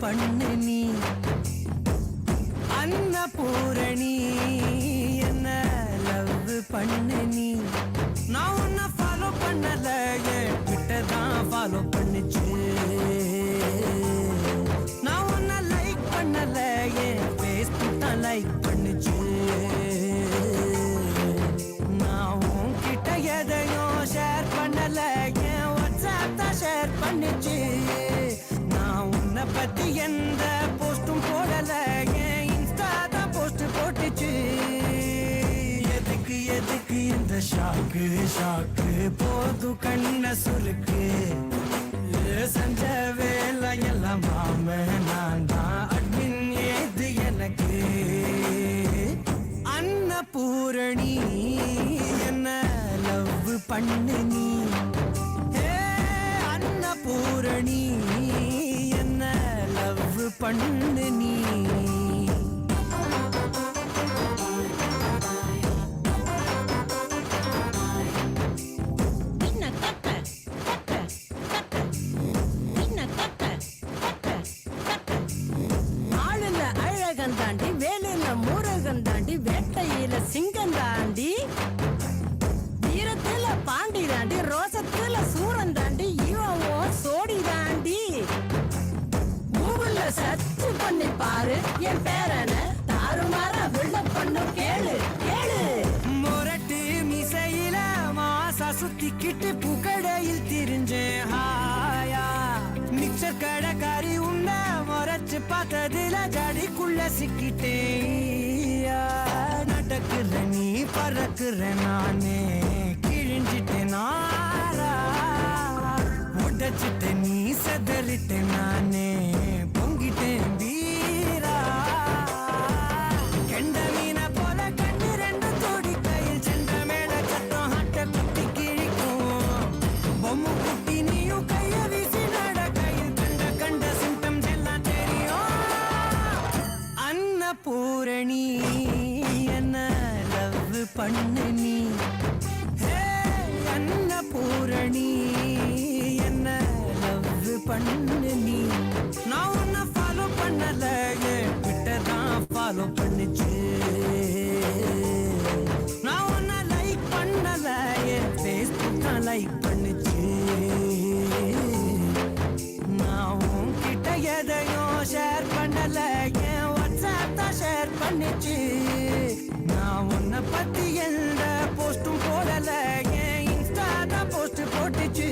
பண்ணு நீ அன்னபூரணி என்ன லவ் பண்ணு நீ நான் உன்னை ஃபாலோ பண்ணல ட்விட்டர் தான் ஃபாலோ பண்ணுச்சு நான் உன்னை லைக் பண்ணல ஃபேஸ்புக் தான் லைக் பண்ணுச்சு நான் உன்கிட்ட எதையும் ஷேர் பண்ணல வாட்ஸ்அப் தான் ஷேர் பண்ணுச்சு நான் உன்னை பத்தி எந்த போஸ்டும் போடல இன்ஸ்டா தான் போஸ்ட் போட்டுச்சு எதுக்கு எதுக்கு இந்த ஷாக்கு ஷாக்கு போது கண்ண சுருக்கு செஞ்ச வேலை எல்லாம் மாம நான் தான் அட்மின் ஏது எனக்கு அன்னபூரணி என்ன லவ் பண்ணு நீ அன்னபூரணி என்ன லவ் பண்ணு நீ தாண்டி வேலையில மூரகம் தாண்டி வேட்டையில சிங்கம் தாண்டி வீரத்துல பாண்டி தாண்டி ரோசத்துல சூரன் தாண்டி இவோ சோடி தாண்டி கூகுள்ல சர்ச் பண்ணி பாரு என் பேரன தாறுமாற வில்ல பண்ணு கேளு கேளு முரட்டு மிசையில மாசா சுத்திக்கிட்டு புகடையில் திரிஞ்சேன் ஹாயா மிக்சர் கடைக்காரி உன்ன முறைச்சு பார்த்ததுல ஜடிக்குள்ள சிக்கிட்டேன் நடக்குற நீ பறக்குற நானே கிழிஞ்சிட்டேன் நாரா உடைச்சிட்ட நீ செதறிட்ட நானே பொங்கிட்டேன் வீரா கெண்ட மீன போல கண்ணு ரெண்டு தோடி கையில் சென்ற மேல சத்தம் ஹட்ட குட்டி கிழிக்கும் பொம்மை குட்டி நீயும் கைய வீசி நட கையில் கண்ட கண்ட சிம்டம்ஸ் எல்லாம் தெரியும் அன்னபூரணி என்ன லவ் பண்ணு நீ அன்னபூரணி என்ன லவ் பண்ணு நீ நான் உன்னை ஃபாலோ பண்ணல ட்விட்டர் தான் ஃபாலோ பண்ணுச்சு நான் உன்னை லைக் பண்ணல ஃபேஸ்புக் தான் லைக் பண்ணுச்சு நான் உன்கிட்ட எதையும் ஷேர் பண்ணல வாட்ஸ்அப் தான் ஷேர் பண்ணுச்சு நான் உன்னை பத்தி எந்த போஸ்டும் போடல இன்ஸ்டா தான் போஸ்ட் போட்டுச்சு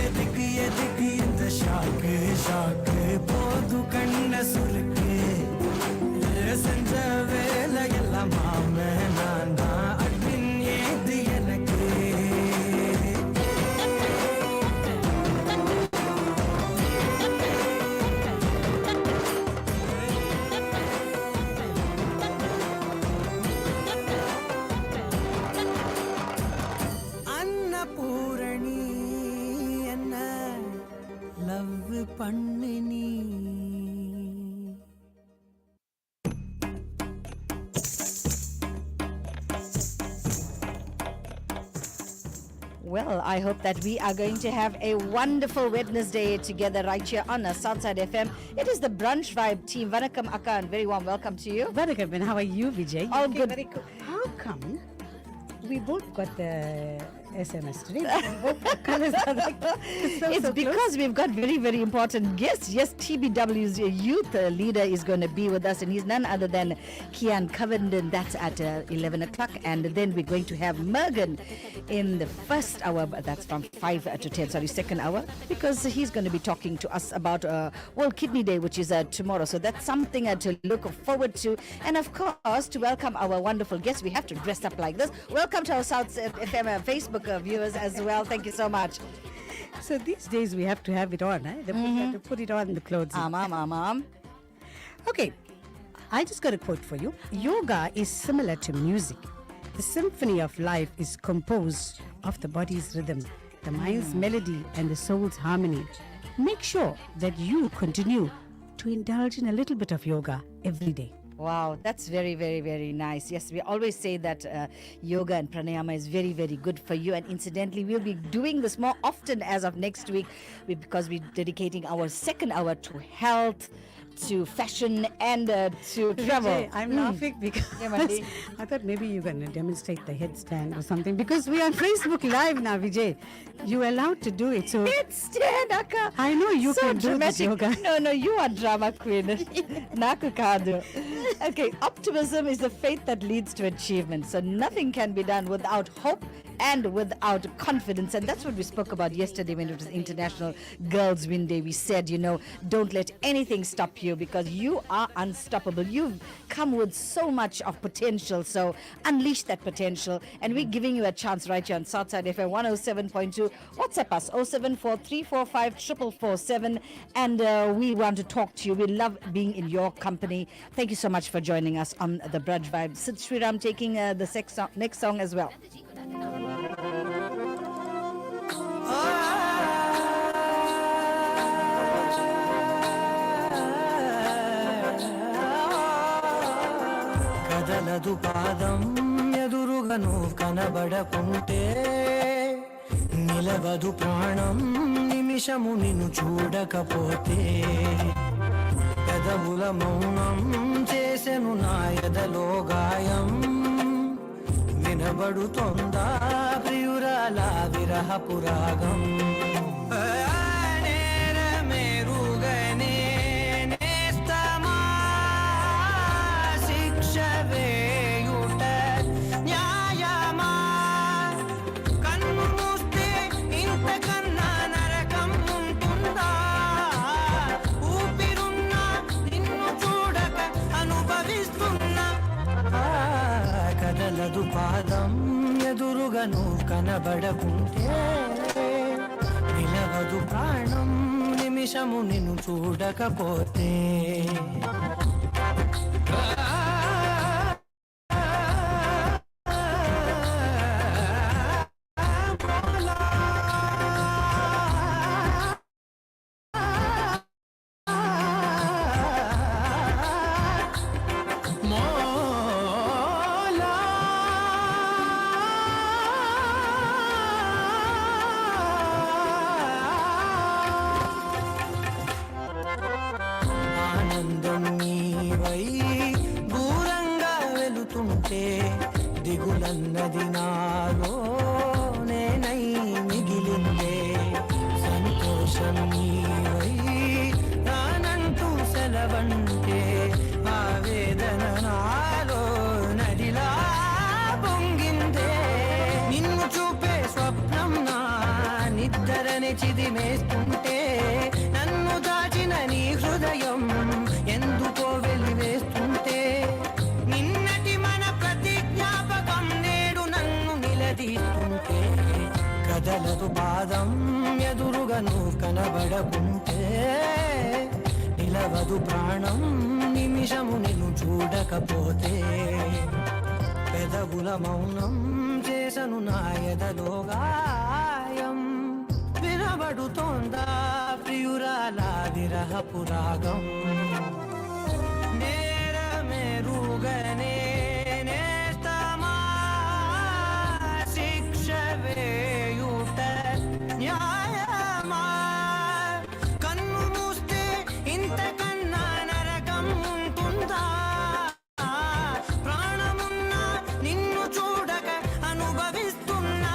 எதுக்கு எதுக்கு இந்த ஷாக்கு ஷாக்கு போது கண்ண சுருக்கு செஞ்ச வேலை எல்லாம் மாம நான் தான் அட்மின் ஏது எனக்கு அன்னபூரணி என்ன லவ் பண்ணு நீ Well, I hope that we are going to have a wonderful Wednesday together right here on Southside FM. It is the Brunch Vibe team. Vanakkam Akka, and very warm welcome to you. Vanakkam, and how are you, Vijay? All okay, good. Very cool. How come we both got the SMS today? It's because we've got very, very important guests. Yes, TBW's youth leader is going to be with us, and he's none other than Kian Covenden. That's at 11 o'clock. And then we're going to have Mergen in the first hour. That's from 5 to 10, sorry, second hour, because he's going to be talking to us about World Kidney Day, which is tomorrow. So that's something to look forward to. And of course, to welcome our wonderful guests, we have to dress up like this. Welcome to our South FM Facebook viewers as well. Thank you so much. So these days we have to have it on, eh? They have to put it on the clothes. Amam. Okay, I just got a quote for you. Yoga is similar to music. The symphony of life is composed of the body's rhythm, the mind's melody, and the soul's harmony. Make sure that you continue to indulge in a little bit of yoga every day. Wow, that's very, very, very nice. Yes, we always say that yoga and pranayama is very, very good for you. And incidentally, we'll be doing this more often as of next week because we're dedicating our second hour to health, to fashion, and to travel. Vijay, I'm laughing because Yeah, Mandy. I thought maybe you're going to demonstrate the headstand or something because we are on Facebook Live now, Vijay. You're allowed to do it. So Headstand, Akka. I know you So can do this dramatic. yoga. No, you are drama queen. Naku kadu. Okay, optimism is the faith that leads to achievement. So nothing can be done without hope and without confidence. And that's what we spoke about yesterday when it was International Girls Win Day. We said, don't let anything stop you because you are unstoppable. You've come with so much of potential. So unleash that potential. And we're giving you a chance right here on Southside FM 107.2. WhatsApp us 074-345-4447. And we want to talk to you. We love being in your company. Thank you so much for joining us on the Brunch Vibe. Sid Sriram taking the next song as well. కదలదు పాదం ఎదురుగను కనబడకుంటే నిలవదు ప్రాణం నిమిషము నిన్ను చూడకపోతే పెదవుల మౌనం చేసెను నా ఎదలో గాయం వినబడుతోందా ప్రియురాల విరహపు రాగం నేరమేరుగనే నేస్తమా శిక్ష వేయుట న్యాయమా కన్ను మూస్తే ఇంతకన్నా నరకం ఉంటుందా ఊపిరున్నా నిన్ను చూడక అనుభవిస్తున్నా కదలదు పాదం ఎదురుగను కనబడకుంటే నిలవదు ప్రాణం నిమిషము నిన్ను చూడకపోతే ఆనందం నీవై దూరంగా వెళుతుంటే దిగులన్నది నాలో నేనై మిగిలిందే సంతోషం నీవై నానంటూ సెలవంటే ఆవేదన నాలో నదిలా పొంగిందే నిన్ను చూపే స్వప్నం నా నిద్రని చిదిమేస్తుంటే నన్ను దాచిన నీ హృదయం ఎందుకో వెలివేస్తుంటే నిన్నటి మన ప్రతి జ్ఞాపకం నేడు నన్ను నిలదీస్తుంటే కదలదు పాదం ఎదురుగను కనబడకుంటే నిలవదు ప్రాణం నిమిషము నిన్ను చూడకపోతే పెదవుల మౌనం చేసను నా ఎదలో గాయం వినబడుతోందా ప్రియురాల విరహపు రాగం నేరమేరుగనే నేస్తమా శిక్ష వేయుట న్యాయమా కన్ను మూస్తే ఇంతకన్నా నరకం ఉంటుందా ప్రాణమున్నా నిన్ను చూడక అనుభవిస్తున్నా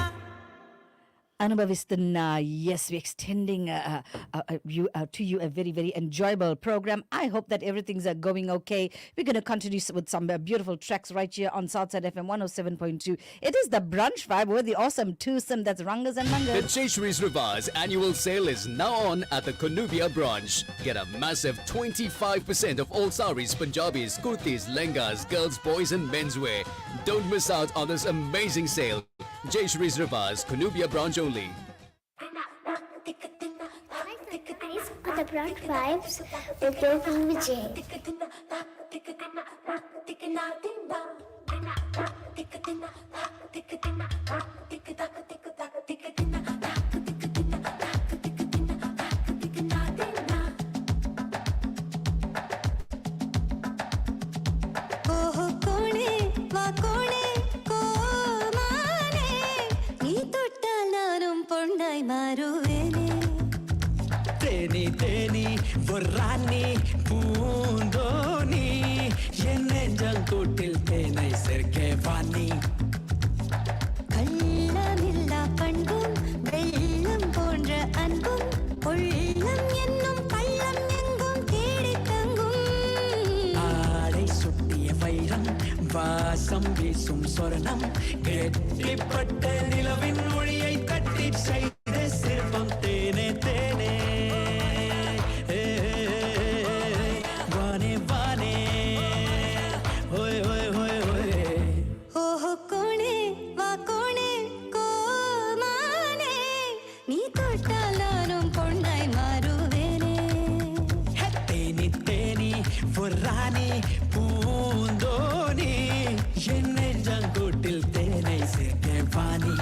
Anubhavisthana, yes, we're extending to you a very, very enjoyable program. I hope that everything's going okay. We're going to continue with some beautiful tracks right here on Southside FM 107.2. It is the Brunch Vibe with the awesome twosome that's Rangas and The Mangas. Jayshree Revives annual sale is now on at the Konubia branch. Get a massive 25% of all saris, Punjabis, kurtis, lengas, girls, boys and menswear. Don't miss out on this amazing sale. Jayshree Revives, Konubia branch only. Nice for the Brunch Vibes with Yogi Vijay. Theni Theni பொறானி பூந்தோனி என் நெஞ்சங்கூட்டில் தேனை சேர்க்கே வாணி கள்ளமில்லா பண்பும் வெள்ளம் போன்ற அன்பும் உள்ளம் என்னும் பள்ளம் எங்கும் தேடி தங்கும் ஆடை சுட்டிய வைரம் வாசம் வீசும் சொர்ணம் கெட்டிப்பட்ட நிலவின் மொழியை தட்டி செய்த சிற்பம் தேனே தேனே வானே வானே ஓய் ஓய் ஓய் ஓய் ஓஹோ கோணே வா கோணே கோமானே நீ தொட்டால் நானும் பொண்ணாய் மாறுவேனே தேனி தேனி பொறானி பூந்தோனி என் நெஞ்சங்கூட்டில் தேனை சேர்க்க வாணி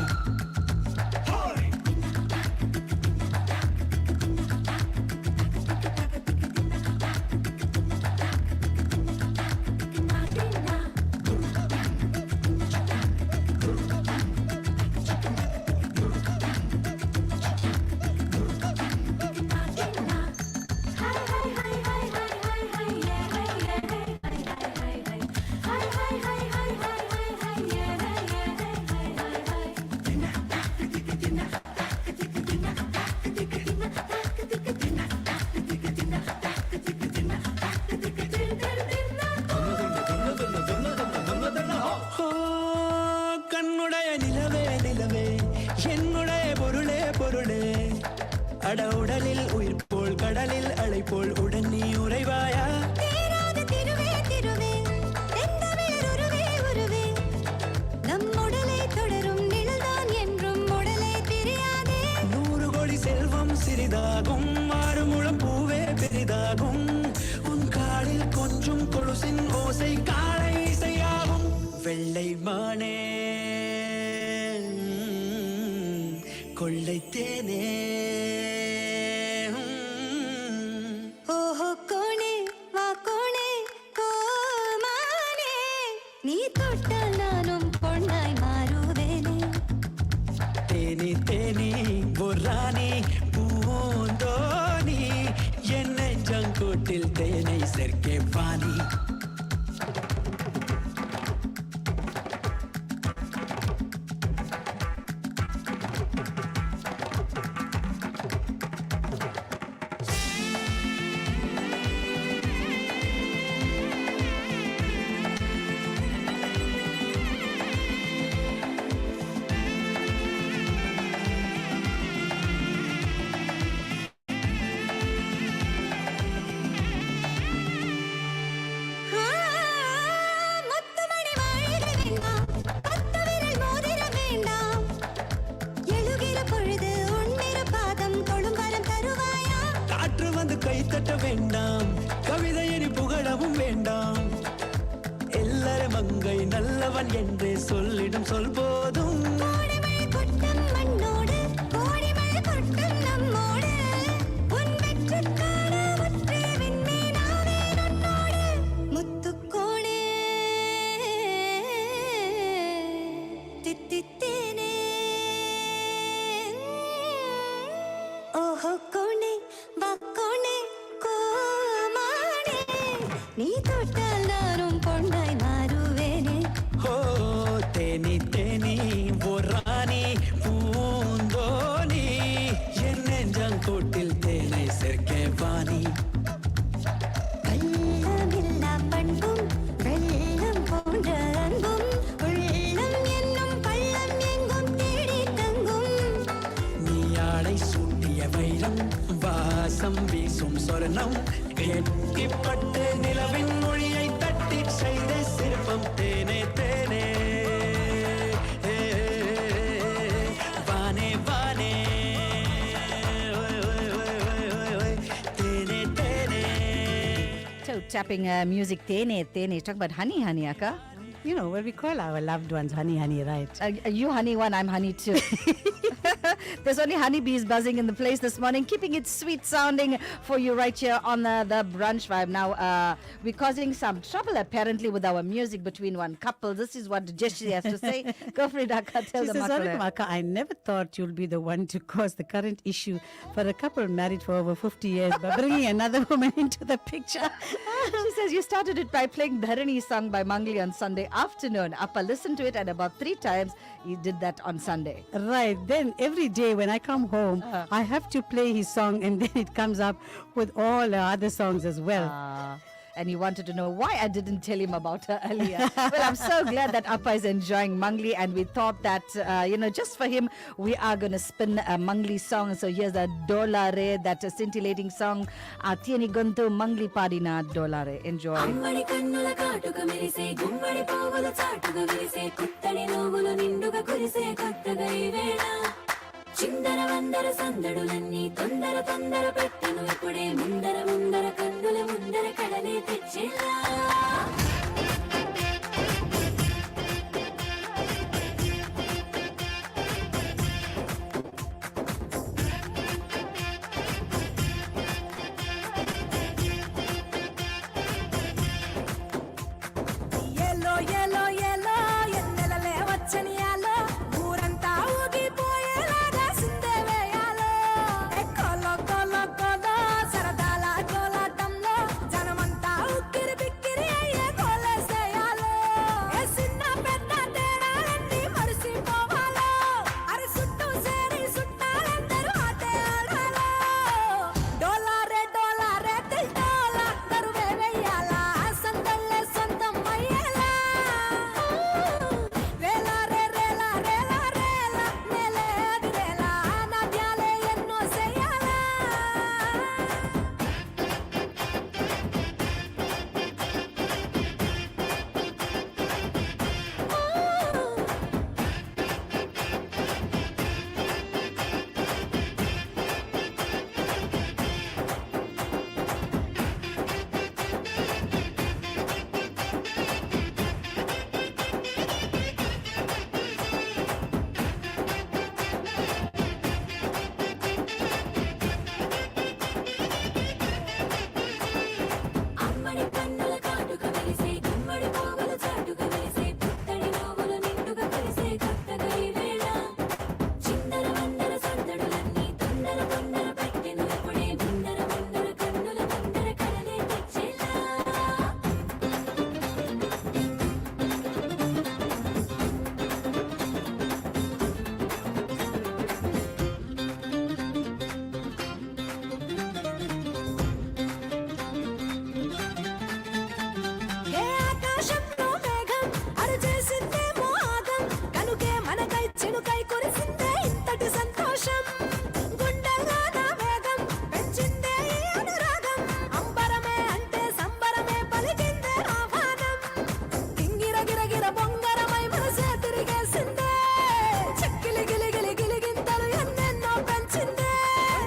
கண்ணுடைய நிலவே நிலவே என்னுடைய பொருளே பொருளே அட உடலில் உயிர் போல் கடலில் அலை போல் உடன் நீ உறைவாயா தேராத திருவே திருவே தென்தமிழர் உருவே உருவே நம் உடலை தொடரும் நிழல்தான் என்றும் உடலை பிரியாதே 100 கோடி செல்வம் சிறிதாகும் 6 முழம் பூவே பெரிதாகும் உன் காலில் கொஞ்சம் கொலுசின் ஓசை காலை இசையாகும் வெள்ளை மானே கொள்ளை தேனே ஓஹோ கோணே வா கோணே கோமானே நீ தொட்டால் நானும் பொண்ணாய் மாறுவேனே தேனி தேனி பொறானி பூந்தோனி என் நெஞ்சங்கூட்டில் தேனை சேர்க்கே வாணி முத்துமணி மாளிகை வேண்டாம் பத்து விரல் மோதிரம் வேண்டாம் எழுகிற பொழுது உன்னிற பாதம் தொழும் வரம் தருவாயா காற்று வந்து கைத்தட்ட வேண்டாம் கவிதையடி புகழவும் வேண்டாம் எல்லாரும் மங்கை நல்லவன் என்று சொல்லிடும் சொல் போதும் கோடிமழை கொட்டும் மண்ணோடு கோடிமழை கொட்டும் நம்மோடு உன் வெற்றிக்கான ஒற்றே விண்மீனாவே நன்னோடு முத்துக்கோணே தித்தித்தேனே ஓஹோ கோணே வா கோணே கோமானே நீ தொட்டால் நானும் பொண்ணாய் மாறுவேனே ஓ தேனி தேனி பொறானி பூந்தோனி என் நெஞ்சங்கூட்டில் தேனை சேர்க்கே வாணி கள்ளமில்லா பண்பும் வெள்ளம் போன்ற அன்பும் உள்ளம் என்னும் பள்ளம் எங்கும் தேடி தங்கும் நீ ஆடை சூட்டிய வைரம் வாசம் வீசும் சொர்ணம் எட்டிப்பட்ட நிலவின் மொழியை தட்டி செய்த சிற்பம் தேனே தேனே வானே வானே ஓய், ஓய், ஓய், ஓய், ஓய், ஓய், தேனே தேனே So tapping music, tene, tene. Talk about honey, honey, Akka. You know, when we call our loved ones honey, honey, right? You honey one, I'm honey two. There's only honeybees buzzing in the place this morning, keeping it sweet sounding for you right here on the Brunch Vibe. Now, we're causing some trouble apparently with our music between one couple. This is what Jeshi has to say. Go for it, Akka. Tell She the says, sorry, makala. Maka, I never thought you'll be the one to cause the current issue for a couple married for over 50 years by bringing another woman into the picture. She says you started it by playing Dharani's song by Mangli on Sunday afternoon. Appa listened to it and about 3 times he did that on Sunday. Right. Then every day when I come home, I have to play his song and then it comes up with all the other songs as well. And he wanted to know why I didn't tell him about her earlier. Well, I'm so glad that Appa is enjoying Mangli, and we thought that, just for him, we are going to spin a Mangli song. So here's a Dolare, that scintillating song. Tieni Gontu Mangli Padina Dolare. Enjoy. అమ్మడి కన్నుల కాటుక మెరిసే గుమ్మడి పోగుల చాటుగా విరిసే కొత్తడి నవ్వులు నిండుగా కురిసే కొత్తగా ఈ వేళ చిందర వందర సందడులన్నీ తొందర తొందర పెట్టెను ఇప్పుడే ముందర ముందర కన్నుల ముందర కడలే తెచ్చేలా ఎల్లో ఎల్లో ఎల్లో ఎన్నెలలే వచ్చని యాలో ఊరంతా ఊగిపోయేలాగా సిందే వేయాలో కొల కొల కొల సరదాల కోలాటంలో జనమంతా ఉక్కిరి బిక్కిరి అయ్యే కోలేసేయాలో ఏ చిన్న పెద్ద తేడాలన్నీ మరిసిపోవాలో అరి చుట్టూ చేరి చుట్టాలందరూ ఆటే ఆడాలో డోలారే డోలారే తిల్టోలా తరువే వెయ్యాలా సందళ్ళే సొంతం అయ్యేలా రేలా రే రేలా రేలా రేలా నేలే అదిరేలా నాట్యాలే ఎన్నో చెయ్యాలా అమ్మడి కన్నుల కాటుక మెరిసే గుమ్మడి పోగుల చాటుగా విరిసే కొత్తడి నవ్వులు నిండుగా కురిసే కొత్తగా ఈ వేళ చిందర వందర సందడులన్నీ తొందర తొందర పెట్టెను ఇప్పుడే ముందర ముందర కన్నుల ముందర కడలే తెచ్చేలా ఏ ఆకాశంలో మేఘం అరుచేసిందేమో ఆగం కనుకే మనకై చినుకై కురిసిందే ఇంతటి సంతోషం గుండెల్లో నా వేగం పెంచిందే ఈ అనురాగం అంబరమే అంటే సంబరమే పలికిందే ఆహ్వానం గింగిర గిరగిర బొంగరమై మనసే తిరిగేసిందే చెక్కిలి గిలిగిలి గిలిగింతలు ఎన్నెన్నో పెంచిందే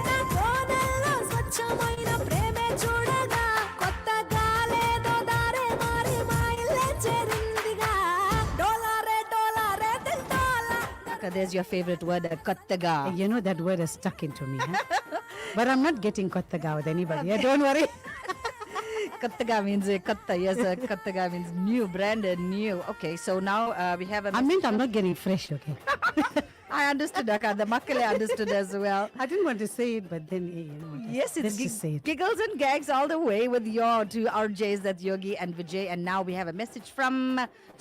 నా కోనల్లో స్వచ్ఛమైన ప్రేమే చూడగా కొత్త గాలేదో దారే మారి మా ఇల్లే చేరిందిగా డోలారే డోలారే తిల్టోలా Akka, there's your favorite word, Kattaga. You know that word has stuck into me. Huh? But I'm not getting kottaga with anybody. Yeah, don't worry. Kattaga means katta. Yes, Kattaga means new, branded, new. Okay, so now we have a I meant I'm not getting fresh, okay? I understood, Akka. The Makale understood as well. I didn't want to say it, but then, hey, you know what? Yes, it's Let's just say it. giggles and gags all the way with your two RJs, that's Yogi and Vijay. And now we have a message from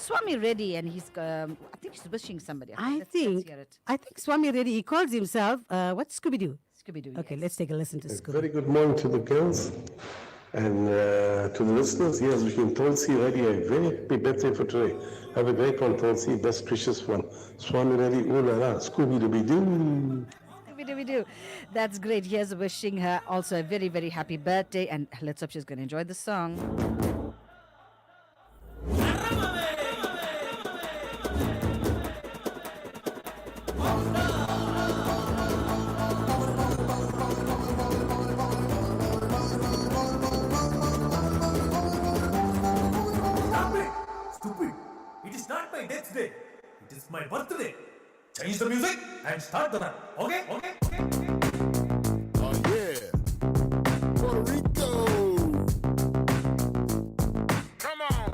Swami Reddy, and he's, I think he's wishing somebody. Let's hear it. I think Swami Reddy, he calls himself, what, Scooby-Doo? Scooby-Doo. Okay, yes. let's take a listen to Scooby. Very good morning to the girls and to the listeners. Yes, wishing Tulsi Reddy a very happy birthday for today. Have a great one, Tulsi. Best wishes one. Swami Reddy, ooh la la, Scooby-Doo. Scooby-Doo. That's great. Here's wishing her also a very, very happy birthday. And let's hope she's going to enjoy the song. Stop it! Stupid! It next day. It is my birthday. Change the music and start the run. Okay? Oh yeah. Puerto Rico. Come on.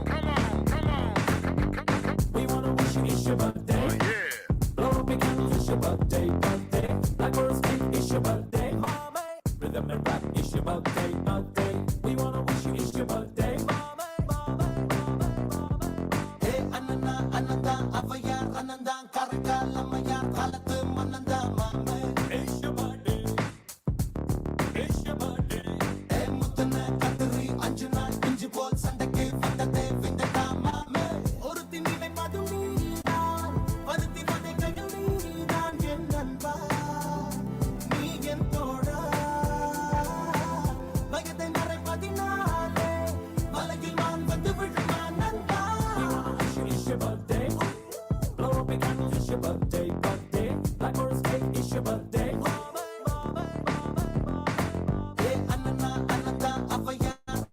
We wanna wish you it's your birthday. Oh yeah. Blow up your candles, it's your birthday. Blackbirds sing, it's your birthday. Rhythm and rap, it's your birthday. We wanna wish you it's your birthday. Hey, ananda, avayar, ananda, karakal, amayar, kalat, mananda, mame. It's your birthday. Hey, mutana, katri, anjuna, inji bol, sandake, vandate, vindata, mame. Oruthi nile madu needan, varuthi vade kadu needan, en nanba. Nee en thoda, vayadai maraipathinale, valagil maan vandu viduma nanba. We wanna wish you it's your birthday. Blow up your candles, it's your birthday. Blackbirds cake, it's your birthday. Hey, ananda, avaya,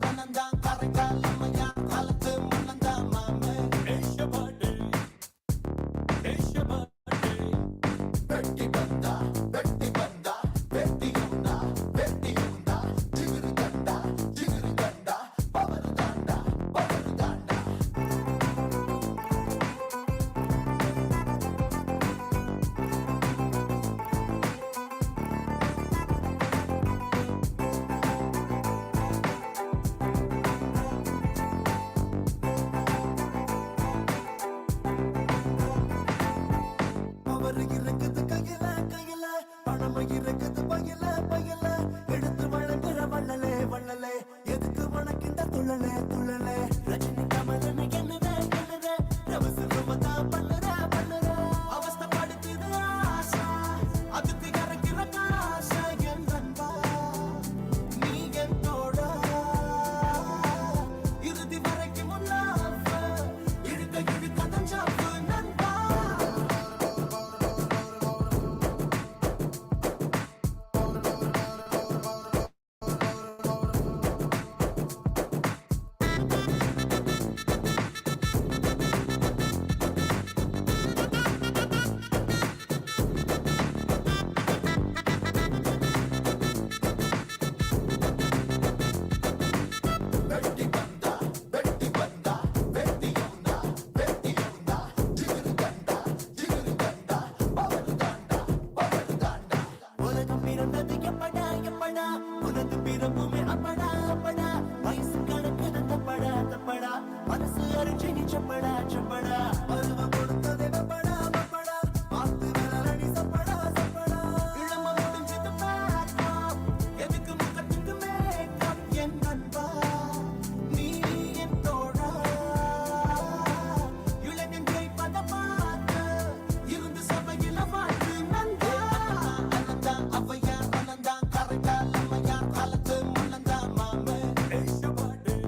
ananda, karakal, amaya, kalat, mananda, mame. It's your birthday. Betti banda, betti yunda, jigri ganda, power ganda. அவர் இருக்குது கையில பணம் இருக்குது பையில எடுத்து வழங்குற வள்ளலே எதுக்கு உனக்கிந்த துள்ளலே ரஜினி கமலன்னு என்னதே ரவசு ரவதா பண்ணுற அவஸ்தப்படுத்துது ஆசை அதுக்கு இறக்கிற காசை என் நண்பா நீ என் தோடா இறுதி வரைக்கும் உல்லாஃப இழுக்க தஞ்சாப்பு நண்பா. உலகம் பிறந்தது எப்படா உனது பிறப்புமே அப்படா வயசு கணக்கு தப்படா மனசு அரிச்சு நீ சப்படா பருவம் கொடுத்தது வெப்படா பார்த்து விரலடி சப்படா இளம முடிஞ்சது மேக்கப் எதுக்கு முகத்துக்கு மேக்கப் என் நண்பா நீ என் தோழா இளைஞன் ஜெயிப்பத பார்த்து இருந்து சபையில வாழ்த்து நண்பா. Ananda, avaya, ananda, karakal, amaya, kalat, mananda, mame. It's your birthday.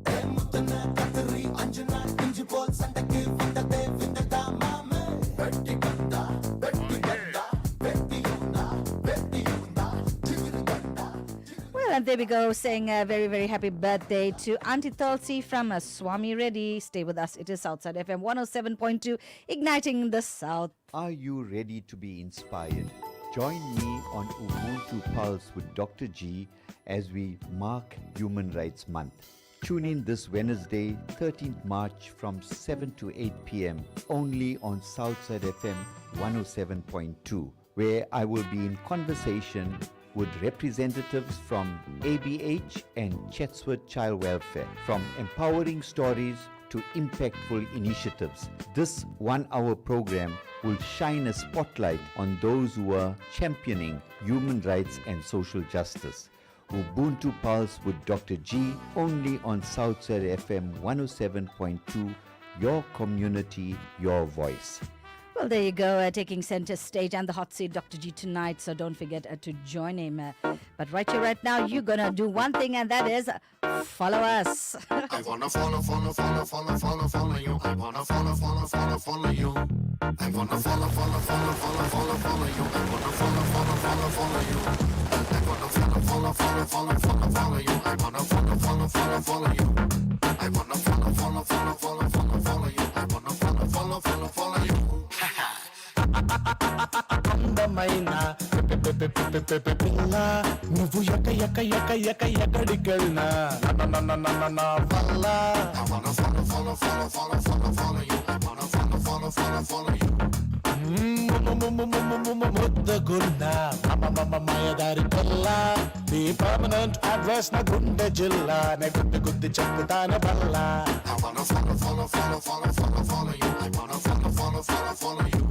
Hey, mutana, katri, anjuna, inji bol, sandake, vandate, vindata, mame. Betti banda, betti yunda, jigri ganda. Well, and there we go, saying a very, very happy birthday to Auntie Tulsi from Swami Reddy. Stay with us. It is Southside FM 107.2, igniting the South. Are you ready to be inspired? Join me on Ubuntu Pulse with Dr. G as we mark Human Rights Month. Tune in this Wednesday, 13th March from 7 to 8 p.m. only on Southside FM 107.2, where I will be in conversation with representatives from ABH and Chatsworth Child Welfare. From empowering stories to impactful initiatives, this one-hour program will shine a spotlight on those who are championing human rights and social justice. Ubuntu Pulse with Dr. G, only on Southside FM 107.2, your community, your voice. Well, there you go, taking center stage and the hot seat, Dr. G, tonight. So don't forget to join him. But right here, right now, you're going to do one thing, and that is follow us. I wanna follow you. I wanna follow you. I wanna follow you. I wanna follow you. I wanna follow you. I wanna follow you. I wanna follow you. I wanna follow you. I wanna follow you. అందమైన పిల్ల నువ్వు ఎక్కడికెళ్ళినా నా వల్ల I wanna follow you. I wanna follow you. ముద్దగున్న మాయదారి పిల్ల నీ permanent address నా గుండె జిల్లా నే గుద్ది చెప్పుతాను బల్ల I wanna follow you. I wanna follow you.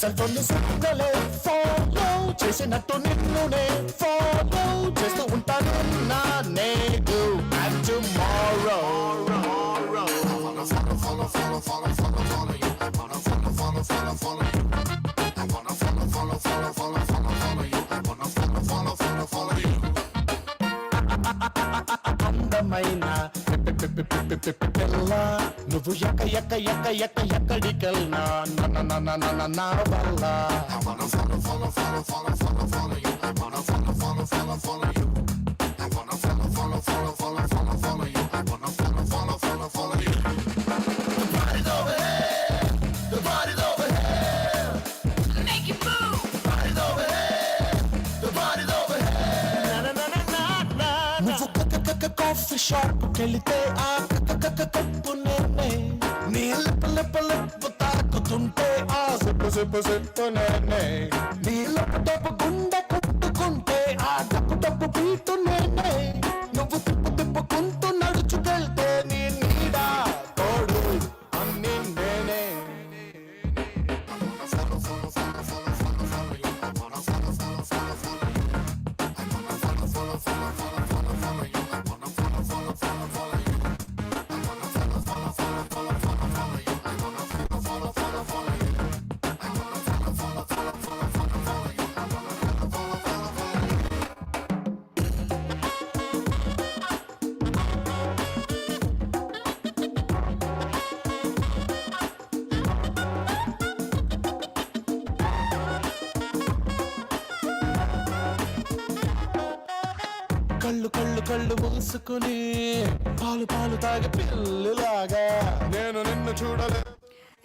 Cell phone సిగ్నలే ఫాలో చేసినట్టు నిన్నునే ఫాలో చేస్తూ ఉంటాను నా నేడు and tomorrow I wanna follow you. I wanna follow you. I wanna follow you. I wanna follow you. అందమైన పిల్ల నువ్వు ఎక్కడికెళ్ళినా నా వల్ల I wanna follow you. I wanna follow you. I wanna follow you. I wanna follow you. The party's over here. The party's over here. Make it move. The party's over here. The party's over here. నువ్వు coffee shop కెళితే ఆ cup నేనే నీ lip తాకుతుంటే ఆ sip నేనే నీ డబ్బు గుండె కొట్టుకుంటే ఆ డబ్బు బీటు నేనే నువ్వు తిప్పుకుంటూ నడుచుకెళ్తే నీ నీడా తోడు అన్ని నేనే కళ్ళు మూసుకుని పాలు తాగి పిల్లులాగా నేను నిన్ను చూడలే.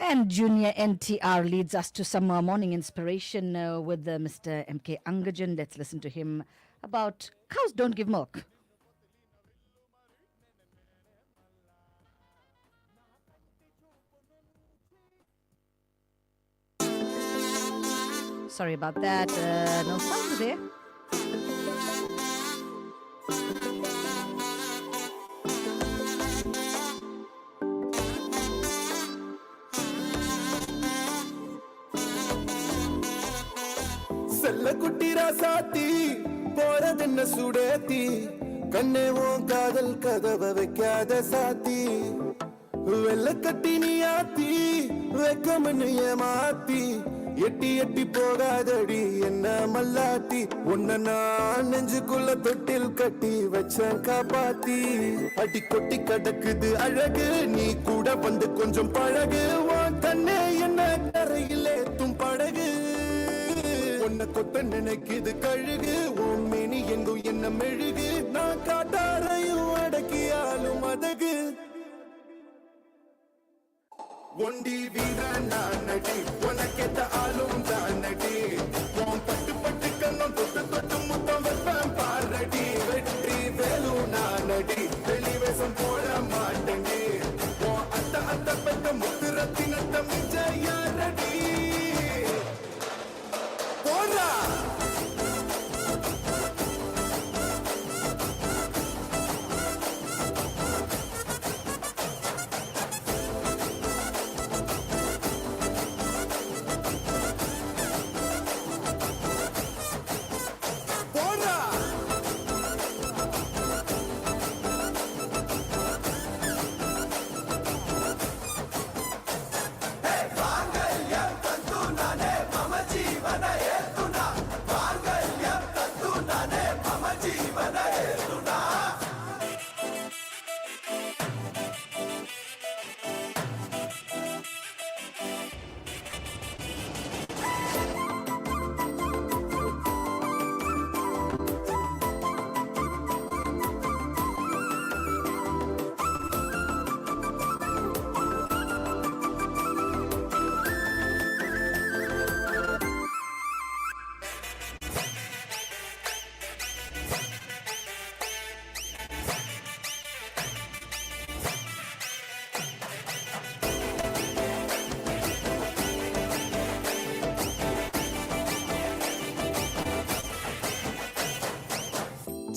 And Junior NTR leads us to some morning inspiration with Mr. MK Angajan. Let's listen to him about cows don't give milk. Sorry about that. No sound there. செல்லக்குட்டிரா சாத்தி போறதென்ன சுடேத்தி கண்ணேவும் காதல் கதவை வைக்காத சாத்தி வெள்ள கட்டி நீ ஆத்தி வெக்கமன்னு ஏமாத்தி எட்டி போகாதடி என்ன மல்லாத்தி உன்ன நான் நெஞ்சுக்குள்ள தொட்டில் கட்டி வச்சேன் காப்பாத்தி அடி கொட்டி கடக்குது அழகு நீ கூட வந்து கொஞ்சம் பழகு உன் கண்ணே என்ன கரையில் ஏத்தும் படகு உன்னை கொத்த நினைக்குது கழுகு உன் மினி எங்கும் என்ன மெழுகு நான் காட்டாரையும் அடக்கியாலும் அதகு ஒண்டி வீர நான் நடி உனக்கேத்த ஆளும் தான் நடி உன் பட்டு கண்ணம் தொட்டு முத்தம் வைப்பேன் பாரடி வெற்றி வேலு நான் நடி வெளிவேசம் போட மாட்டேன் உன் அத்த பெத்த முத்து ரத்தினத்த மிஞ்ச யாரடி போடா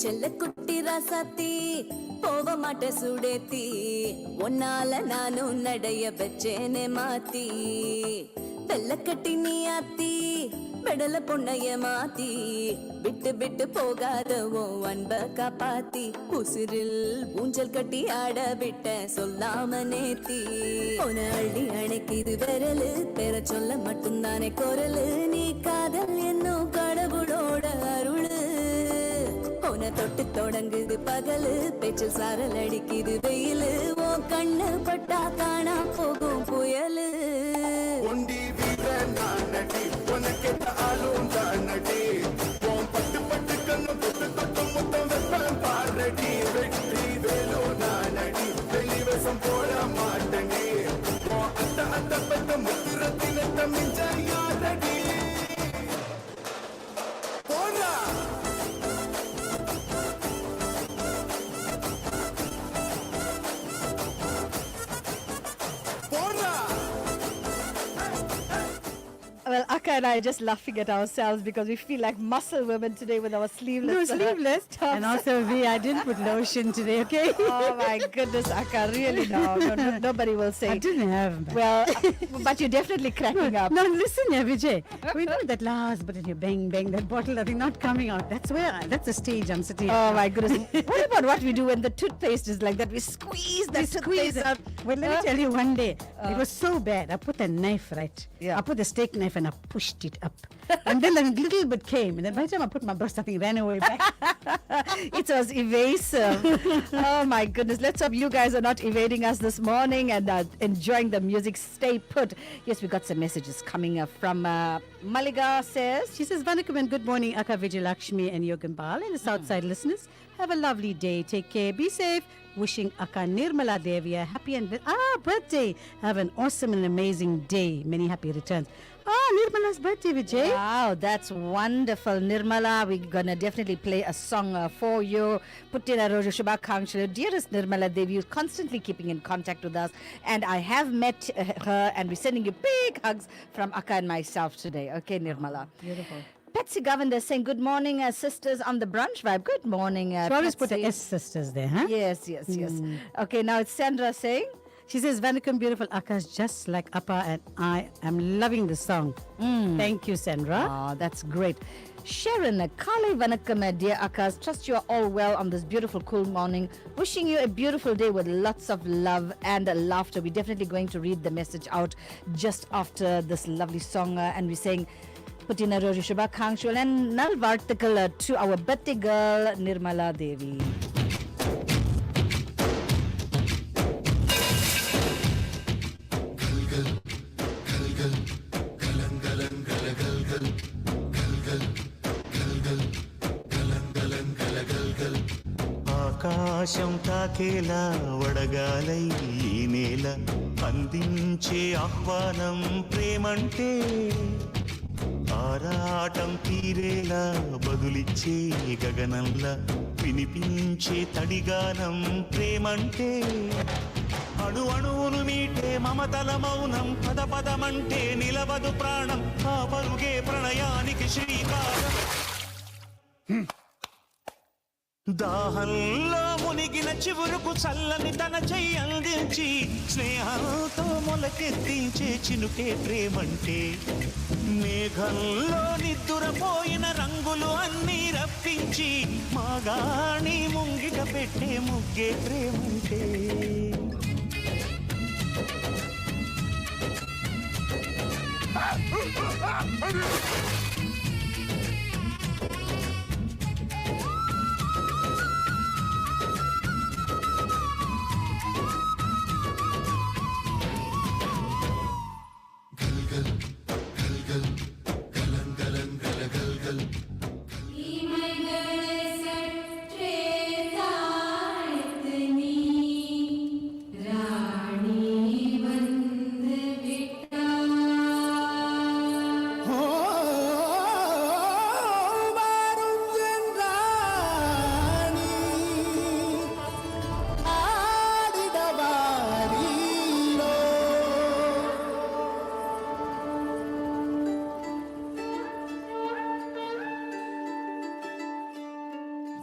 செல்ல குட்டி ராசாத்தி போக மாட்ட சுடேத்தி ஒன்னால நானும் நடைய வச்சேனே மாத்தி வெள்ள கட்டி நீ ஆத்தி பெடல பொண்ணைய மாத்தி விட்டு விட்டு போகாதவோ அன்ப காப்பாத்தி உசிரில் ஊஞ்சல் கட்டி ஆட விட்ட சொல்லாம நேத்தி உன அள்ளி அணைக்கிது விரலு பெற சொல்ல மட்டும்தானே குரலு நீ காதல் என்னும் கடவுளோட அருளு உன தொட்டு தொடங்குது பகலு பேச்சில் சாரல் அடிக்குது வெயிலு ஓ கண்ணு பட்டா காணா போகும் புயலு ஒண்டி வீர நானடி உனக்கேத்த ஆளும் தானடி உன் பட்டு பட்டு கண்ணு தொட்டு தொட்டு முத்தம் வெப்பம் பாரடி வெற்றி வேலோ நானடி வெளிவசம் போட மாட்டனே உன் அத்த அத்த பத்த முத்திரத்தின தமிஞ்ச யாரடி போடா போடா. Well, Akka and I are just laughing at ourselves because we feel like muscle women today with our sleeveless. No, sleeveless. tops. And also, I didn't put lotion today, okay? Oh my goodness, Akka, really no, nobody will say. I didn't have. Well, but you're definitely cracking up. No, listen, Vijay. We know that last button here, bang, bang, that bottle, I think not coming out. That's the stage I'm sitting at. Oh my goodness. What about what we do when the toothpaste is like that? We squeeze that toothpaste it. out. Well, let me tell you, one day, it was so bad. I put a knife, right? Yeah. I put the steak knife and I pushed it up. And then a little bit came. And then by the time I put my brush, something ran away back. It was evasive. Oh my goodness. Let's hope you guys are not evading us this morning and enjoying the music. Stay put. Yes, we got some messages coming up from Maliga says. She says, Vanakkam and good morning, Akka Vijay Lakshmi and Yogambal and the Southside listeners. Have a lovely day. Take care. Be safe. Wishing Akka Nirmala Devi a happy and birthday. Have an awesome and amazing day. Many happy returns. Nirmala's birthday, Vijay. Wow, that's wonderful, Nirmala. We're gonna definitely play a song for you. Puttina Roja Shubhakanksha, dearest Nirmala Devi, who's constantly keeping in contact with us. And I have met her, and we're sending you big hugs from Akka and myself today. Okay, Nirmala. Beautiful. Patsy Govender saying, good morning, sisters on the Brunch Vibe. Good morning, She always put the Patsy. S sisters there, huh? Yes. Okay, now it's Sandra saying. She says, Vanakkam, beautiful Akkas, just like Appa, and I am loving the song. Thank you, Sandra. Oh, that's great. Sharon, Kali Vanakkam, dear Akkas. Trust you are all well on this beautiful, cool morning. Wishing you a beautiful day with lots of love and laughter. We're definitely going to read the message out just after this lovely song. And we're saying, Putina Roji Shubhakankshu and Nalvartikal to our birthday girl, Nirmala Devi. ఆకాశం తాకేలా వడగాలై ఈ నేల అందించే ఆహ్వానం ప్రేమంటే ఆరాటం తీరేలా బదులిచ్చే గగనంలా వినిపించే తడిగానం ప్రేమంటే అణు అణువును మీటే మమతల మౌనం పద పదమంటే నిలవదు ప్రాణం ఆ పరుగే ప్రణయానికి శ్రీకారం దాహంలో మునిగిన చివురుకు చల్లని తన చెయ్యి అందించి స్నేహంతో మొలకెత్తించే చినుకే ప్రేమంటే మేఘంలో నిద్దురపోయిన రంగులు అన్నీ రప్పించి మాగాణి ముంగిట పెట్టే ముగ్గే ప్రేమంటే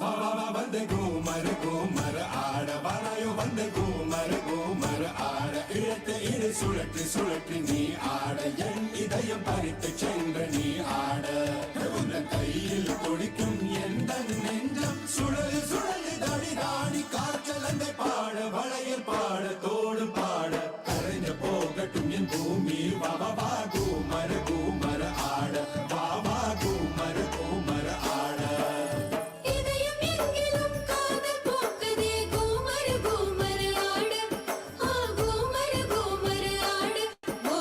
Ba ba ba வந்து கூமர் கூமர் ஆட வரையோ வந்து கூமர் கூமர் ஆட இழுத்து இடு சுழற்றி சுழற்றி நீ ஆட என் இதயம் பறித்து சென்று நீ ஆட உந்தன் கையில் துடிக்கும் எந்த நெஞ்சம் சுழலு சுழலு தடி ராணி காற்றலந்தை பாட வளையல் பாட தோடு பாட கரைஞ்ச போகட்டும் என் பூமி வா கூமர் கூமர் ஆட வா கூமர் கூமர் ஆட இதயம் எங்கிலும் காதல் போக்குதே கூமர் கூமர் ஆடு ஆ கூமர் கூமர் ஆடு ஓ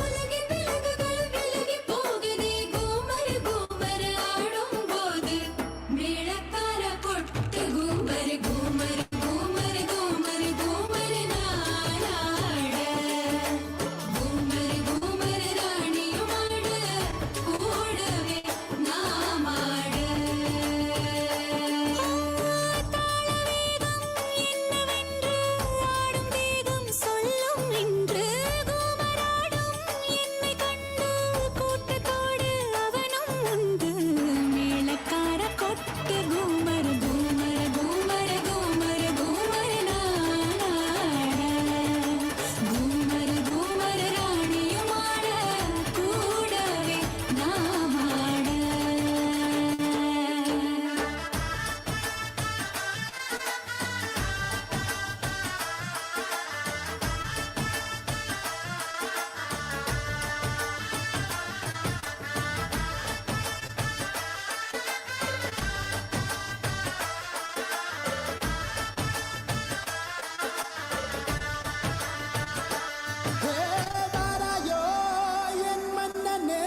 உலகின் விலகுகள் விலகி போகுதே கூமர் கூமர் ஆடும் போது மேளக்கார கொட்டு கூமர் கூமர் கூமர் கூமர் கூமர் நானாட கூமர் கூமர் ராணியும் ஆட கூடவே நாமாட ஆடும் வேகம் சொல்லும் இன்று கூமராடும் என்னை கண்டு கூட்டத்தோடு அவனும் உண்டு மேளக்கார கொட்டு கூமர் கூமர் கூமர் கூமர் கூமர் நானாட கூமர் கூமர் ராணியும் ஆட கூடவே நாமாட வாராயோ என் மன்னனே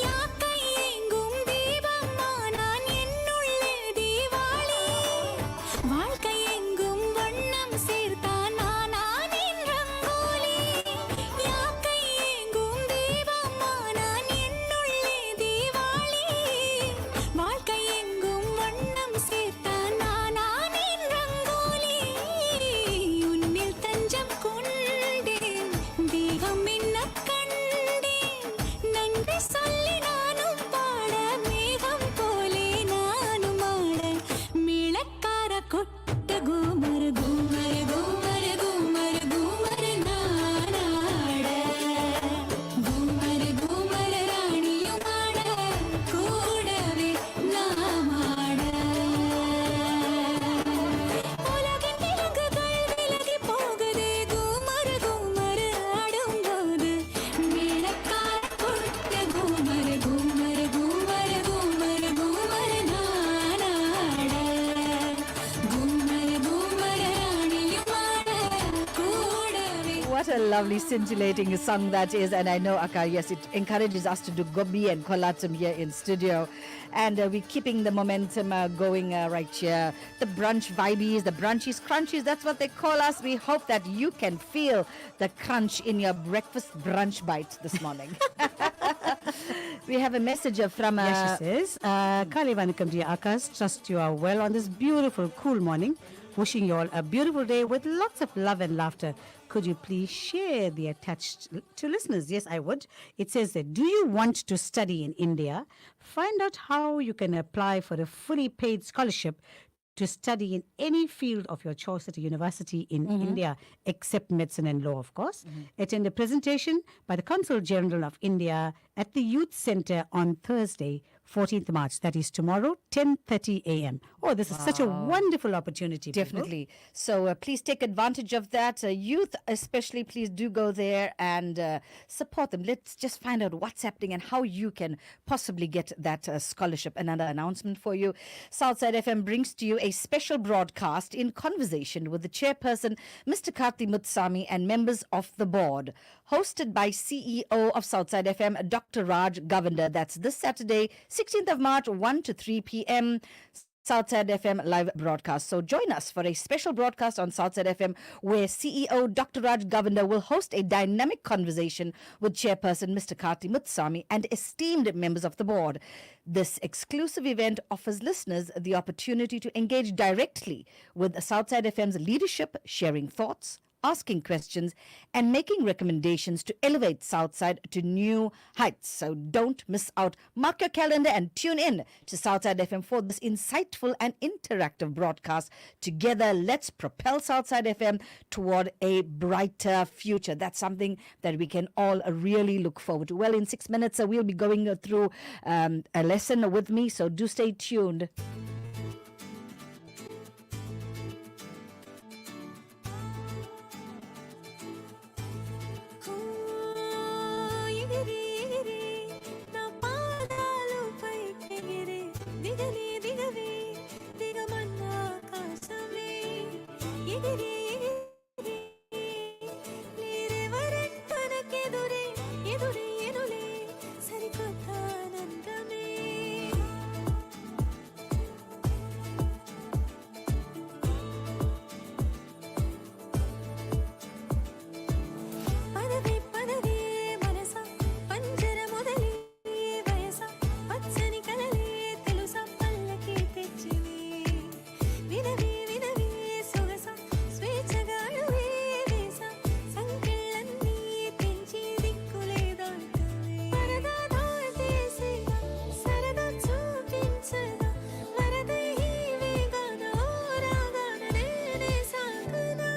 யாக்கை எங்கும் தீபம்மா நான் என்னுள்ளே தீவாளி வாழ்க்கை எங்கும் வண்ணம் சேர்த்தான் நானின் ரங்கோலி யாக்கை எங்கும் தீபம்மா நான் என்னுள்ளே தீவாளி வாழ்க்கை எங்கும் வண்ணம் சேர்த்தான் நானின் ரங்கோலி உன்னில் தஞ்சம் கொண்டேன் தேகம் மின்னக் கண்டேன் நன்றி சொல்லி நானும் பாட மேகம் போலே நானும் ஆட மேளக்கார கொட்ட கூமர் கூமர் கூமர் கூமர் கூமர் நானாட கூமர் கூமர் ராணியும் ஆட கூடவே நாமாட உலகின் விலங்குகள் விலகி போகுதே கூமர் கூமர் ஆடும்போது மேளக்கார கொட்ட கூமர் கூமர் கூமர் கூமர் கூமர் நானாட கூமர் கூமர் ராணியும் ஆட கூடவே What a lovely scintillating song that is. And I know, Akka, yes, it encourages us to do gobi and kolatsum here in studio. And we're keeping the momentum going right here. The brunch vibies, the brunchies, crunchies, that's what they call us. We hope that you can feel the crunch in your breakfast brunch bite this morning. We have a message from... Yes, she says, Kali Vanakkam dear Akas, trust you are well on this beautiful, cool morning. Wishing you all a beautiful day with lots of love and laughter. Could you please share the attached to listeners? Yes, I would. It says that, do you want to study in India? Find out how you can apply for a fully paid scholarship to study in any field of your choice at a university in India, except medicine and law, of course. Attend a presentation by the Consul General of India at the Youth Centre on Thursday, 14th March. That is tomorrow, 10:30 a.m. Oh, this is such a wonderful opportunity. people. Definitely. So please take advantage of that. Youth especially, please do go there and support them. Let's just find out what's happening and how you can possibly get that scholarship. Another announcement for you. Southside FM brings to you a special broadcast in conversation with the chairperson, Mr. Karthi Mutsami, and members of the board. Hosted by CEO of Southside FM, Dr. Raj Govender. That's this Saturday, 16th of March, 1 to 3 p.m. Southside FM live broadcast. So join us for a special broadcast on Southside FM where CEO Dr. Raj Govender will host a dynamic conversation with chairperson Mr. Karthi Mutsami and esteemed members of the board. This exclusive event offers listeners the opportunity to engage directly with Southside FM's leadership, sharing thoughts, asking questions, and making recommendations to elevate Southside to new heights. So don't miss out. Mark your calendar and tune in to Southside FM for this insightful and interactive broadcast. Together, let's propel Southside FM toward a brighter future. That's something that we can all really look forward to. Well, in 6 minutes, we'll be going through a lesson with me, so do stay tuned. ఎగిరి ఎగిరి నా పాదాలు పైకెగిరి దిగని దిగవి దిగమన్న ఆకాశమే ఎగిరి ఎగిరి నీరెవరంటనకెదురే ఎదురే ఎనులే సరికొత్త ఆనందమే పదవి పదవి మనస పంజర మొదలి వయస పచ్చని కలలే తెలుసా పల్లకి తెచ్చివి వినవి వినవి సొగస స్వేచ్ఛగా అడుగే వేస సంకెళ్ళన్నీ పెంచి దిక్కులే దాటవే పరదా దాటేసేగా సరదా చూపించగా వరదై వేగాన ఓ రాగాన నేనే సాగునా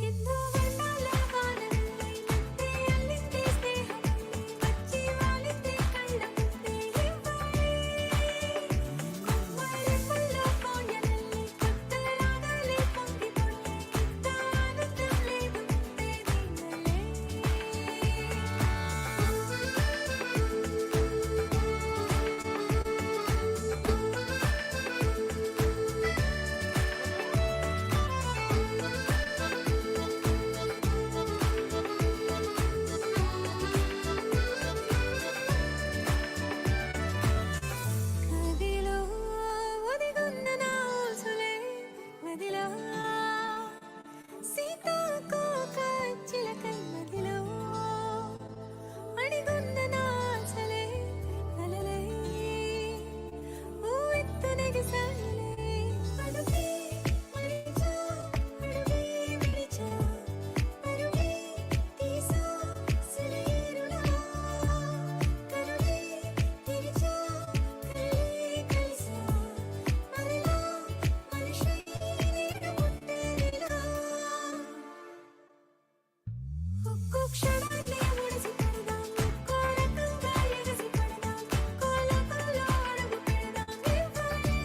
ఎంతో వర్ణాల వానవల్లై ముద్దే అల్లిందే స్నేహమల్లై వచ్చి వాలిందే కళ్ళ ముద్దే ఇవ్వై కొమ్మరెప్పల్లో కోయలల్లై కొత్త రాగాలే పొంగి పొర్లై ఇంత ఆనందం లేదు ముందే కదిలో ఒదిగున్న నా ఊసులే మదిలో సీతాకోక చిలకై మదిలో అడిగున్న నా ఆశలే అలలై ఊవెత్తునెగిసాయలే అడుగే మరిచా అడుగే విడిచా పరుగే తీసా సెలయేరులా కనులే తెరిచా కళ్ళే కలిసా మరిలా మనిషి నేను పుట్టేలా ఒక్కో క్షణాన్ని ముడిసి పడదాం ఒక్కో రకంగా ఎగసి పడదాం కోల కోల అడుగు పెడదాం ఇవ్వై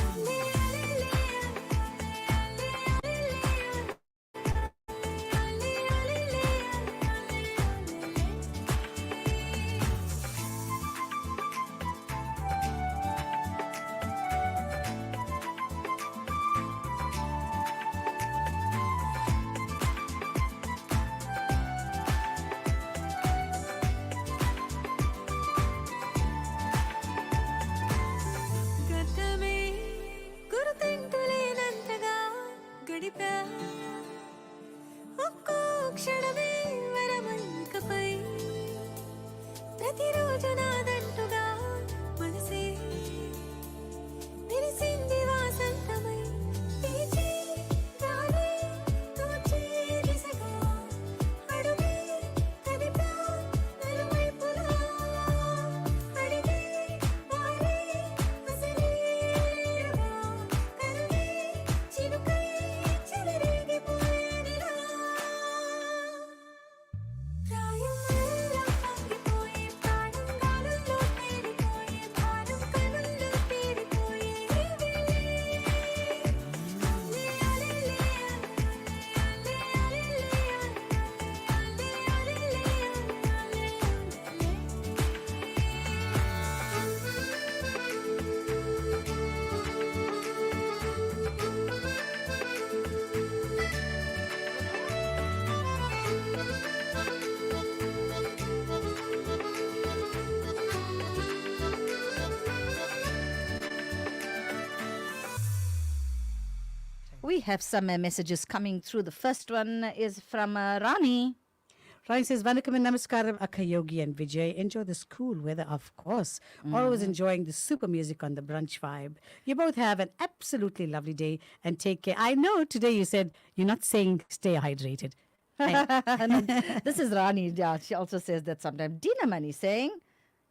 అల్లే అల్లే గతమే గుర్తింపులేనంతగా గడిపా ఒక్కో క్షణమే వరమైకపై ప్రతిరోజు నాదంటుగా మనసే విరిసింది వాసంతమై పీచే గాలి తోచే దిశగా అడుగే కదిపా నలువైపులా అడిగే వారే అసలేరుగా కరుగే చినుకై చెలరేగిపోయేనిలా ప్రాయం వల్ల పొంగిపోయే ప్రాణం గాలుల్లో తేలిపోయే భారం కనుల్లో తీరిపోయే అల్లే అల్లే We have some messages coming through. The first one is from Rani. Ryan says, Vanakkam and Namaskaram, Akayogi and Vijay. Enjoy this cool weather, of course. Always enjoying the super music on the brunch vibe. You both have an absolutely lovely day and take care. I know today you said you're not saying stay hydrated. No, this is Rani. Yeah, she also says that sometimes. Dina Mani saying,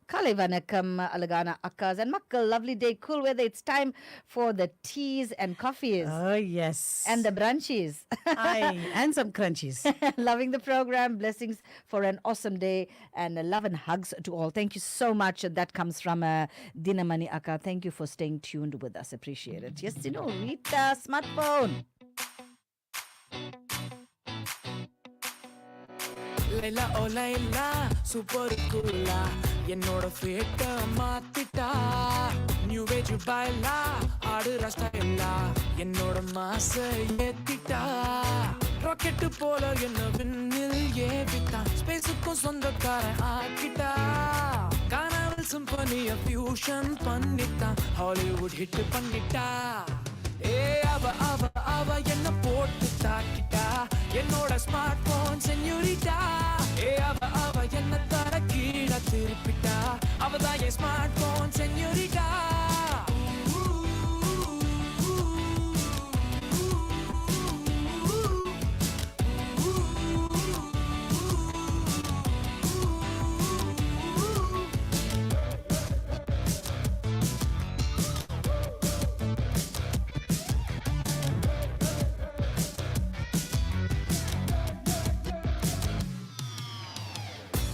Kale Vanakkam, Alagana Akkas and Makkal, lovely day, cool weather. It's time for the teas and coffees Oh, yes. and the brunchies. Aye, and some crunchies. Loving the program. Blessings for an awesome day and love and hugs to all. Thank you so much. That comes from Dinamani Akka. Thank you for staying tuned with us. Appreciate it. Yes, Rita, smartphone. Laila ஓ Laila super கூலா என்னோட ஃபேட்ட மாத்திட்டா new age பாய்லா ஆடுற ஸ்டைலா என்னோட மாச ஏத்திட்டா rocket போல என்ன விண்ணில் ஏவிட்டான் ஸ்பேஸுக்கும் சொந்தக்காரன் ஆக்கிட்டா கானாவல் சிம்பனிய ஃபியூஷன் பண்ணிட்டான் ஹாலிவுட் ஹிட் பண்ணிட்டா ஏ அவ என்ன போட்டு தாக்கிட்டா என்னோட ஸ்மார்ட் போன் சென்யூரிட்டா ஏ அவ என்ன தர கீழ திருப்பிட்டா அவதான் என் ஸ்மார்ட் போன் சென்யூரிட்டா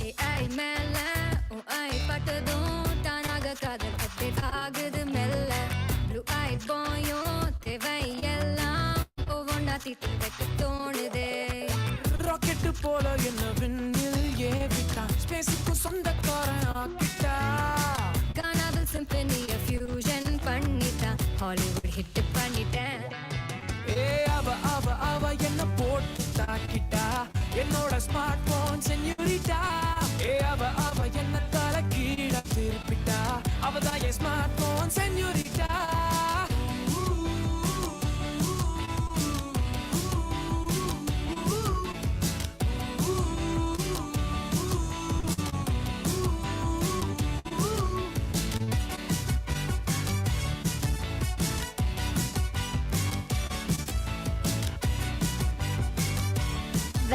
AI மேல உன் ஐ பட்டதும் தானாக காதல் அப்டேட் ஆகுது மெல்ல ப்ளூ ஐ போயும் தேவை எல்லாம் ஒவ்வொன்றா தீட்டு வைக்க தோணுதே ராக்கெட்டு போல என்ன விண்ணில் ஏவிட்டான் ஸ்பேஸுக்கும் சொந்தக்காரன் ஆக்கிட்டா கானாவில் சிம்பனிய ஃபியூஷன் பண்ணிட்டான் ஹாலிவுட் ஹிட் பண்ணிட்டேன் ஏ அவ என்ன போட்டு தாக்கிட்டா என்னோட ஸ்மார்ட் போன் சென்யூரிட்டா ஏ அவ என்ன தர கீழ திருப்பிட்டா அவதான் என் smart phone senorita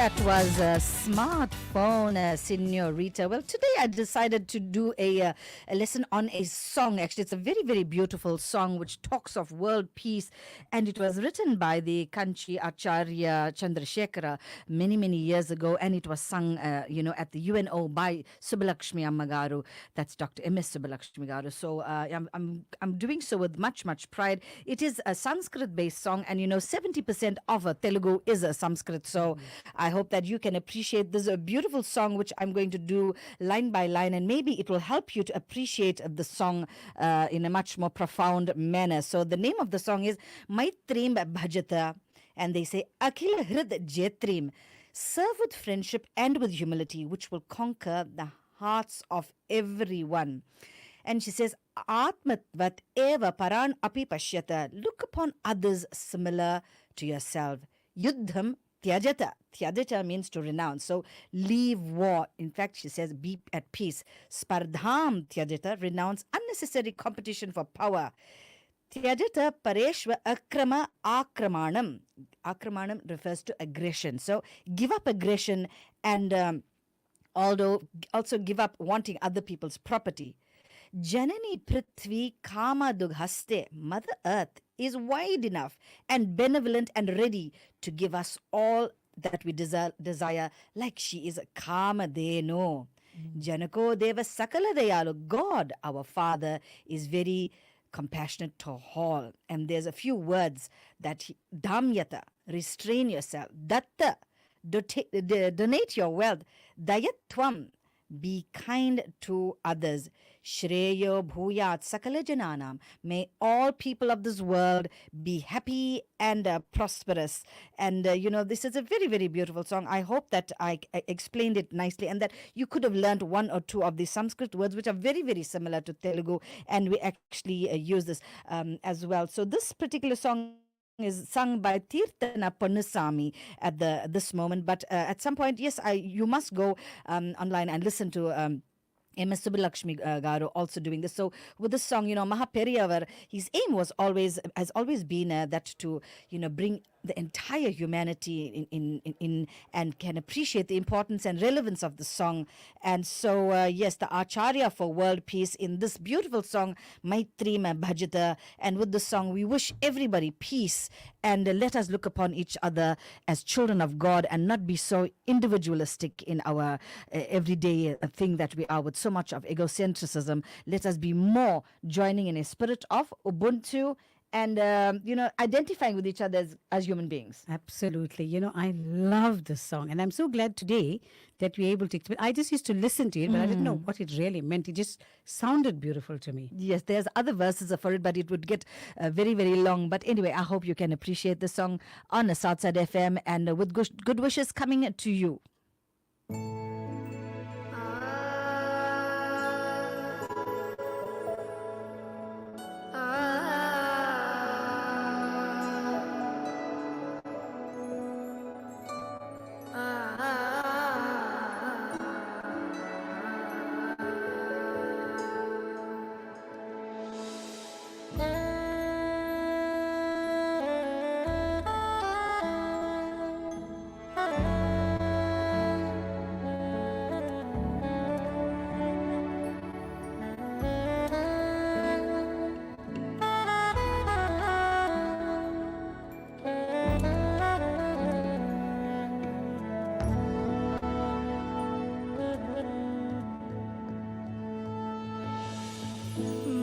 That was a smartphone, Senorita. Well, today I decided to do a lesson on a song. Actually, it's a very, very beautiful song which talks of world peace. And it was written by the Kanchi Acharya Chandrasekhara many, many years ago. And it was sung, at the UNO by Subbalakshmi Ammagaru. That's Dr. M.S. Subbalakshmi Garu. So I'm doing so with much, much pride. It is a Sanskrit-based song. And, 70% of Telugu is a Sanskrit. So I hope that you can appreciate this beautiful song, which I'm going to do line by line, and maybe it will help you to appreciate the song in a much more profound manner. So the name of the song is Maitrim Bhajata, and they say Akhil Hrid Jetrim, serve with friendship and with humility, which will conquer the hearts of everyone. And she says, Atmatvat eva paran api pashyata, look upon others similar to yourself. Yuddham Tyajata. Tyajata means to renounce. So leave war. In fact, she says, be at peace. Spardham Tyajata, renounce unnecessary competition for power. Tyajata Pareshva Akrama Akramanam. Akramanam refers to aggression. So give up aggression and also give up wanting other people's property. Janani Prithvi Kama Dughaste, Mother Earth is wide enough and benevolent and ready to give us all that we desire, like she is Kama Deno. Janako Deva Sakala Dayalu, God, our Father, is very compassionate to all. And there's a few words that Dhamyata, restrain yourself. Datta, donate your wealth. Dayatvam, be kind to others. Shreyo bhuyat sakala jananam. May all people of this world be happy and prosperous. And, this is a very, very beautiful song. I hope that I explained it nicely and that you could have learned one or two of the Sanskrit words, which are very, very similar to Telugu. And we actually use this as well. So this particular song is sung by Tirthana Pannusamy at this moment. But at some point, yes, you must go online and listen to. MS Subbalakshmi Garu also doing this. So with this song, Maha Periyavar, his aim has always been that to, bring the entire humanity in and can appreciate the importance and relevance of the song. And so, yes, the Acharya for world peace in this beautiful song, Maitri Bhajita. And with this song, we wish everybody peace and let us look upon each other as children of God and not be so individualistic in our everyday thing that we are with so much of egocentrism. Let us be more joining in a spirit of Ubuntu and, identifying with each other as human beings. Absolutely. I love this song. And I'm so glad today that we're able to. I just used to listen to it, but I didn't know what it really meant. It just sounded beautiful to me. Yes, there's other verses for it, but it would get very, very long. But anyway, I hope you can appreciate the song on Southside FM and with good wishes coming to you.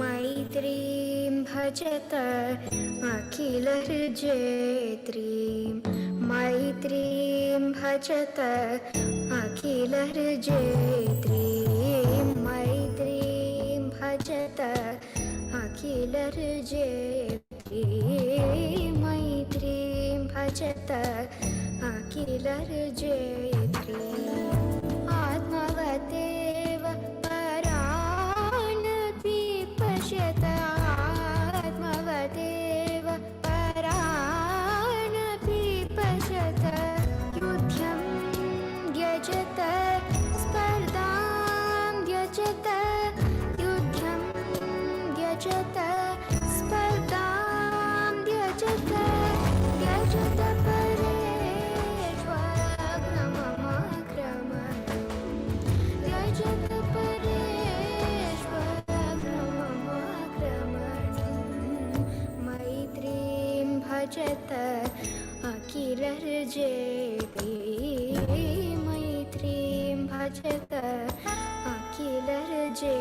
मैत्रीं भजत अखिलर्जेत्रीं मैत्रीं भजत अखिलर्जेत्रीं मैत्रीं भजत अखिलर्जेत्रीं मैत्रीं भजत अखिलर्जेत्रीं आत्मवतेव आत्मवदेव पराणपीपशत युध्यं व्यजत स्पर्धां व्यजत युध्यं व्यजत स्पर्धां व्यजत व्यजत परेष्वग्नममाक्रमणं व्यजत भजत अखिलर्जेति मैत्रीं भजत अखिलर्जेत्री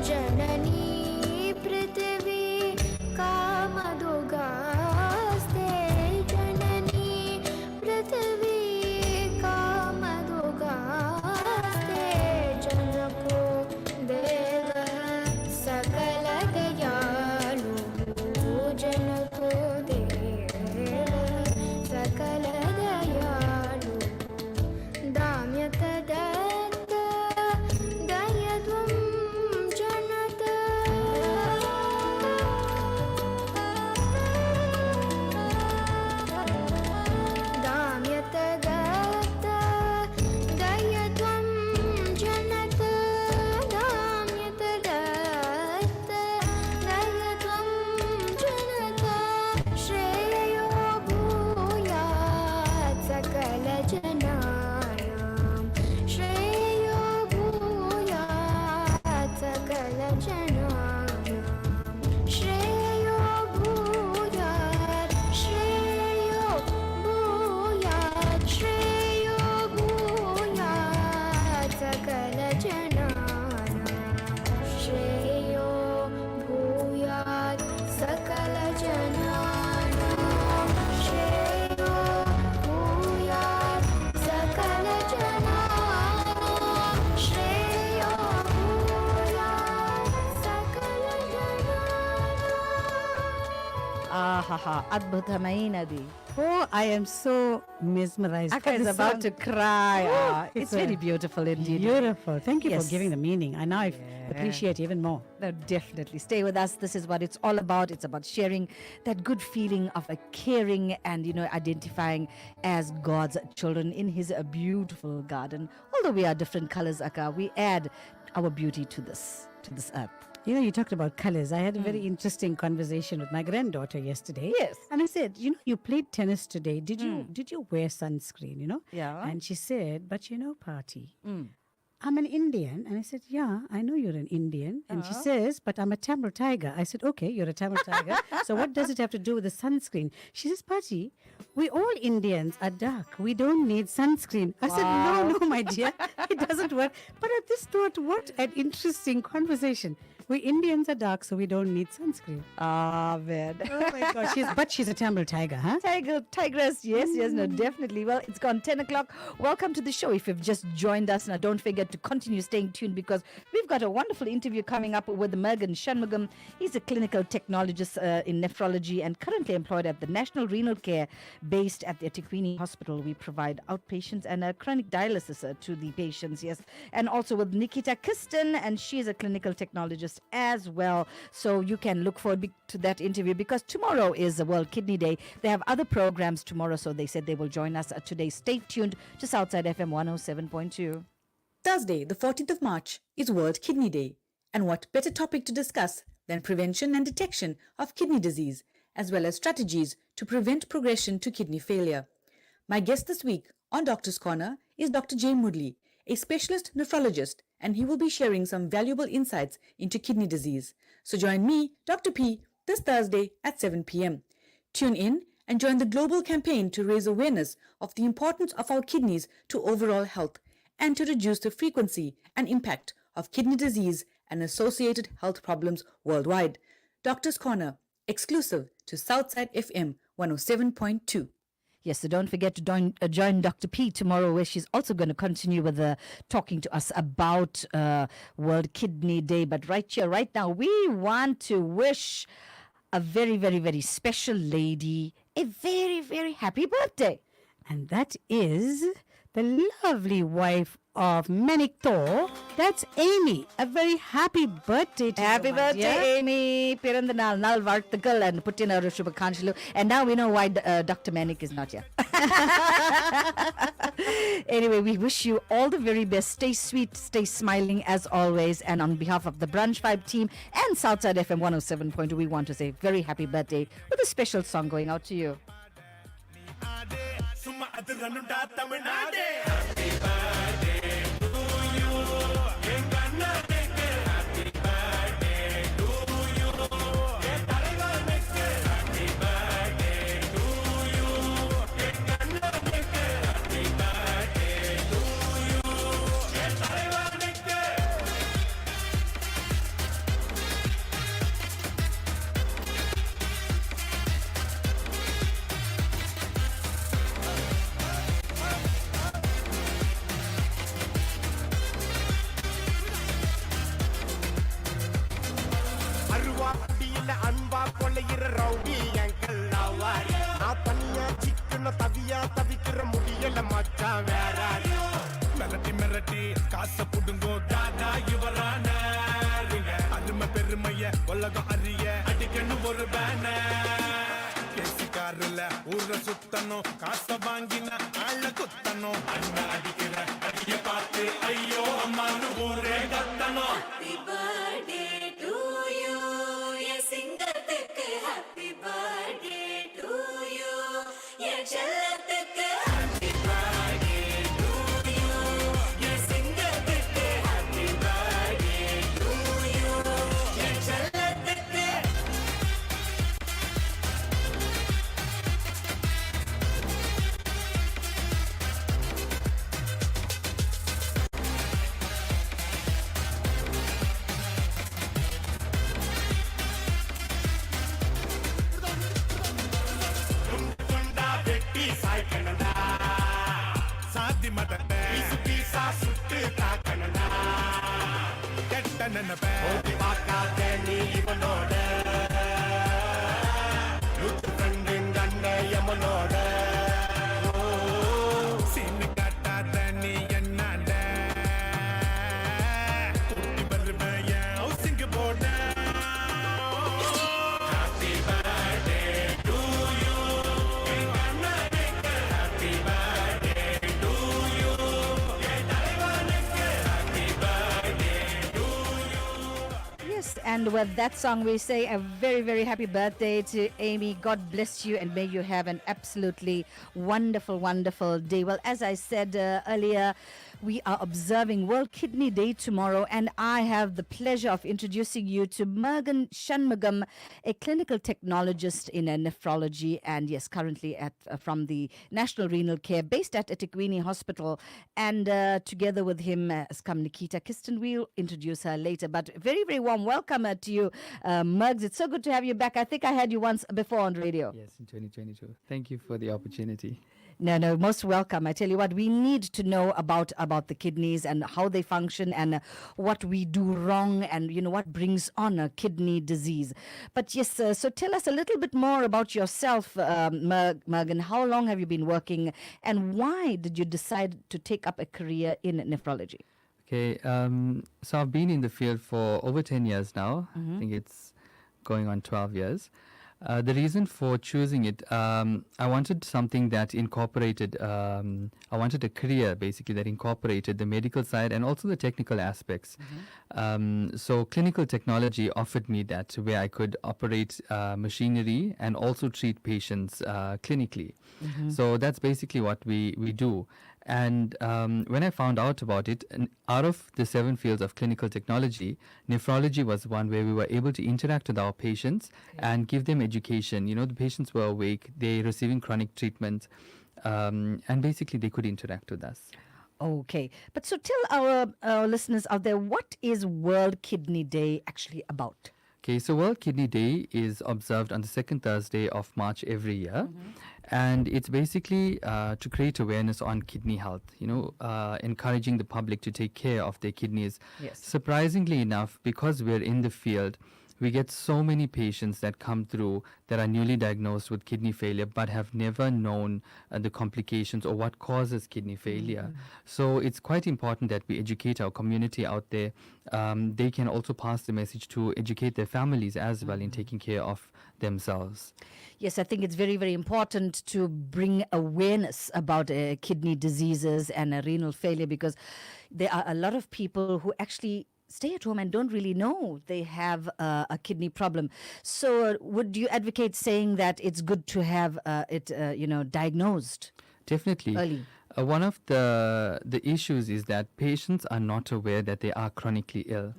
जननी पृथ्वी काम Ahaha, adbhutamainadi. Oh, I am so mesmerized. Akka is This about song. to cry. Ah, it's a very beautiful indeed. Beautiful. Thank you Yes. for giving the meaning. I now appreciate even more. No, definitely. Stay with us. This is what it's all about. It's about sharing that good feeling of a caring and, identifying as God's children in his beautiful garden. Although we are different colors, Akka, we add our beauty to this earth. You talked about colors. I had a very interesting conversation with my granddaughter yesterday. Yes. And I said, you played tennis today. Did you wear sunscreen, Yeah. And she said, but Party, I'm an Indian. And I said, yeah, I know you're an Indian. And she says, but I'm a Tamil tiger. I said, okay, you're a Tamil tiger. So what does it have to do with the sunscreen? She says, Pachi, we all Indians are dark. We don't need sunscreen. I said, no, my dear, it doesn't work. But I just thought, what an interesting conversation. We Indians are dark, so we don't need sunscreen. Ah, man. Oh my gosh, but she's a Tamil tiger, huh? Tigress, yes, no, definitely. Well, it's gone 10 o'clock. Welcome to the show. If you've just joined us, now don't forget to continue staying tuned because we've got a wonderful interview coming up with Mergan Shanmugam. He's a clinical technologist in nephrology and currently employed at the National Renal Care based at the Atiquini Hospital. We provide outpatients and chronic dialysis to the patients, yes. And also with Nikita Kiston, and she is a clinical technologist as well. So you can look forward to that interview because tomorrow is the World Kidney Day. They have other programs tomorrow, so they said they will join us today. Stay tuned to Southside FM 107.2. Thursday, the 14th of March, is World Kidney Day. And what better topic to discuss than prevention and detection of kidney disease, as well as strategies to prevent progression to kidney failure. My guest this week on Doctor's Corner is Dr. Jay Mudley, a specialist nephrologist, and he will be sharing some valuable insights into kidney disease. So join me, Dr. P, this Thursday at 7 p.m. Tune in and join the global campaign to raise awareness of the importance of our kidneys to overall health and to reduce the frequency and impact of kidney disease and associated health problems worldwide. Doctor's Corner, exclusive to Southside FM 107.2. Yes, so don't forget to join Dr. P tomorrow, where she's also going to continue with talking to us about World Kidney Day. But right here, right now, we want to wish a very, very, very special lady a very, very happy birthday. And that is the lovely wife of Manik Thor. That's Amy. A very happy birthday to Happy you, my birthday, dear. Amy. Pirandanal, Nal Vartakal, and put in a Shubhakanshlu. And now we know why Dr. Manik is not here. Anyway, we wish you all the very best. Stay sweet, stay smiling as always. And on behalf of the Brunch Vibe team and Southside FM 107.2, we want to say very happy birthday with a special song going out to you. அன்பா கொள்ளையிற rowdy எங்கள் லவ்வாரி நான் தனியா சிக்கன தவியா தவிக்கிற முடியல மச்சான் வேற மிரட்டி காசை புடுங்கோ தாதா இவரான அருமை பெருமைய உலகம் அறிய அடிக்கணும் ஒரு பேனர்ல ஊர சுத்தணும் காசை வாங்கின ஆள குத்தணும் அண்ணன் அடிக்கிற அடிய பார்த்து ஐயோ அம்மானு ஊரே கத்தணும். Happy birthday to you. சிங்கத்துக்கு happy birthday to you. என் செல்லத்துக்கு happy birthday to you. என் சிங்கத்துக்கு happy birthday to you. என் செல்லத்துக்கு சாதி மதத்தை பீசா சுட்டு தாக்கணும்டா கெட்ட நினைப்ப பார்க்காத நீ இவனோட And with that song, we say a very, very happy birthday to Amy. God bless you and may you have an absolutely wonderful, wonderful day. Well, as I said earlier, we are observing World Kidney Day tomorrow, and I have the pleasure of introducing you to Mergan Shanmugam, a clinical technologist in nephrology, and yes, currently at from the National Renal Care based at Etiquini Hospital. And together with him has come Nikita Kiston. We'll introduce her later, but very, very warm welcome to you, Mergs. It's so good to have you back. I think I had you once before on radio. Yes, in 2022. Thank you for the opportunity. No, most welcome. I tell you what, we need to know about the kidneys and how they function and what we do wrong and, you know, what brings on a kidney disease. But yes, so tell us a little bit more about yourself, Mergan. How long have you been working and why did you decide to take up a career in nephrology? Okay, so I've been in the field for over 10 years now. I think it's going on 12 years. The reason for choosing it, I wanted something that incorporated, I wanted a career basically that incorporated the medical side and also the technical aspects. So clinical technology offered me that where I could operate machinery and also treat patients clinically. So that's basically what we do. And when I found out about it, out of the 7 fields of clinical technology, nephrology was one where we were able to interact with our patients and give them education. You know, the patients were awake, they're receiving chronic treatment, and basically they could interact with us. Okay, but so tell our listeners out there, what is World Kidney Day actually about? Okay, so World Kidney Day is observed on the second Thursday of March every year. And it's basically to create awareness on kidney health, you know, encouraging the public to take care of their kidneys. Yes. Surprisingly enough, because we're in the field, we get so many patients that come through that are newly diagnosed with kidney failure but have never known the complications or what causes kidney failure. So it's quite important that we educate our community out there. They can also pass the message to educate their families as well in taking care of themselves. Yes, I think it's very, very important to bring awareness about kidney diseases and renal failure because there are a lot of people who actually stay at home and don't really know they have a kidney problem. So would you advocate saying that it's good to have it, diagnosed? Definitely. Early. One of the issues is that patients are not aware that they are chronically ill,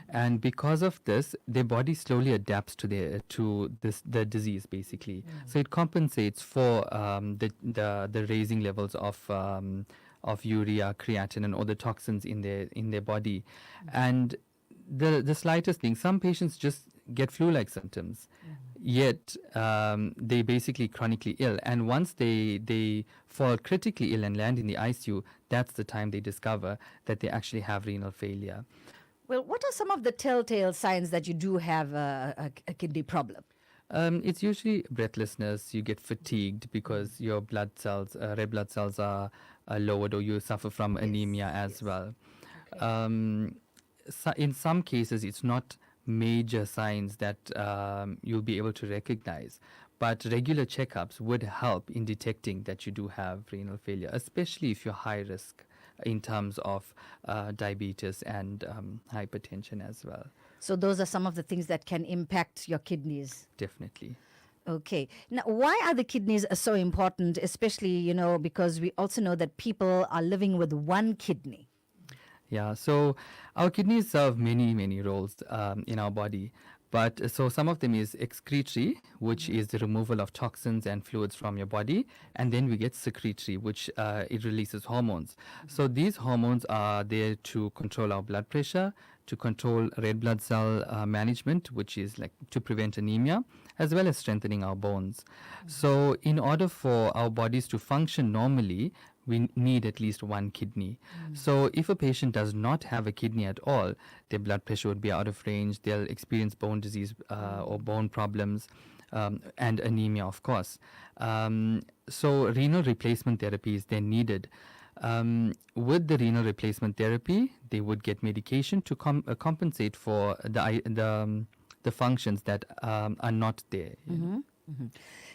and because of this, their body slowly adapts to the disease basically. So it compensates for the raising levels of urea, creatinine, or the toxins in their body, and the slightest thing. Some patients just get flu-like symptoms. Yet they basically chronically ill, and once they fall critically ill and land in the ICU, that's the time they discover that they actually have renal failure. Well, what are some of the telltale signs that you do have a kidney problem? It's usually breathlessness. You get fatigued because your blood cells, red blood cells, are lowered, or you suffer from anemia as well. So in some cases, it's not major signs that you'll be able to recognize, but regular checkups would help in detecting that you do have renal failure, especially if you're high risk in terms of diabetes and hypertension as well. So those are some of the things that can impact your kidneys. Definitely. Okay. Now, why are the kidneys so important, especially, because we also know that people are living with one kidney? Yeah, so our kidneys serve many, many roles in our body. But so some of them is excretory, which is the removal of toxins and fluids from your body. And then we get secretory, which it releases hormones. So these hormones are there to control our blood pressure, to control red blood cell management, which is like to prevent anemia, as well as strengthening our bones. So in order for our bodies to function normally, we need at least one kidney. So if a patient does not have a kidney at all, their blood pressure would be out of range, they'll experience bone disease or bone problems, and anemia, of course. So renal replacement therapy is then needed. With the renal replacement therapy, they would get medication to compensate for the functions that are not there.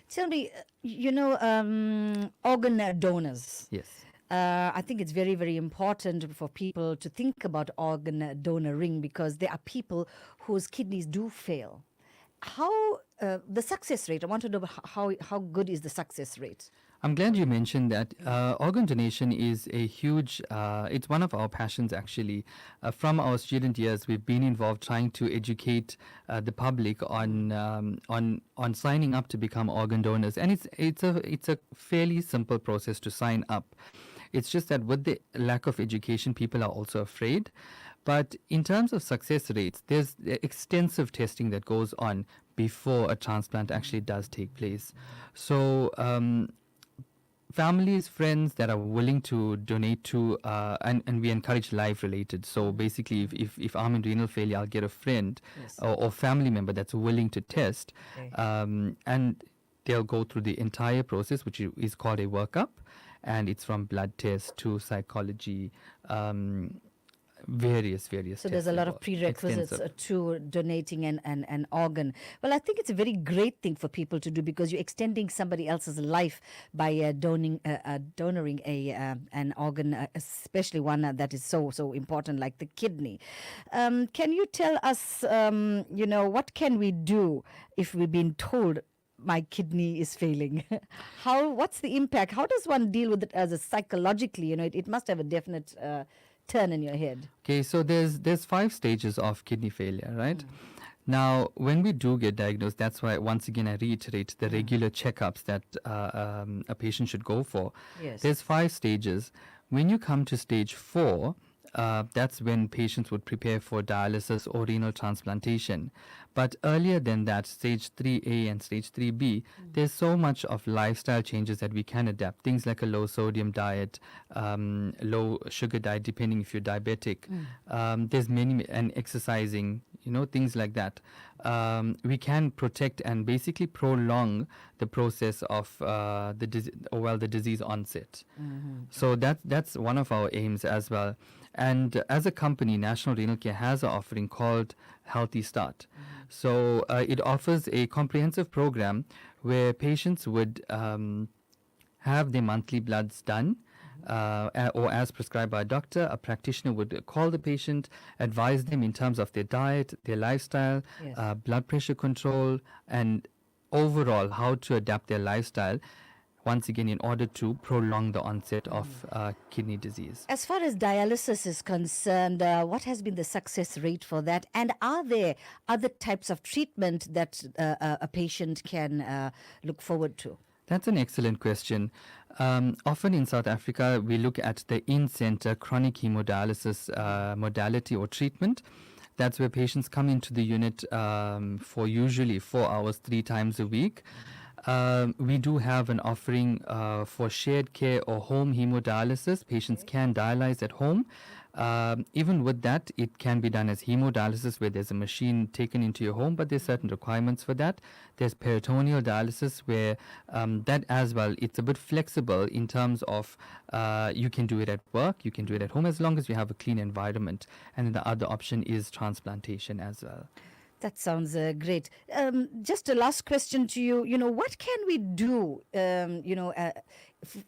Tell me, organ donors. Yes. I think it's very, very important for people to think about organ donoring because there are people whose kidneys do fail. How the success rate? I want to know how good is the success rate? I'm glad you mentioned that. Organ donation is a huge, it's one of our passions actually. From our student years, we've been involved trying to educate the public on signing up to become organ donors. And it's a fairly simple process to sign up. It's just that with the lack of education, people are also afraid. But in terms of success rates, there's extensive testing that goes on before a transplant actually does take place. So families, friends that are willing to donate to, and we encourage life related. So basically, if I'm in renal failure, I'll get a friend or family member that's willing to test, and they'll go through the entire process, which is called a workup, and it's from blood test to psychology. Various So there's a lot of prerequisites to donating an organ. Well, I think it's a very great thing for people to do because you're extending somebody else's life by donoring an organ, especially one that is so important like the kidney. Can you tell us, what can we do if we've been told my kidney is failing? What's the impact? How does one deal with it as a psychologically? It must have a definite turn in your head. Okay, so there's 5 stages of kidney failure, right? Now, when we do get diagnosed, that's why once again I reiterate the regular checkups that a patient should go for. Yes. There's 5 stages. When you come to stage 4, that's when patients would prepare for dialysis or renal transplantation. But earlier than that, stage 3A and stage 3B, there's so much of lifestyle changes that we can adapt. Things like a low sodium diet, low sugar diet, depending if you're diabetic. There's many, and exercising, things like that. We can protect and basically prolong the process of the disease onset. So that's one of our aims as well. And as a company, National Renal Care has an offering called Healthy Start. So it offers a comprehensive program where patients would have their monthly bloods done, or as prescribed by a doctor. A practitioner would call the patient, advise them in terms of their diet, their lifestyle, blood pressure control, and overall how to adapt their lifestyle, once again, in order to prolong the onset of kidney disease. As far as dialysis is concerned, what has been the success rate for that? And are there other types of treatment that a patient can look forward to? That's an excellent question. Often in South Africa, we look at the in-center chronic hemodialysis modality or treatment. That's where patients come into the unit for usually 4 hours, 3 times a week. We do have an offering for shared care or home hemodialysis. Patients can dialyze at home. Even with that, it can be done as hemodialysis where there's a machine taken into your home, but there's certain requirements for that. There's peritoneal dialysis where that as well, it's a bit flexible in terms of you can do it at work, you can do it at home as long as you have a clean environment. And then the other option is transplantation as well. That sounds great. Just a last question to you. What can we do?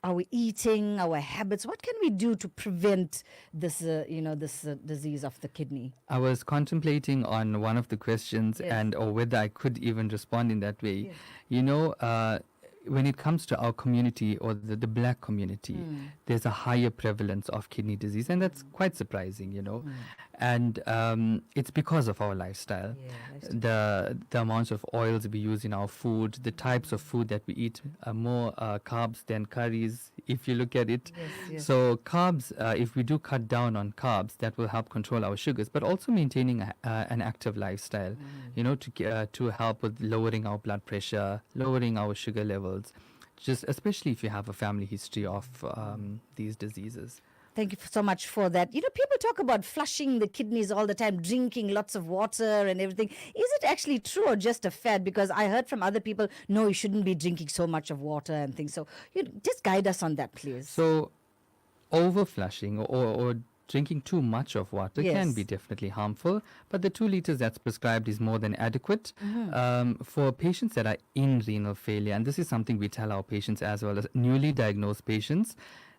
Our eating, our habits. What can we do to prevent this, this disease of the kidney? I was contemplating on one of the questions or whether I could even respond in that way. Yes. When it comes to our community or the black community, there's a higher prevalence of kidney disease, and that's quite surprising, And it's because of our lifestyle. The amount of oils we use in our food, the types of food that we eat, more carbs than curries, if you look at it. Yes. So carbs, if we do cut down on carbs, that will help control our sugars, but also maintaining an active lifestyle, to help with lowering our blood pressure, lowering our sugar levels, just especially if you have a family history of these diseases. Thank you so much for that. People talk about flushing the kidneys all the time, drinking lots of water and everything. Is it actually true or just a fad? Because I heard from other people, no, you shouldn't be drinking so much of water and things. So just guide us on that, please. So over flushing or drinking too much of water can be definitely harmful, but the 2 liters that's prescribed is more than adequate. For patients that are in renal failure, and this is something we tell our patients as well as newly diagnosed patients,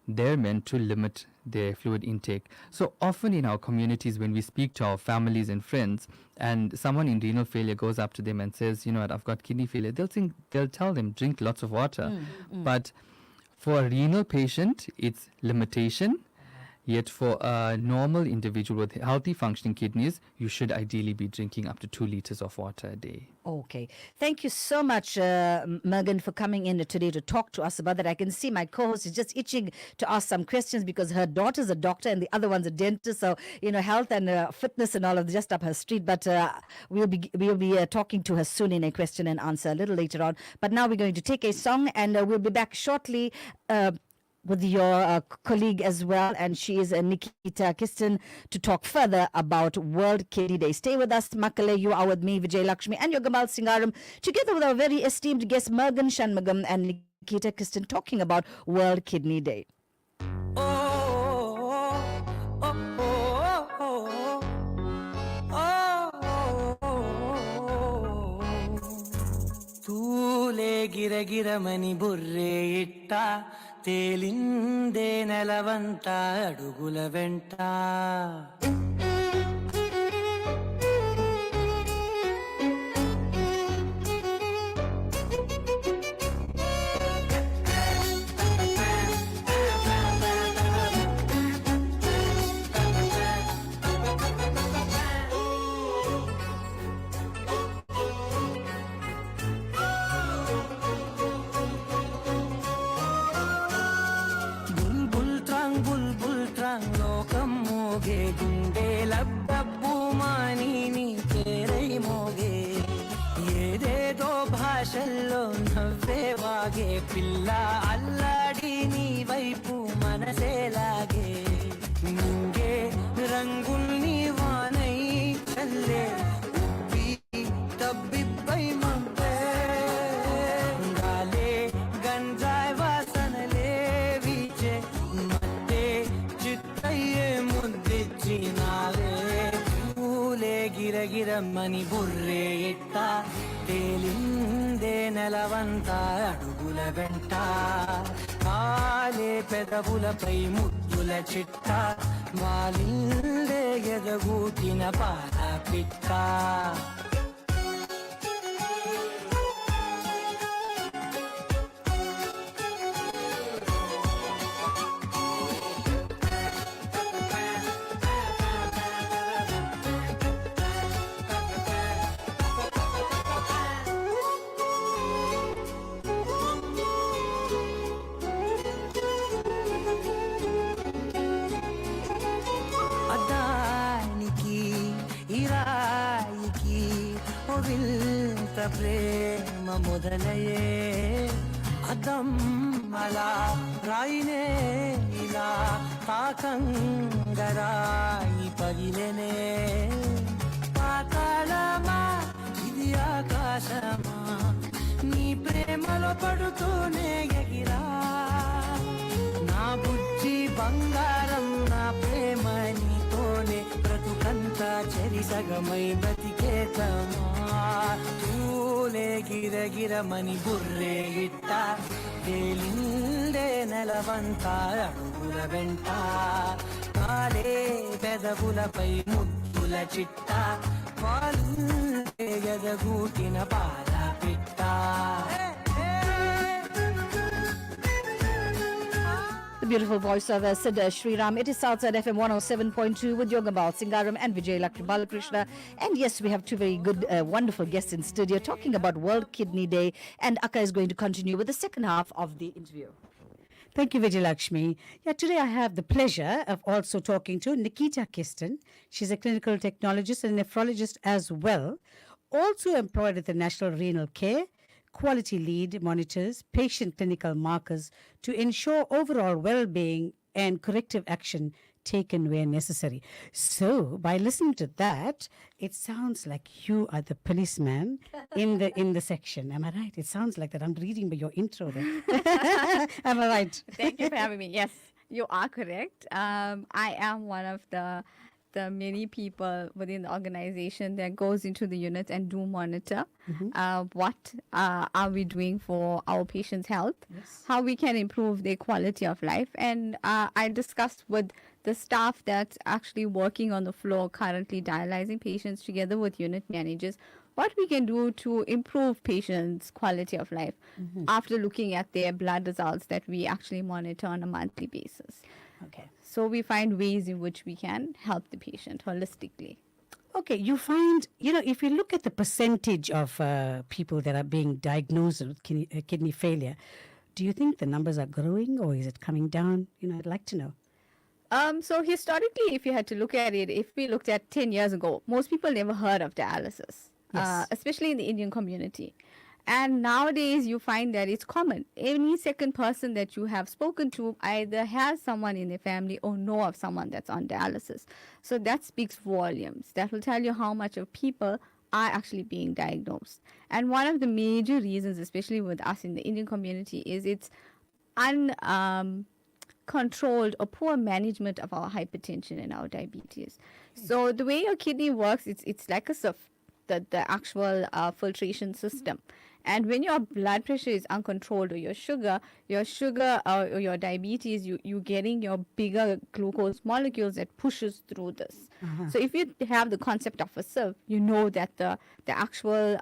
they're meant to limit their fluid intake. So often in our communities, when we speak to our families and friends, and someone in renal failure goes up to them and says, you know what, I've got kidney failure, they'll tell them, drink lots of water. But for a renal patient, it's limitation. Yet for a normal individual with healthy functioning kidneys, you should ideally be drinking up to 2 liters of water a day. Okay. Thank you so much, Megan, for coming in today to talk to us about that. I can see my co-host is just itching to ask some questions because her daughter's a doctor and the other one's a dentist. So, you know, health and fitness and all of just up her street. But we'll be talking to her soon in a question and answer a little later on. But now we're going to take a song and we'll be back shortly. With your colleague as well, and she is Nikita Kistan, to talk further about World Kidney Day. Stay with us, Makale. You are with me, Vijay Lakshmi, and your Gamal Singaram, together with our very esteemed guests, Mergan Shanmugam and Nikita Kistan, talking about World Kidney Day. తూలే గిరగిరమని బుర్రే ఇట్ట తేలిందే నెలవంత అడుగుల వెంట భాషల్లో నవ్వే వాగే పిల్ల అల్లాడి నీ వైపు మనసేలాగే నింగే రంగుల్ని వానై చల్లే ఉప్పి తబ్బిబ్బై మంపే గాలే గంజాయ్ వాసనలే వీచే మత్తే చిత్తయ్యే ముద్దిచ్చినావే పూలే గిరగిరమ్మని బుర్రే ఇట్ట తేలిందే నెలవంత అడుగుల వెంట కాలే పెదవులపై ముద్దుల చిట్ట వాలిందే ఎదగూటిన పాల పిట్ట ప్రేమ మొదలయే అద్దం అలా రాయినే ఇలా తాకంగరాయి పగిలెనే పాతాళమా ఇది ఆకాశమా నీ ప్రేమలో పడుతూనే ఎగిరా నా బుజ్జి బంగారం నా ప్రేమ నీతోనే బ్రతుకంతా చెరిసగమై బ్రతికేతమా తూలే గిరగిరమని బుర్రే ఇట్ట తేలిందే నెలవంత అడుగుల వెంట కాలే పెదవులపై ముద్దుల చిట్ట వాలుందే ఎదగూటిన పాల పిట్ట The beautiful voice of Sid Sriram. It is Southside FM 107.2 with Yogamal Singaram and Vijay Lakshmi Balakrishna. And yes, we have two very good, wonderful guests in studio talking about World Kidney Day. And Akka is going to continue with the second half of the interview. Thank you, Vijay Lakshmi. Yeah, today I have the pleasure of also talking to Nikita Kistan. She's a clinical technologist and nephrologist as well. Also employed at the National Renal Care. Quality lead monitors patient clinical markers to ensure overall well-being and corrective action taken where necessary. So, by listening to that, it sounds like you are the policeman in the section. Am I right? It sounds like that. I'm reading by your intro there. Am I right? Thank you for having me. Yes, you are correct. I am one of the the many people within the organization that goes into the unit and do monitor what are we doing for our patients' health, how we can improve their quality of life. And I discussed with the staff that's actually working on the floor currently dialyzing patients together with unit managers what we can do to improve patients' quality of life after looking at their blood results that we actually monitor on a monthly basis. Okay. So we find ways in which we can help the patient holistically. Okay, you find, if you look at the percentage of people that are being diagnosed with kidney failure, do you think the numbers are growing or is it coming down? I'd like to know. So historically, if you had to look at it, if we looked at 10 years ago, most people never heard of dialysis, especially in the Indian community. And nowadays, you find that it's common. Any second person that you have spoken to either has someone in their family or know of someone that's on dialysis. So that speaks volumes. That will tell you how much of people are actually being diagnosed. And one of the major reasons, especially with us in the Indian community, is it's controlled or poor management of our hypertension and our diabetes. So the way your kidney works, it's like a sieve, the actual filtration system. And when your blood pressure is uncontrolled or your sugar or your diabetes, you're getting your bigger glucose molecules that pushes through this. So if you have the concept of a sieve, you know that the actual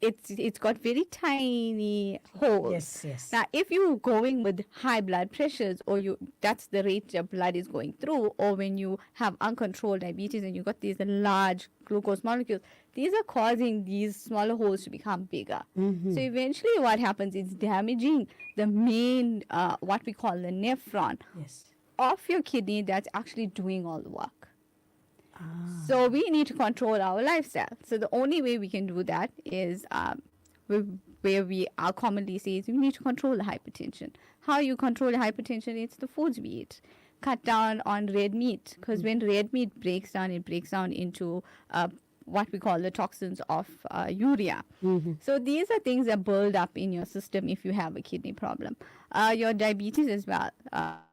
it's got very tiny holes. Yes. Now, if you're going with high blood pressures or that's the rate your blood is going through, or when you have uncontrolled diabetes and you've got these large glucose molecules, these are causing these smaller holes to become bigger. So eventually what happens is damaging the main, what we call the nephron of your kidney that's actually doing all the work. So we need to control our lifestyle. So the only way we can do that is where we are commonly say is we need to control the hypertension. How you control the hypertension? It's the foods we eat. Cut down on red meat, because when red meat breaks down, it breaks down into what we call the toxins of urea. So these are things that build up in your system if you have a kidney problem. Your diabetes as well.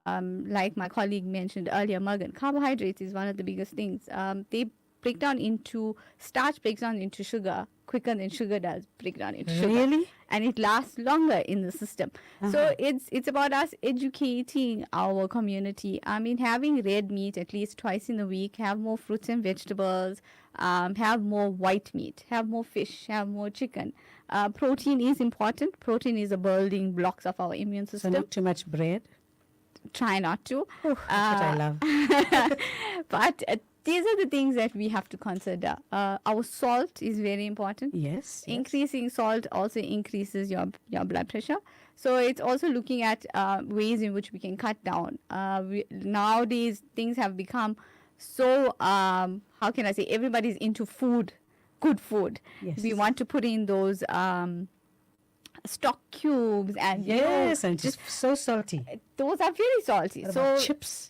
Like my colleague mentioned earlier, Morgan, carbohydrates is one of the biggest things. They break down into, starch breaks down into sugar quicker than sugar does break down into sugar. Really? And it lasts longer in the system. So it's about us educating our community. I mean, having red meat at least twice in a week, have more fruits and vegetables, have more white meat, have more fish, have more chicken. Protein is important. Protein is a building blocks of our immune So system. not too much bread? Try not to. That's what I love. But these are the things that we have to consider. Our salt is very important. Yes. Increasing salt also increases your blood pressure. So it's also looking at ways in which we can cut down. Nowadays, things have become so, how can I say, everybody's into food, good food. Yes. We want to put in those stock cubes and and just so salty. Those are very salty. What So about chips?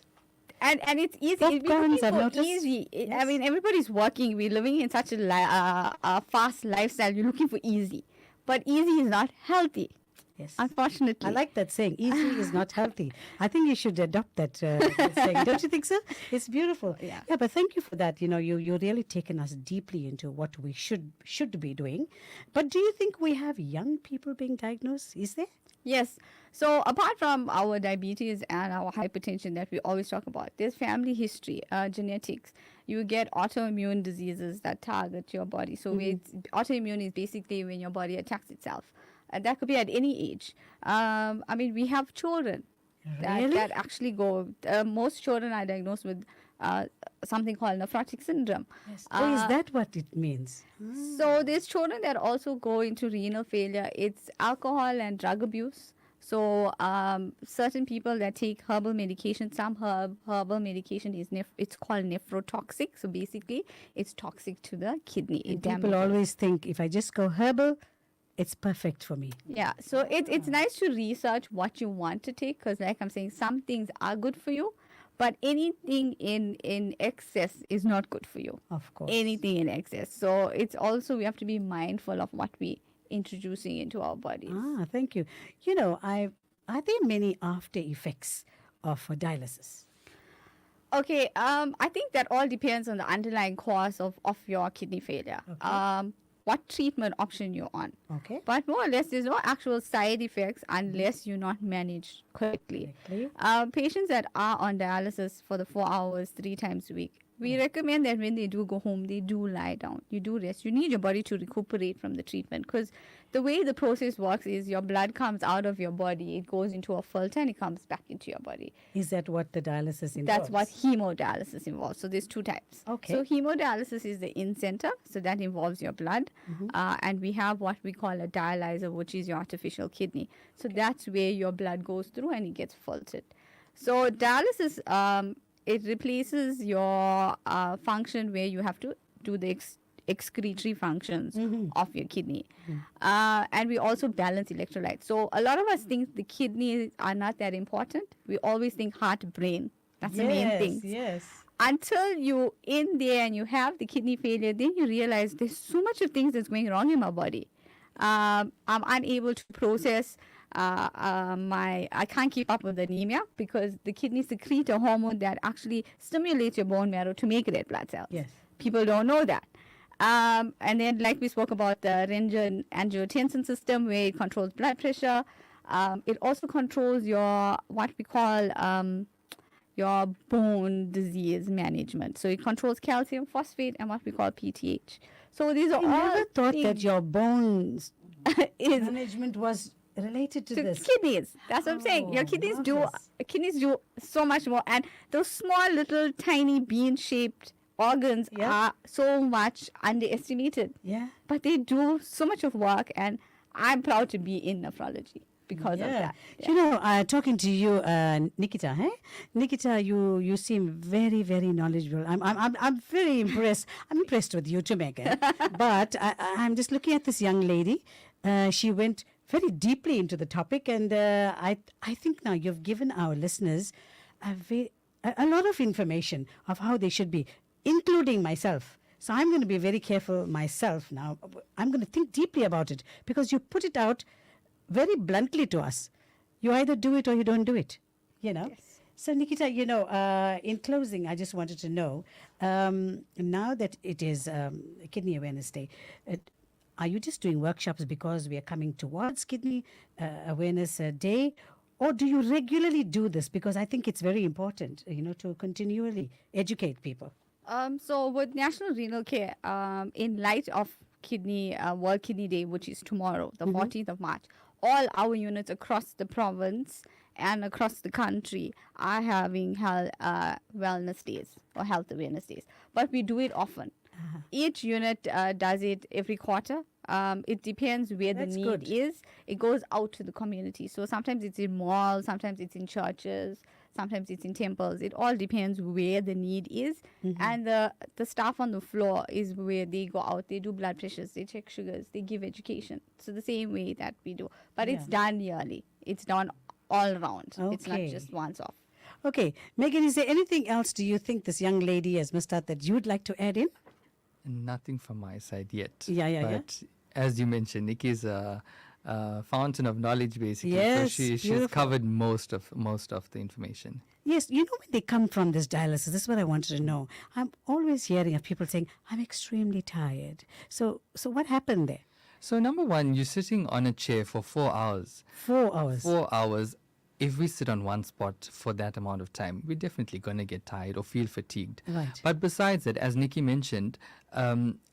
And it's easy. Popcorns, I've It's noticed. easy. I mean, everybody's working. We're living in such a fast lifestyle. You're looking for easy, but easy is not healthy. Yes. Unfortunately. I like that saying. Easy is not healthy. I think you should adopt that saying. Don't you think so? It's beautiful. Yeah. Yeah, but thank you for that. You're really taken us deeply into what we should be doing. But do you think we have young people being diagnosed? Is there? Yes. So apart from our diabetes and our hypertension that we always talk about, there's family history, genetics. You get autoimmune diseases that target your body. So autoimmune is basically when your body attacks itself. And that could be at any age. I mean, we have children that actually go. Most children are diagnosed with something called nephrotic syndrome. Yes. Is that what it means? So there's children that also go into renal failure. It's alcohol and drug abuse. So certain people that take herbal medication, some herbal medication is it's called nephrotoxic. So basically, it's toxic to the kidney. And people always think if I just go herbal, it's perfect for me. Yeah, so it's nice to research what you want to take, because like I'm saying, some things are good for you, but anything in excess is not good for you. Of course. Anything in excess. So it's also, we have to be mindful of what we introducing into our bodies. Thank you. Are there many after effects of dialysis? Okay, I think that all depends on the underlying cause of your kidney failure. What treatment option you're on. Okay. But more or less, there's no actual side effects unless you're not managed correctly. Patients that are on dialysis for the 4 hours, 3 times a week, we recommend that when they do go home, they do lie down. You do rest. You need your body to recuperate from the treatment, because the way the process works is your blood comes out of your body, it goes into a filter, and it comes back into your body. Is that what the dialysis involves? That's what hemodialysis involves. So there's 2 types. Okay. So hemodialysis is the in-center, so that involves your blood. And we have what we call a dialyzer, which is your artificial kidney. So that's where your blood goes through and it gets filtered. So dialysis, it replaces your function where you have to do the excretory functions of your kidney. And we also balance electrolytes. So a lot of us think the kidneys are not that important. We always think heart, brain. That's the main thing. Yes. Until you in there and you have the kidney failure, then you realize there's so much of things that's going wrong in my body. I'm unable to process I can't keep up with anemia because the kidney secrete a hormone that actually stimulates your bone marrow to make red blood cells. Yes. People don't know that. And then, like we spoke about the renin-angiotensin system, where it controls blood pressure. It also controls your what we call your bone disease management. So it controls calcium, phosphate, and what we call PTH. So these are all. I never thought things that your bones management was related to this. Kidneys. That's what I'm saying. Your kidneys do so much more, and those small little tiny bean-shaped organs are so much underestimated. Yeah. But they do so much of work, and I'm proud to be in nephrology because of that. You know, talking to you, Nikita, Nikita, you seem very, very knowledgeable. I'm very impressed. I'm impressed with you too, Megan. But I'm just looking at this young lady. She went very deeply into the topic, and I think now you've given our listeners a lot of information of how they should be, including myself. So I'm going to be very careful myself now. I'm going to think deeply about it because you put it out very bluntly to us. You either do it or you don't do it, you know. Yes. So Nikita, you know, in closing, I just wanted to know, now that it is Kidney Awareness Day, are you just doing workshops because we are coming towards Kidney Awareness Day? Or do you regularly do this? Because I think it's very important, you know, to continually educate people. So with National Renal Care, in light of World Kidney Day, which is tomorrow, the 14th of March, all our units across the province and across the country are having health wellness days or health awareness days. But we do it often. Each unit does it every quarter. It depends where the need is. It goes out to the community. So sometimes it's in malls, sometimes it's in churches, sometimes it's in temples. It all depends where the need is. And the staff on the floor is where they go out. They do blood pressures, they check sugars, they give education. So the same way that we do. But it's done yearly. It's done all around. It's not just once off. Okay. Megan, is there anything else do you think this young lady has missed out that you'd like to add in? Nothing from my side yet. But as you mentioned, Nikki is a fountain of knowledge, basically. Yes, so she's covered most of the information. Yes, you know, when they come from this dialysis, this is what I wanted to know. I'm always hearing of people saying, I'm extremely tired. So what happened there? So number one, you're sitting on a chair for 4 hours. 4 hours. 4 hours. If we sit on one spot for that amount of time, we're definitely going to get tired or feel fatigued. Right. But besides that, as Nikki mentioned,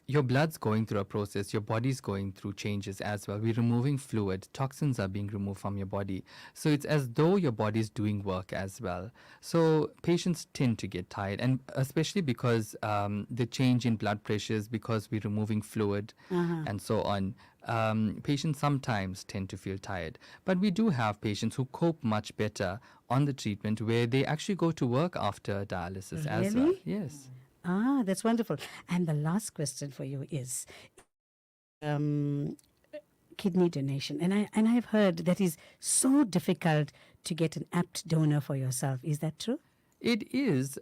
your blood's going through a process, your body's going through changes as well. We're removing fluid, toxins are being removed from your body. So it's as though your body's doing work as well. So patients tend to get tired, and especially because the change in blood pressures, because we're removing fluid and so on. Patients sometimes tend to feel tired, but we do have patients who cope much better on the treatment, where they actually go to work after dialysis as well. Yes. Ah, that's wonderful. And the last question for you is kidney donation. And I've heard that is so difficult to get an apt donor for yourself. Is that true? It is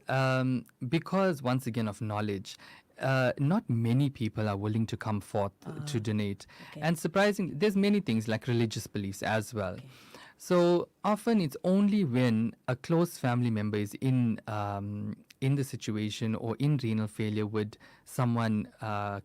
because, once again, of knowledge. Not many people are willing to come forth to donate. And surprisingly, there's many things like religious beliefs as well. So often it's only when a close family member is in in the situation or in renal failure would someone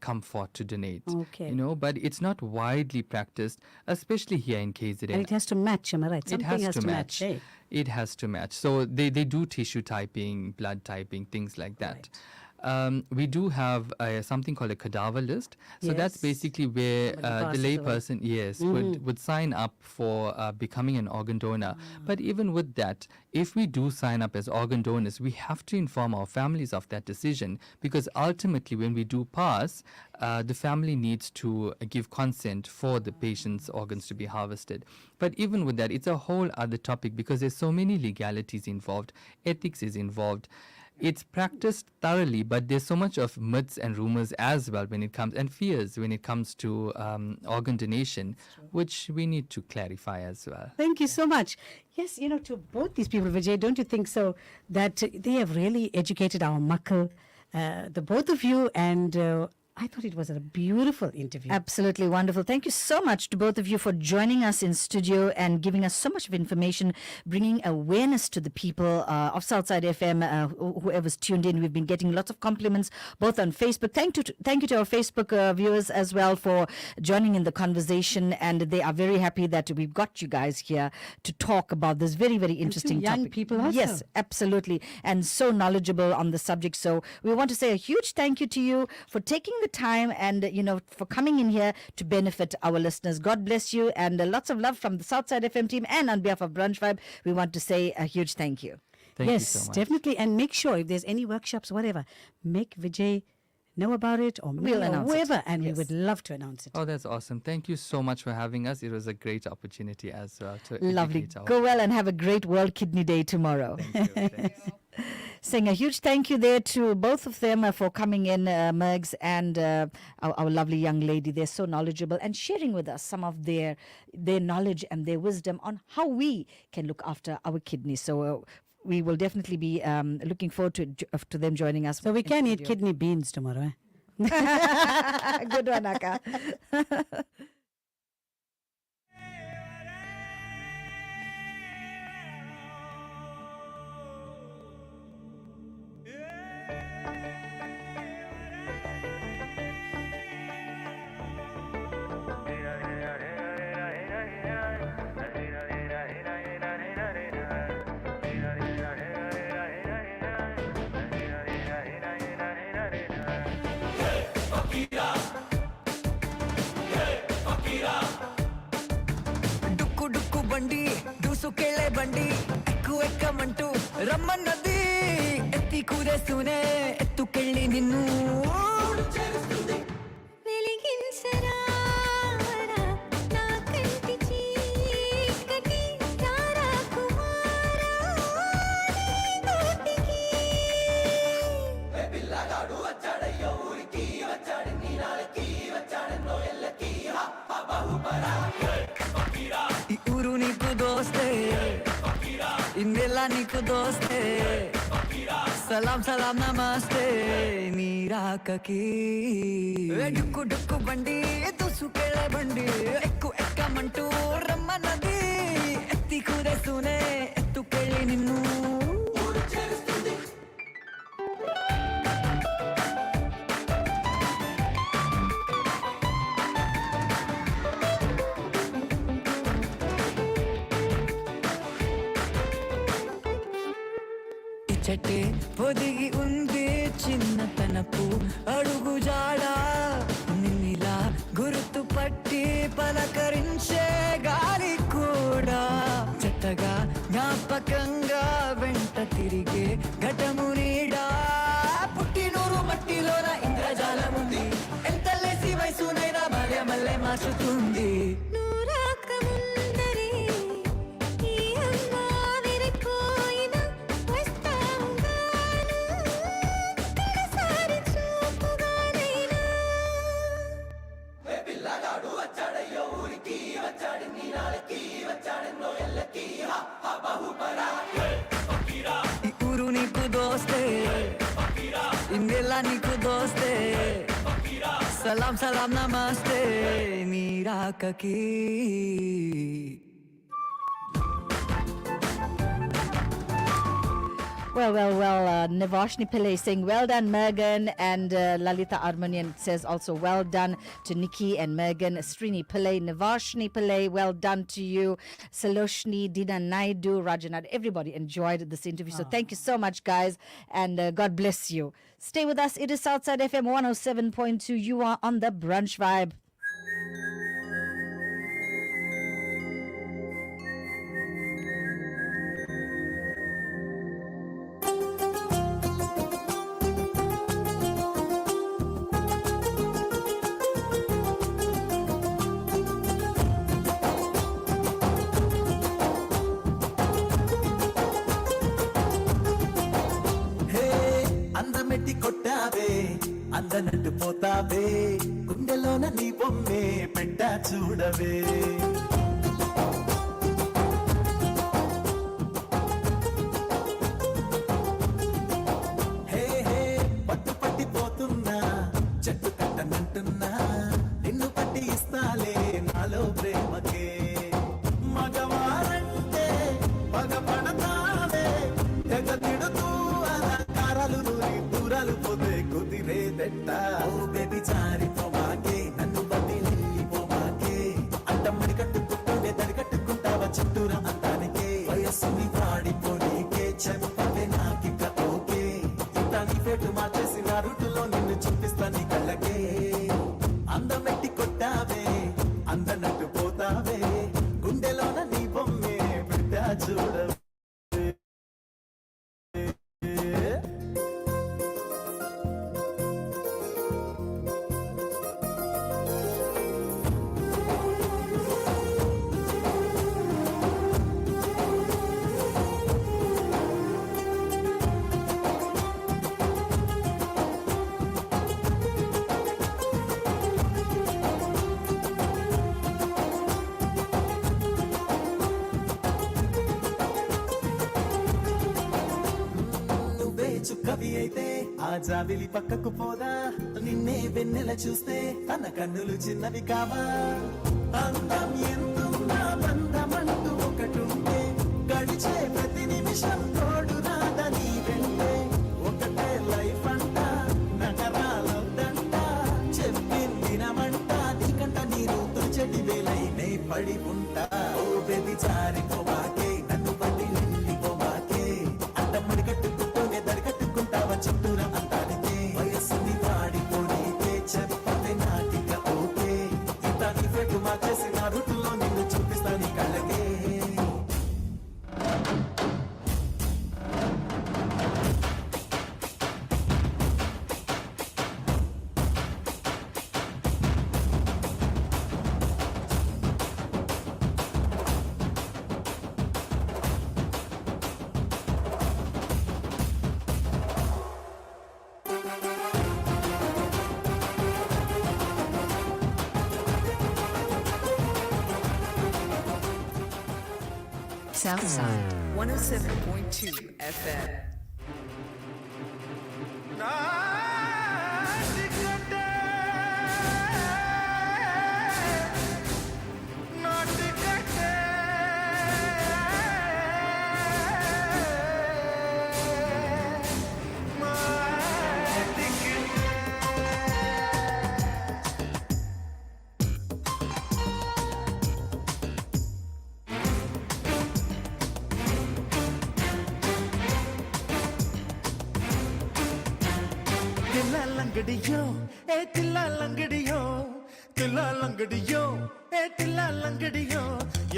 come forth to donate. Okay. You know, but it's not widely practiced, especially here in KZN. And it has to match, am I right? It Something has to match. eh? It has to match. So they do tissue typing, blood typing, things like that. We do have something called a cadaver list. So that's Yes. basically where the passes away. layperson, yes, would sign up for becoming an organ donor. But even with that, if we do sign up as organ donors, we have to inform our families of that decision, because ultimately when we do pass, the family needs to give consent for the patient's organs to be harvested. But even with that, it's a whole other topic, because there's so many legalities involved, ethics is involved. It's practiced thoroughly, but there's so much of myths and rumors as well when it comes, and fears when it comes to organ donation, which we need to clarify as well. Thank you so much. Yes, you know, to both these people, Vijay, don't you think so that they have really educated our makal, the both of you, and I thought it was a beautiful interview. Absolutely wonderful. Thank you so much to both of you for joining us in studio and giving us so much of information, bringing awareness to the people of Southside FM, whoever's tuned in. We've been getting lots of compliments, both on Facebook. Thank you to our Facebook viewers as well for joining in the conversation, and they are very happy that we've got you guys here to talk about this very, very interesting young topic. people also. Yes, absolutely, and so knowledgeable on the subject. So we want to say a huge thank you to you for taking the time and, you know, for coming in here to benefit our listeners. God bless you, and lots of love from the Southside FM team, and on behalf of Brunch Vibe, we want to say a huge thank you. Thank you Yes, so much. definitely. And make sure if there's any workshops, whatever, make Vijay know about it, or me, We'll or announce it. whoever, and Yes. we would love to announce it. Oh, that's awesome. Thank you so much for having us. It was a great opportunity as well to Lovely. educate our Go well and have a great World Kidney Day tomorrow. Thank you. Thanks. Saying a huge thank you there to both of them for coming in, Mergs and our lovely young lady. They're so knowledgeable and sharing with us some of their knowledge and their wisdom on how we can look after our kidneys. So we will definitely be looking forward to them joining us. So we in can eat studio. kidney beans tomorrow. Good one, Akka. డుక్కు డుక్కు బండి దూసుకెళ్లే బండి ఎక్కు ఎక్కమంటూ రమ్మన్నది ఎత్తి కూరేస్తూనే ఎత్తుకెళ్ళి నిన్ను వెలిగించరా నా కంటి చీకటి తారా కుమారా నీ నోటికి పిల్లగాడు వచ్చాడయ్యో ఊరికి వచ్చాడు నీ నాలకి వచ్చాడన్నో ఎల్లకి ఈ ఊరు నీకు దోస్తే ఇన్నెల్ల నీకు దోస్తే సలాం సలాం నమస్తే నీ రాకకి డుక్కు డుక్కు బండి దూసుకెళ్ళే బండి ఎక్కు ఎక్కమంటూ రమ్మన్నది ఎత్తి కూరేస్తూనే ఎత్తుకెళ్ళి నిన్ను చెట్టే పొదిగి ఉంది చిన్నతనపు అడుగు జాడా నిన్నిలా గుర్తు పట్టి పలకరించే గాలి కూడా చెత్తగా జ్ఞాపకంగా వెంట తిరిగే ఘటము నీడా పుట్టినూరు మట్టిలోన ఇంద్రజాలముంది ఎంత లేసి వయసునైనా భార్య మల్లె మార్చుతుంది నూరాక ముందరే ఈ అమ్మ విరిపోయిన వస్తావుగాను కడసారి చూపుగానైనా పిల్లగాడు వచ్చాడయ్యో ఊరికి వచ్చాడు నీ నాలకి వచ్చాడన్నో ఎల్లకి ఈ ఊరు నీకు దోస్తే ఇందెల్ల నీకు దోస్తే సలాం సలాం నమస్తే నీ రాకకి Well, Navashni Pillai saying, well done, Megan. And Lalita Armanian says also, well done to Nikki and Megan. Srini Pillai, Navashni Pillai, well done to you. Saloshni, Dina Naidu, Rajanad, everybody enjoyed this interview. So thank you so much, guys. And God bless you. Stay with us. It is Southside FM 107.2. You are on the Brunch Vibe. అందమెట్టి కొట్టావే అందనట్టు పోతావే గుండెలోన నీ బొమ్మే పెట్టా చూడవే హే హే పట్టు పట్టిపోతున్నా చెట్టు కట్టనంటున్నా నిన్ను పట్టి ఇస్తాలే నాలో ప్రేమకే మగవారంటే పగపడతావే తెగ తిడుతూ అలంకారాలు నూరి దూరాలు పోతే కుదిరేదెట్ట ఓ బేబీ జారిపోమాకే నన్ను వదిలిపోమాకే అడ్డమ్మడి కట్టుకుంటూనే దరికట్టుకుంటావా చుట్టూరా అందానికే వయస్సుని వాడిపోనీకే చెప్పవే నాకిక ఓకే ఇంత నీ పేటు మార్చేసిన రూటులో నిన్ను చూపిస్తా నీ కళ్ళకే అందమెట్టి కొట్టావే అందనట్టు పోతావే గుండెలోన నీ బొమ్మే పెట్టా చూడవే చుక్కవి అయితే ఆ జాబిలి పక్కకు పోదా నిన్నే వెన్నెల చూస్తే తన కన్నులు చిన్నవి కావా అందం ఎంతున్నా బంధమంటూ ఒకటుంటే గడిచే ప్రతి నిమిషం తోడు రాదని వెంటే ఒకటే లైఫ్ అంట నగరాలొద్దంట చెప్పిందినమంట నీకంట నీరు తుచటి వేలైనే పడి ఉంటా ఓ బెది జారిపోవాకే నన్ను బట్టి నిండిపోవాకే అడ్డమ్మడి కట్టుకుంటూనే దరికట్టుకుంటావా చుట్టూరా అంతానికే వయస్సుని వాడిపోనీకే చెప్పవే నాటిక ఓకే ఇంత నీ పెట్టు మార్చేసిన రూటులో నిన్ను చూపిస్తా నీ కళ్ళకే Southside 107.2 FM. தில்லாலங்கடியோ ஏ தில்லாலங்கடியோ தில்லாலங்கடியோ ஏ தில்லாலங்கடியோ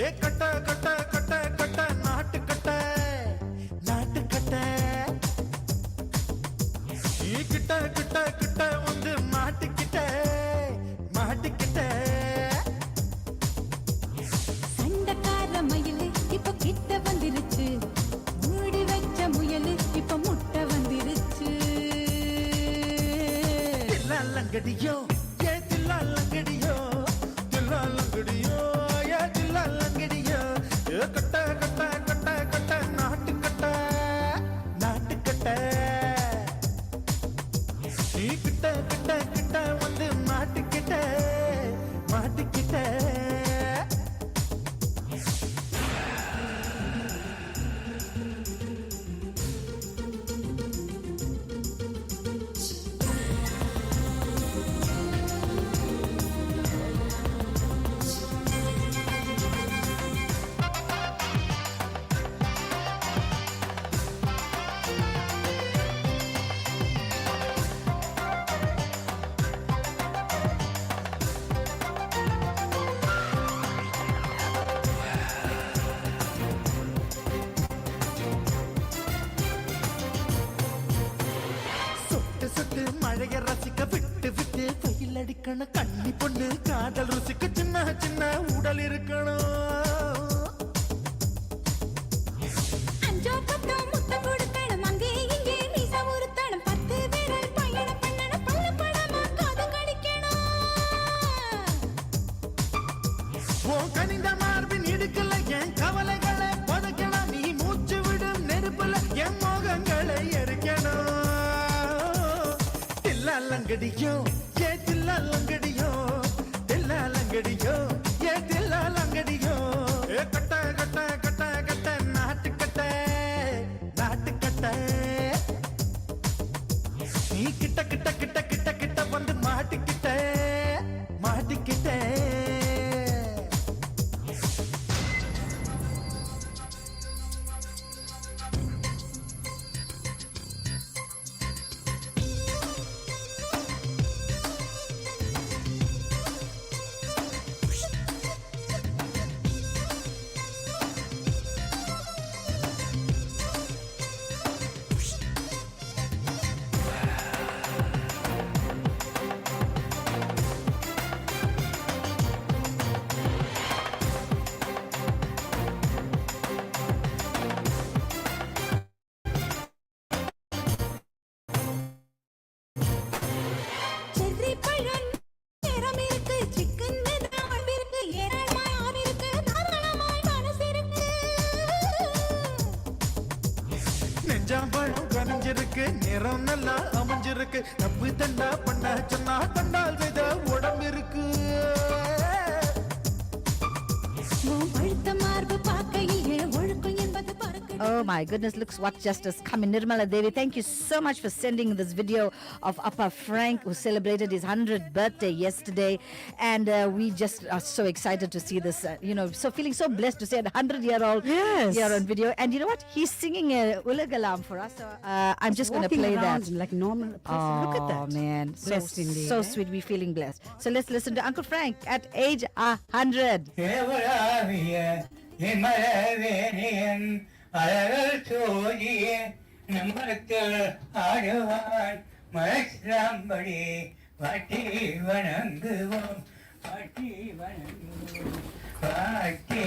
ஏ கட்ட கட்ட கட்ட கட்ட நாட்டு கட்ட நாட்டு கட்ட நீ கிட்ட கிட்ட கிட்ட வந்து மாட்டிக்கிட்ட மாட்டிக்கிட்ட சண்டக்கார மயிலு இப்ப கிட்ட வந்துருச்சு மூடி வச்ச முயலு இப்ப முட்டை வந்துருச்சு தில்லாலங்கடியோ ஏ தில்லாலங்கடியோ தில்லாலங்கடியோ ஏ தில்லாலங்கடியோ ஏ கட்ட கட்ட கட்ட கட்ட நாட்டு கட்ட நாட்டு கட்ட நீ கிட்ட கிட்ட கிட்ட வந்து மாட்டிக்கிட்ட மாட்டிக்கிட்ட கல்யாண கண்ணி பொண்ணு காதல் ருசிக்கு சின்ன சின்ன உடல் இருக்கணும். அஞ்சோ பத்தோ முத்தம் கொடுக்கணும் அங்கே இங்கே மீசா உருத்தணும் 10 விரல் பயணம் பண்ணணும் பல்ல படமா காது கடிக்கணும். ஓ கனிந்த மார்பின் இடுக்கல என் கவலைகளை புதைக்கணும். நீ மூச்சு விடும் நெருப்புல என் மோகங்களை எரிக்கணும். தில்லாலங்கடியோ ஏ தில்லாலங்கடியோ தில்லாலங்கடியோ ஏ தில்லாலங்கடியோ ஏ கட்ட கட்ட கட்ட கட்ட நாட்டு கட்ட நாட்டு கட்ட நீ கிட்ட கிட்ட கிட்ட கிட்ட கிட்ட வந்து மாட்டிக்கிட்ட மாட்டிக்கிட்ட. செர்ரி பழம் நிறம் இருக்கு சிக்கன் நிறம் இருக்கு ஏராளமாய் ஆவி இருக்கு தாராளமாய் மனசு இருக்கு. நெஞ்சாம்பழம் கனிஞ்சிருக்கு நிறம் நல்லா அமைஞ்சிருக்கு தப்பு தண்டா பண்ண சொன்னா தண்டால் செய்த உடம்பு இருக்கு. உன் பழுத்த மார்பு பார்க்கையில் ஒழுக்கம் என்பது பறக்க. Oh my goodness, looks what just has come in. Nirmala Devi, thank you so much for sending this video of Appa Frank, who celebrated his 100th birthday yesterday. And we just are so excited to see this, so feeling so blessed to see a 100-year-old here on video. And you know what? He's singing a Ulagalam for us. So, I'm just going to play that. Like normal person. Look at that. Oh man, Blessed indeed, so sweet. We're feeling blessed. So let's listen to Uncle Frank at age 100. அழகல் சோதிய நம்மத்தில் ஆடுவான் மனசிலாம்படி பாட்டி வணங்குவோம் பாட்டி வணங்குவோம் பாட்டி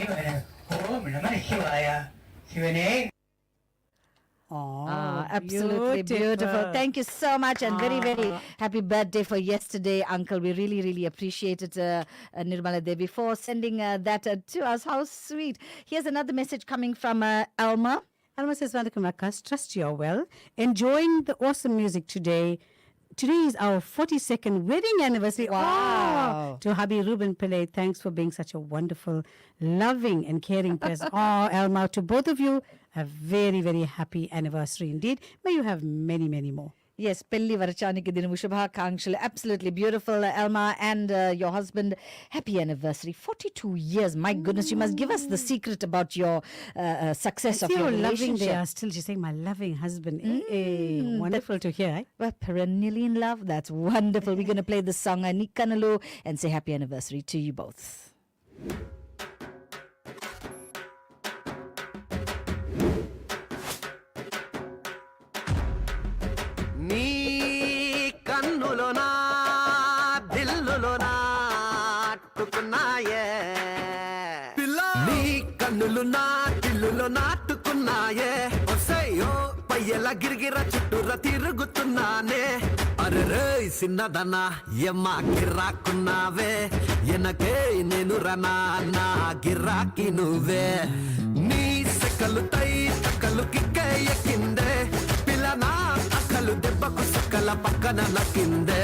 ஓம் நம சிவாயா சிவனே. Absolutely beautiful. Thank you so much and very, very happy birthday for yesterday, Uncle. We really, really appreciate it, Nirmala Devi, for sending that to us. How sweet. Here's another message coming from Alma. Alma says, Vanakkam Akkas, trust you're well. Enjoying the awesome music today. Today is our 42nd wedding anniversary. Wow. Oh, to hubby Ruben Pillay, thanks for being such a wonderful, loving and caring person. Oh, Alma, to both of you, a very, very happy anniversary indeed. May you have many, many more. Yes, Pelli Varachaniki Dinu Shubhakankshala. Absolutely beautiful, Alma, and your husband. Happy anniversary. 42 years. My goodness, you must give us the secret about your success of your loving relationship. they are still. She's saying, my loving husband. Wonderful to hear. We're perennially in love. That's wonderful. We're going to play this song, Nikanalu, and say happy anniversary to you both. నీ కన్నులోనా దిల్లులోనా అట్టుకున్నాయే నీ కన్నులు నా దిల్లులో నాటుకున్నాయే ఒసయ్యో పయ్యల గిరిగిర చుట్టూర తిరుగుతున్నానే అరే సిన్నదనా ఎమ్మా గిరాకున్నావే ఎనకే నేను రనా నా గిరాకి నువ్వే నీ సెకలు తై తక్కలు కిక్కే ఎక్కిందే పిల్లనా అక్కలు దెబ్బకు సక్కల పక్కన నక్కిందే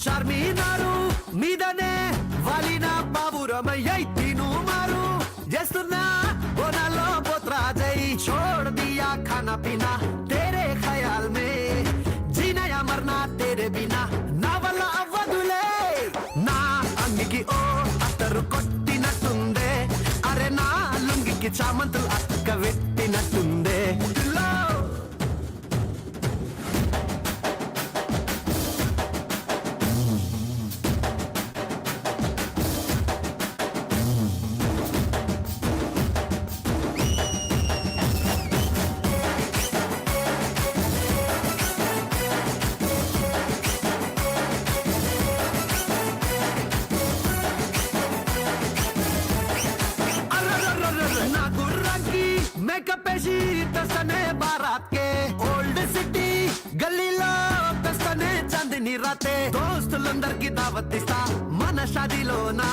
చార్మినారు మీదనే వాలిన బాబురమయ్య తిను మారు చామంతులు అక్క పెట్టినట్టుందే పిల్లో నా గుర్రాకి మేకప్ వేసి తెస్తనే బారాత్ కే ఓల్డ్ సిటీ గల్లీలో తెస్తనే చాందిని రాతే దోస్తులందరికి దావత్తిస్తా మన షాదీలోనా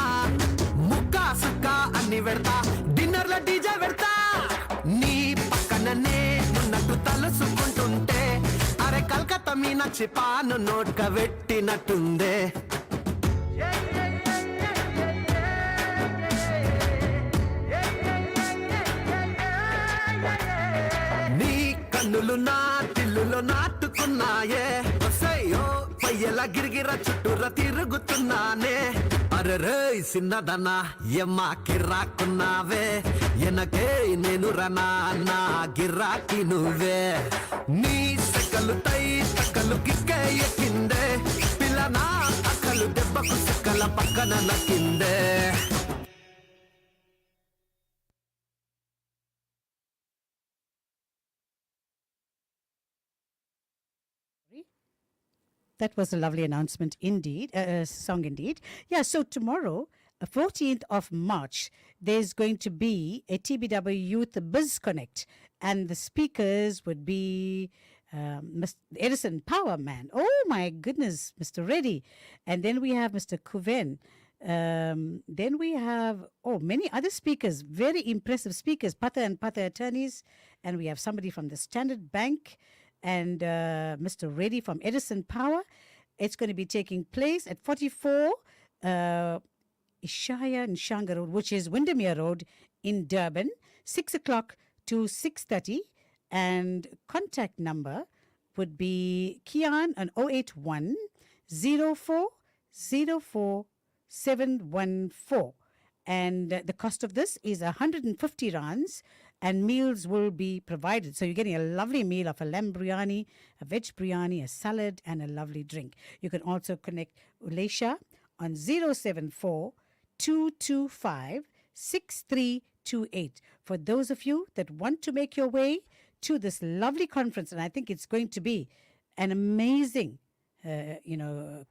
ముక్కా సుక్కా అన్ని పెడతా డిన్నర్ లో డీజే పెడతా నీ పక్కననే ఉన్నట్టు తలుసుకుంటుంటే అరే కల్కత్తా మీనాక్షి పాను నోట్క పెట్టినట్టుందే నీ కన్నులు నా తిల్లులో నాటుకున్నాయే వసయ్యో పయ్యల గిరిగిర చుట్టూరా తిరుగుతున్నానే అరే సిన్నదనా ఎమ్మ కిర్రాకున్నావే ఎనకే నేను రనా నా గిరాకి నువ్వే నీ సెక్కలు తై తక్కలు కిక్కే ఎక్కిందే పిల్లనా అక్కలు దెబ్బకు సెక్కల పక్కన నక్కిందే That was a lovely announcement indeed, song indeed. Yeah, so tomorrow, 14th of March, there's going to be a TBW Youth Biz Connect. And the speakers would be Mr. Edison Power Man. Oh my goodness, Mr. Reddy. And then we have Mr. Kuven. Then we have, many other speakers, very impressive speakers, Pata and Pata attorneys. And we have somebody from the Standard Bank. And Mr. Reddy from Edison Power. It's going to be taking place at 44 Ishaya and Shanga Road, which is Windermere Road in Durban, 6 o'clock to 6:30. And contact number would be Kian on 081 0404 714. And the cost of this is 150 rands. And meals will be provided. So you're getting a lovely meal of a lamb biryani, a veg biryani, a salad, and a lovely drink. You can also connect Uleisha on 074 225 6328. For those of you that want to make your way to this lovely conference, and I think it's going to be an amazing,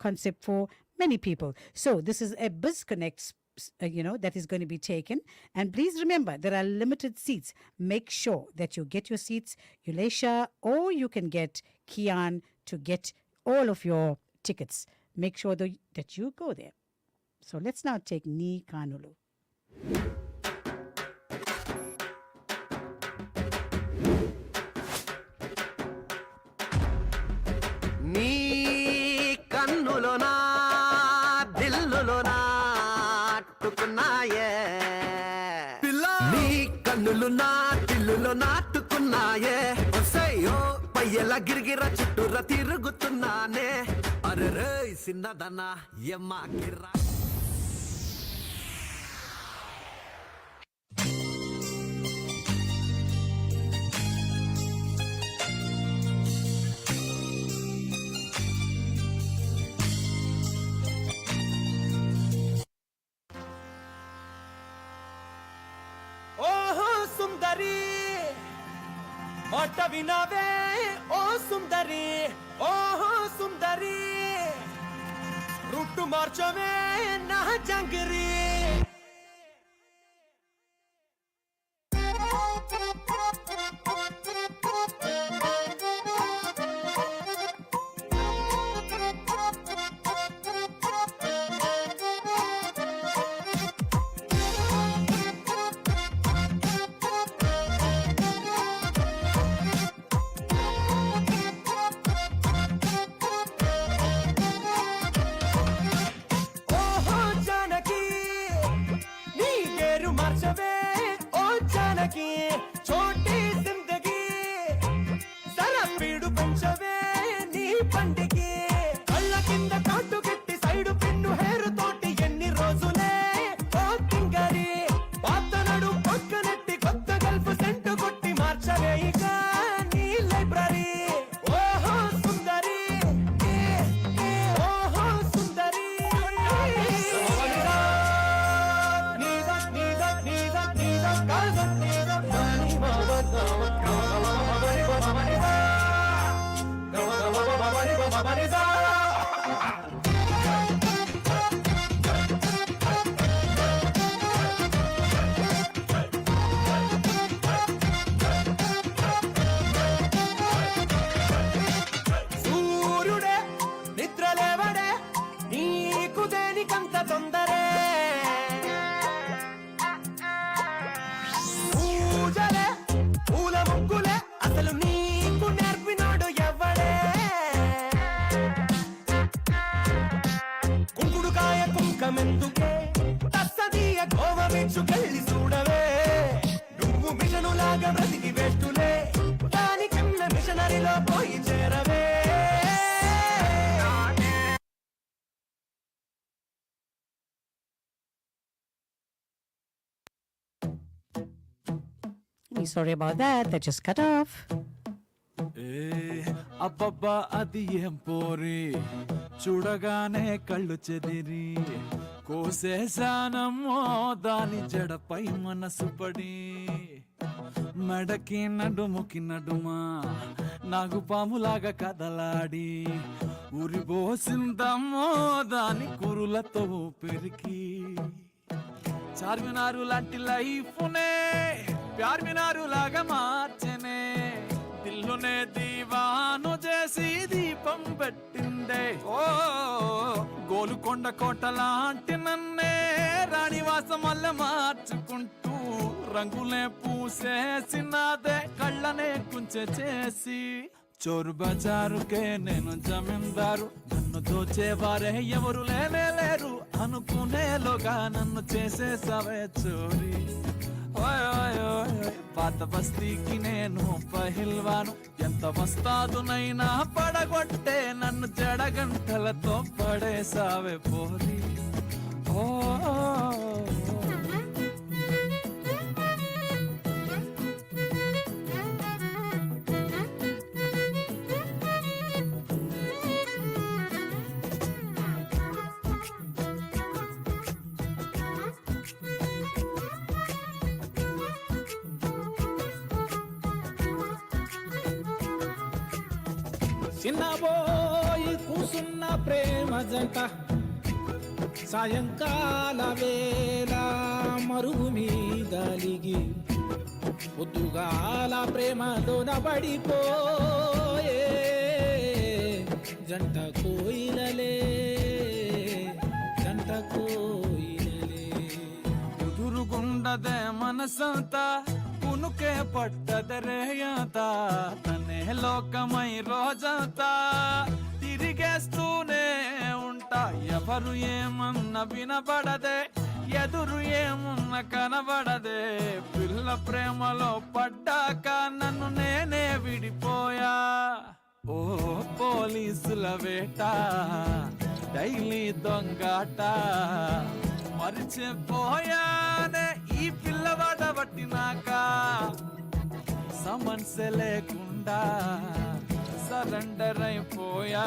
concept for many people. So this is a Biz Connect that is going to be taken. And please remember, there are limited seats. Make sure that you get your seats, Elisha, or you can get Kian to get all of your tickets. Make sure that you go there. So let's now take Ni Kanulu. Ni Kanulona Dillulona నాటుకున్నాయే నీ కన్నులు నా తిల్లులో నాటుకున్నాయే వసయ్యో పయ్యల గిరిగిర చుట్టూరా తిరుగుతున్నానే అరే సిన్నదనా ఎమ్మ గిర్రా మాట వినవే ఓ సుందరి ఓహో సుందరి route మార్చవే నా జంగరి छोटी जिंदगी जरा पीड़ु पंचवे नी पंडिगी कళ్ళ కింద కాటు గిట్టి సైడు పిన్ను హేరు తోటి ఎన్ని రోజులే ఓ తింగరి పాత నడు పక్కనెట్టి కొత్త పమనిసా సూర్యుడే నిద్రలేవడే నీకు దేనికంత తొందరే పూజలే పూల ముగ్గులే అసలు నీకు నేర్పినాడు ఎవ్వడే కుంకుడుకాయ కుంకమెందుకే తస్సదీయ కోవమించుకెళ్ళి చూడవే నువ్వు మిషనులాగా బ్రతికి వేస్తులే దానికన్న మిషనరీలో పోయి చేరవే Sorry about that. That just cut off. అబ్బబ్బా అది ఏం పోరి చూడగానే కళ్ళు చెదిరి కోసేశానమ్మో దాని జడపై మనసు పడి మెడకి నడుముకి నడుమా నాగు పాములాగా కదలాడి ఉరిబోసిందమ్మో దాని కురులతో పెరికి చార్మినారు లాంటి లైఫ్నే ప్యార్మినారు లాగా మార్చనే దిల్లునే దీవాను చేసి దీపం పెట్టిందే ఓ గోలుకొండ కోట లాంటి నన్నే రాణివాసం వల్ల మార్చుకుంటూ రంగులే పూసేసినాదే కళ్ళనే కుంచె చేసి చోరు బజారుకే నేను జమీందారు నన్ను దోచేవారే ఎవరు లేనే లేరు అనుకునేలోగా నన్ను చేసేసావే చోరీ ఓయ్ ఓయ్ ఓయ్ పాత బస్తీకి నేను పహిల్వాను ఎంత వస్తాదునైనా పడగొట్టే నన్ను జడగంటలతో పడేసావే పోరి ఓ చిన్నబోయి కూసున్న ప్రేమ జంట సాయంకాల వేళ మరుగు మీదలిగి పొద్దుగాల ప్రేమలోన పడిపోయే జంట కోయిలలే జంట కోయిలలే కుదురుగుండదే మనసంతా కునుకే పట్టదరేయత తనే లోకమై రోజంతా తిరిగేస్తూనే ఉంటా ఎవరు ఏమన్న వినబడదే ఎదురు ఏమున్న కనబడదే పిల్ల ప్రేమలో పడ్డాక నన్ను నేనే విడిపోయా ఓ పోలీసుల వేట డైలీ దొంగాట మరిచిపోయానే ఈ పిల్లవాడ పట్టినాక సమన్సే లేకుండా సరెండర్ అయిపోయా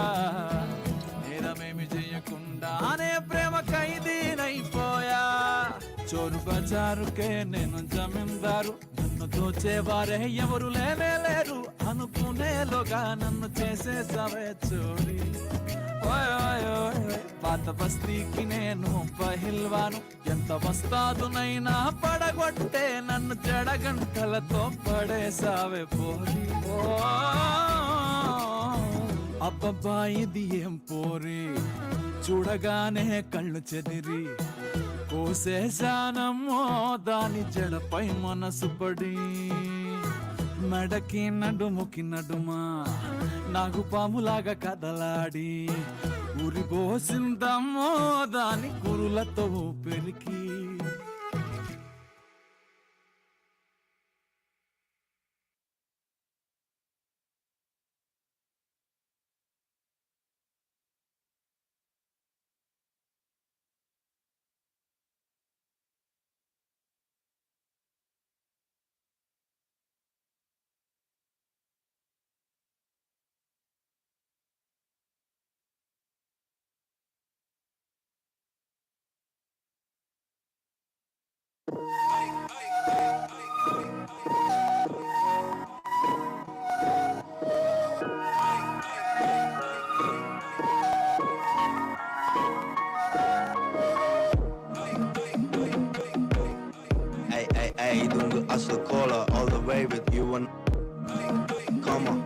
నేరమేమి చేయకుండానే ప్రేమ ఖైదీనైపోయా చోరు బజారుకే నేను జమీందారు నన్ను దోచేవారే ఎవరు లేనే లేరు అనుకునేలోగా నన్ను చేసేసావే చోరీ ఓయ్ ఓయ్ ఓయ్ పాత బస్తీకి నేను పహిల్వాను ఎంత వస్తాదునైనా పడగొట్టే నన్ను జడగంటలతో పడేసావే పోరి ఓ అబ్బబ్బా ఇది ఏం పోరి చూడగానే కళ్ళు చెదిరి కోసేశానమ్మో దాని జడపై మనసు పడి మెడకి నడుముకి నడుమా నాగు పాములాగా కదలాడి ఉరిబోసిందమ్మో దాని కురులతో పెరికి play with you and come on.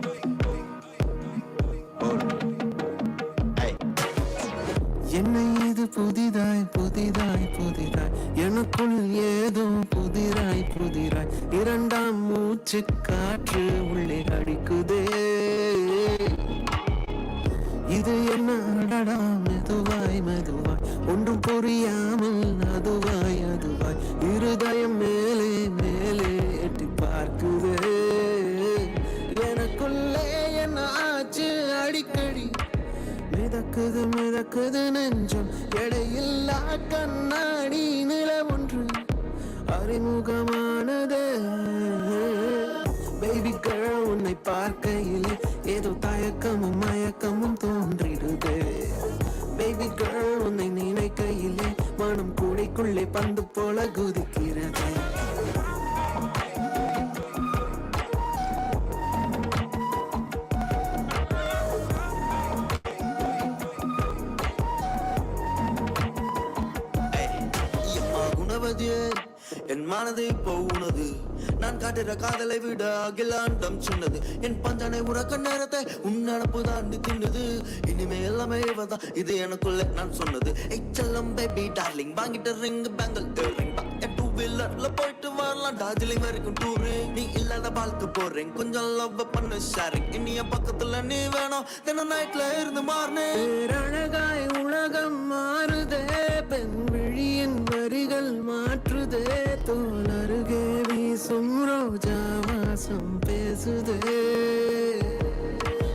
என்னை இது புதிதாய் புதிதாய் புதிதாய் எனக்குள் ஏதோ புதிராய் புதிராய் இரண்டாம் மூச்சு காற்று உள்ளே அடிக்குதே இது என்ன அடடா மெதுவாய் மெதுவாய் ஒன்றும் புரியாமல் அதுவாய் அதுவாய் இருதயம் மேலே மேலே எட்டி பார்க்குதே எனக்குள்ளே என்ன ஆச்சு அடிக்கடி மிதக்குது மிதக்குது நெஞ்சம் எடையில்லா கண்ணாடி நில ஒன்று அறிமுகமானது பேபி கேர்ள் உன்னை பார்க்கையில் ஏதோ தயக்கமும் மயக்கமும் தோன்றிடுது பேபி கேர்ள் உன்னை நினைக்கையிலே மனம் கூடைக்குள்ளே பந்து போல குதிக்கிறது என் மனதை இப்போ உனது நான் காட்டுற காதலை விட அகிலாண்டம் சொன்னது என் பஞ்சனை உறக்க நேரத்தை உன் நடப்பு தாண்டி தின்னுது இனிமே எல்லாமே இவதான் இது எனக்குள்ள நான் சொன்னது செல்லம் பேபி டார்லிங் வாங்கிட்ட ரிங் பேங்கல் டூ வீலர்ல போயிட்டு வரலாம் டார்ஜிலிங் வரைக்கும் டூரு நீ இல்லாத வாழ்க்கை போறேன் கொஞ்சம் லவ் பண்ண ஷேரிங் இனிய பக்கத்துல நீ வேணும் தினம் நைட்ல இருந்து மாறினேன் அழகாய் உலகம் மாறுதே பெண் விழியின் வரிகள் மாற்றுதே தோல் அருகே வீசும் ரோஜா வாசம் பேசுதே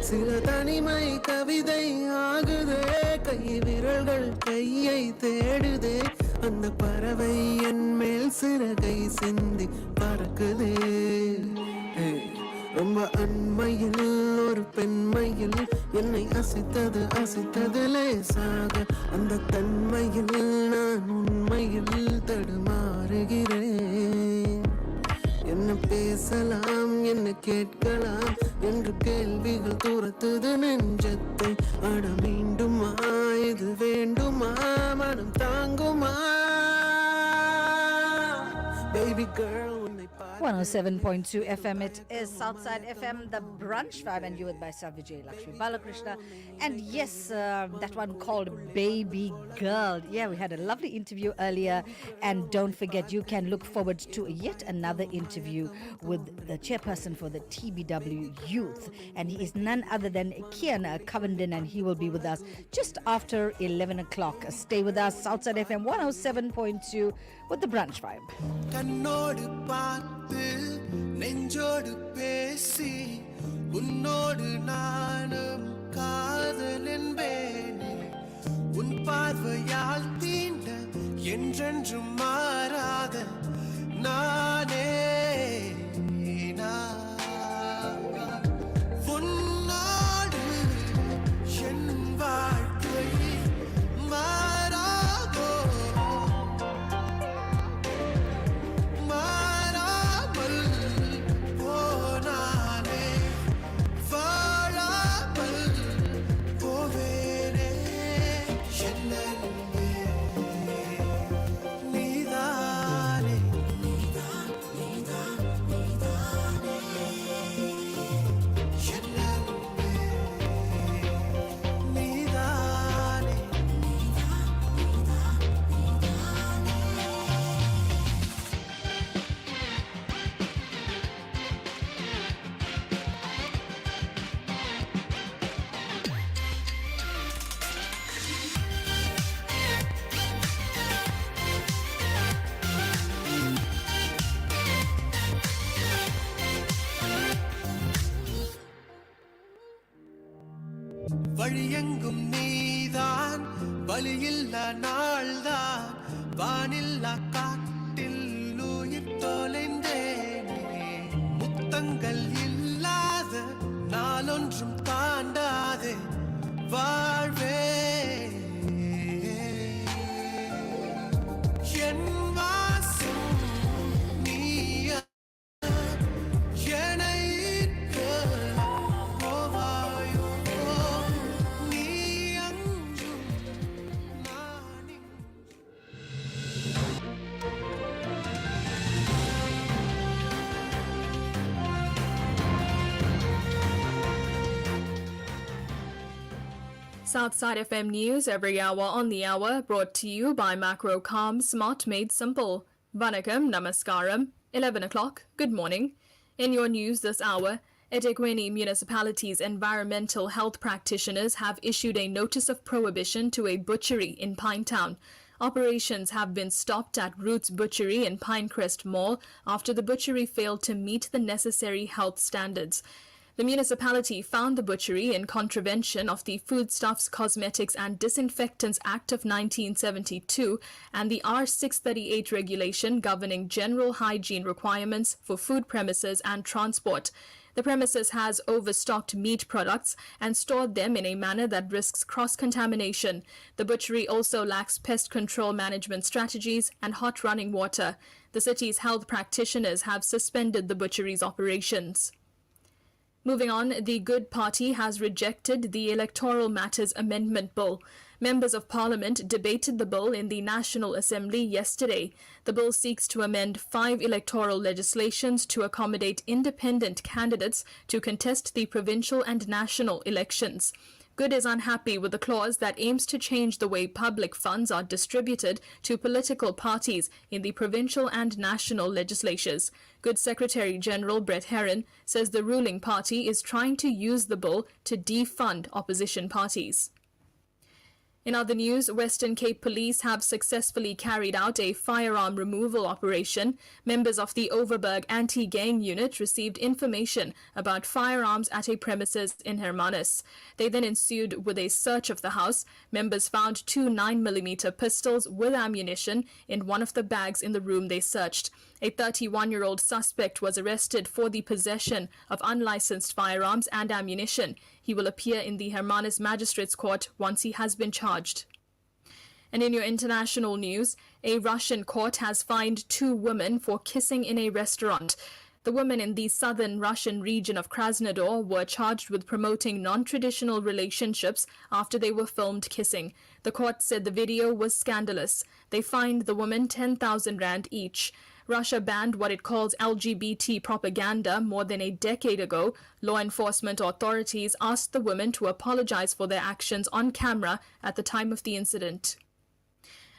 சில தனிமை கவிதை ஆகுதே கை விரல்கள் கையை தேடுதே அந்த பறவை என் மேல் சிறகை சிந்தி பறக்குதே ரொம்ப அண்மையில் ஒரு பெண்மையில் என்னை அசைத்தது அசைத்தது லேசாக அந்த தன்மையில் நான் உண்மையில் தடுமாறுகிறேன் என்ன பேசலாம் என்ன கேட்கலாம் என்று கேள்விகள் துரத்துது நெஞ்சத்தை அட மீண்டுமா இது வேண்டுமா மனம் தாங்குமா baby girl 107.2 FM, it is Southside FM, the Brunch Vibe, and you with myself, Vijay Lakshmi Balakrishna. And yes, that one called Baby Girl. Yeah, we had a lovely interview earlier, and don't forget, you can look forward to yet another interview with the chairperson for the TBW Youth, and he is none other than Kian Covenden, and he will be with us just after 11 o'clock. Stay with us, Southside FM 107.2 with the Brunch Vibe. கண்ணோடு பார்த்து நெஞ்சோடு பேசி உன்னோடு நானும் காதல் என்பேனே உன் பார்வையால் தீண்ட என்றென்றும் மாறாத நானே உன்னோடு என் வாழ்க்கை மாறாதோ வழியெங்கும் நீதான் வழியில்லா நாள்தான் வானில்லா காட்டில் உயிர் தொலைந்தேனே முத்தங்கள் இல்லாத நாளொன்றும் தாண்டாதே வாழ்வே என் வாசம் நீயா Southside FM News every hour on the hour, brought to you by Macrocom Smart Made Simple. Vanakkam, Namaskaram, 11 o'clock, good morning. In your news this hour, eThekwini Municipality's environmental health practitioners have issued a notice of prohibition to a butchery in Pinetown. Operations have been stopped at Roots Butchery in Pinecrest Mall after the butchery failed to meet the necessary health standards. The municipality found the butchery in contravention of the Foodstuffs, Cosmetics and Disinfectants Act of 1972 and the R638 regulation governing general hygiene requirements for food premises and transport. The premises has overstocked meat products and stored them in a manner that risks cross-contamination. The butchery also lacks pest control management strategies and hot running water. The city's health practitioners have suspended the butchery's operations. Moving on, the Good Party has rejected the Electoral Matters Amendment Bill. Members of Parliament debated the bill in the National Assembly yesterday. The bill seeks to amend 5 electoral legislations to accommodate independent candidates to contest the provincial and national elections. Good is unhappy with the clause that aims to change the way public funds are distributed to political parties in the provincial and national legislatures. Good Secretary General Brett Herron says the ruling party is trying to use the bill to defund opposition parties. In other news, Western Cape Police have successfully carried out a firearm removal operation. Members of the Overberg Anti-Gang Unit received information about firearms at a premises in Hermanus. They then ensued with a search of the house. Members found 2 9mm pistols with ammunition in one of the bags in the room they searched. A 31-year-old suspect was arrested for the possession of unlicensed firearms and ammunition. He will appear in the Hermanus Magistrates Court once he has been charged. And in your international news, a Russian court has fined 2 women for kissing in a restaurant. The women in the southern Russian region of Krasnodar were charged with promoting non-traditional relationships after they were filmed kissing. The court said the video was scandalous. They fined the women 10,000 rand each. Russia banned what it calls LGBT propaganda more than a decade ago. Law enforcement authorities asked the women to apologize for their actions on camera at the time of the incident.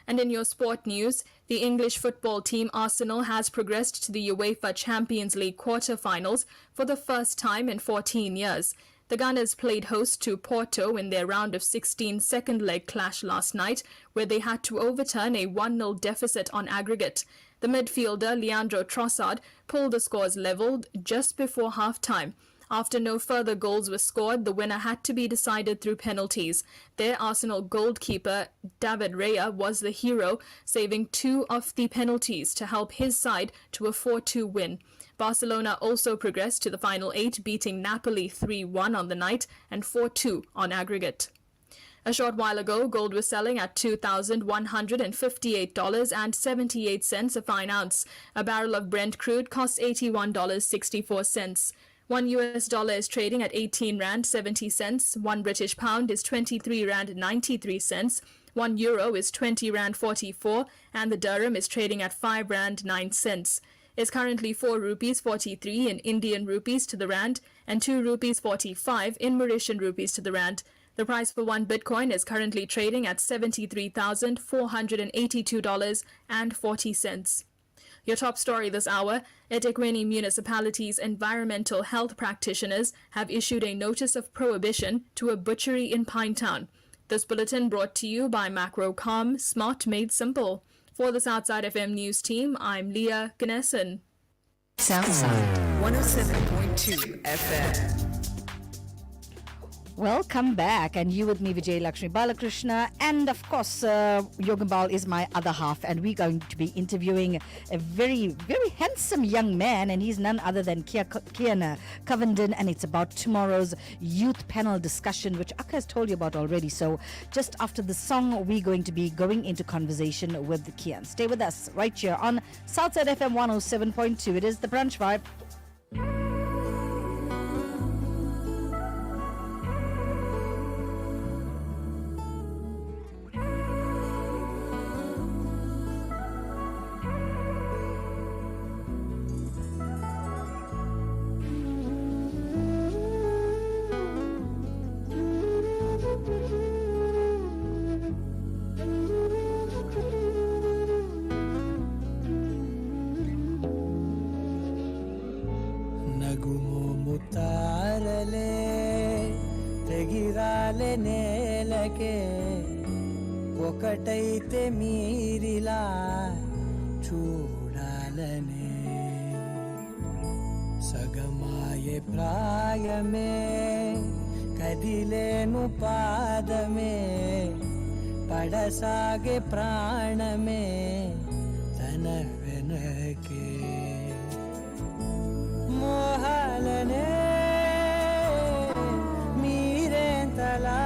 And in your sport news, the English football team Arsenal has progressed to the UEFA Champions League quarter-finals for the first time in 14 years. The Gunners played host to Porto in their round of 16 second-leg clash last night, where they had to overturn a 1-0 deficit on aggregate. The midfielder Leandro Trossard pulled the scores levelled just before half-time. After no further goals were scored, the winner had to be decided through penalties. Their Arsenal goalkeeper David Raya was the hero, saving 2 of the penalties to help his side to a 4-2 win. Barcelona also progressed to the final 8, beating Napoli 3-1 on the night and 4-2 on aggregate. A short while ago, gold was selling at $2,158.78 a fine ounce. A barrel of Brent crude costs $81.64. $1 is trading at 18 Rand 70 cents. 1 British pound is 23 Rand 93 cents. 1 euro is 20 Rand 44, and the dirham is trading at 5 Rand 9 cents. Is currently 4 rupees 43 in Indian rupees to the rand and 2 rupees 45 in Mauritian rupees to the rand. The price for 1 Bitcoin is currently trading at $73,482.40. Your top story this hour, eThekwini Municipality's environmental health practitioners have issued a notice of prohibition to a butchery in Pinetown. This bulletin brought to you by Macrocom Smart Made Simple. For the Southside FM News team, I'm Leah Ganesan. Southside 107.2 FM. Welcome back, and you with me, Vijay Lakshmi Balakrishna, and of course, Yogambal is my other half, and we're going to be interviewing a very, very handsome young man, and he's none other than Kian Covenden, and it's about tomorrow's youth panel discussion, which Akka has told you about already. So just after the song, we're going to be going into conversation with Kian. Stay with us right here on Southside FM 107.2. It is the Brunch Vibe. నేలకే ఒకటైతే మీరిలా చూడాలనే సగమాయే ప్రాయమే కదిలేను పాదమే పడసాగే ప్రాణమే తన వెనకే మోహాలనే మీరేంతలా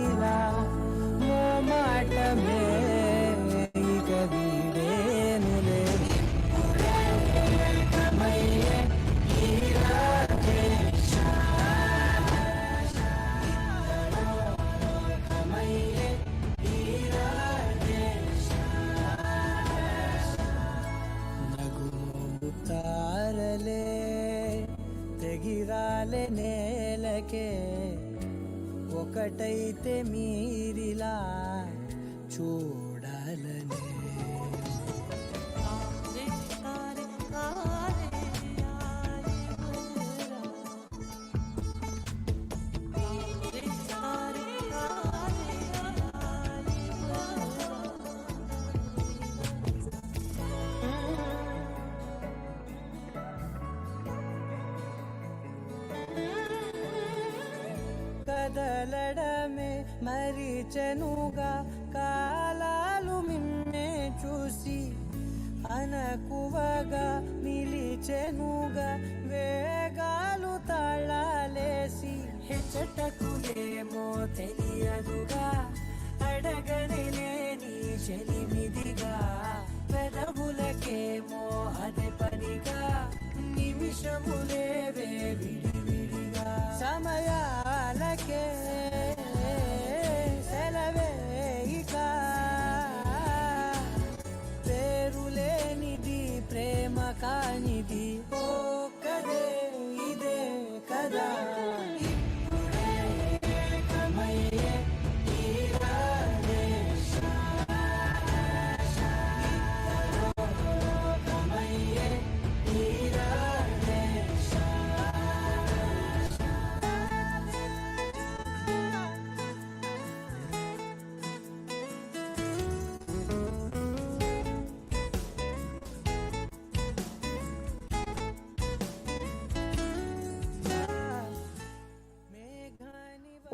ఇలా మోమాటమే ఇక వీడేనులే కమయ్యే తారలే తెగిరాలే నేలకే ఒకటైతే మీరిలా చూడాలనే కదలడమే మరిచెనుగా కాలాలు మిమ్మే చూసి అనకువగా నిలిచెనుగా వేగాలు తాళాలేసి హెచ్చటకు ఏమో తెలియదుగా అడగని లేని చెలిమిదిగా పెదవులకేమో అదే పనిగా నిమిషములేవే విడివిడిగా సమయాలకే సెలవే ఇక పేరులేనిది ప్రేమ కానిది ఓ కదే ఇదే కదా ఇప్పుడే కమయ్యే తీరాలే కమయ్యే తీరాలే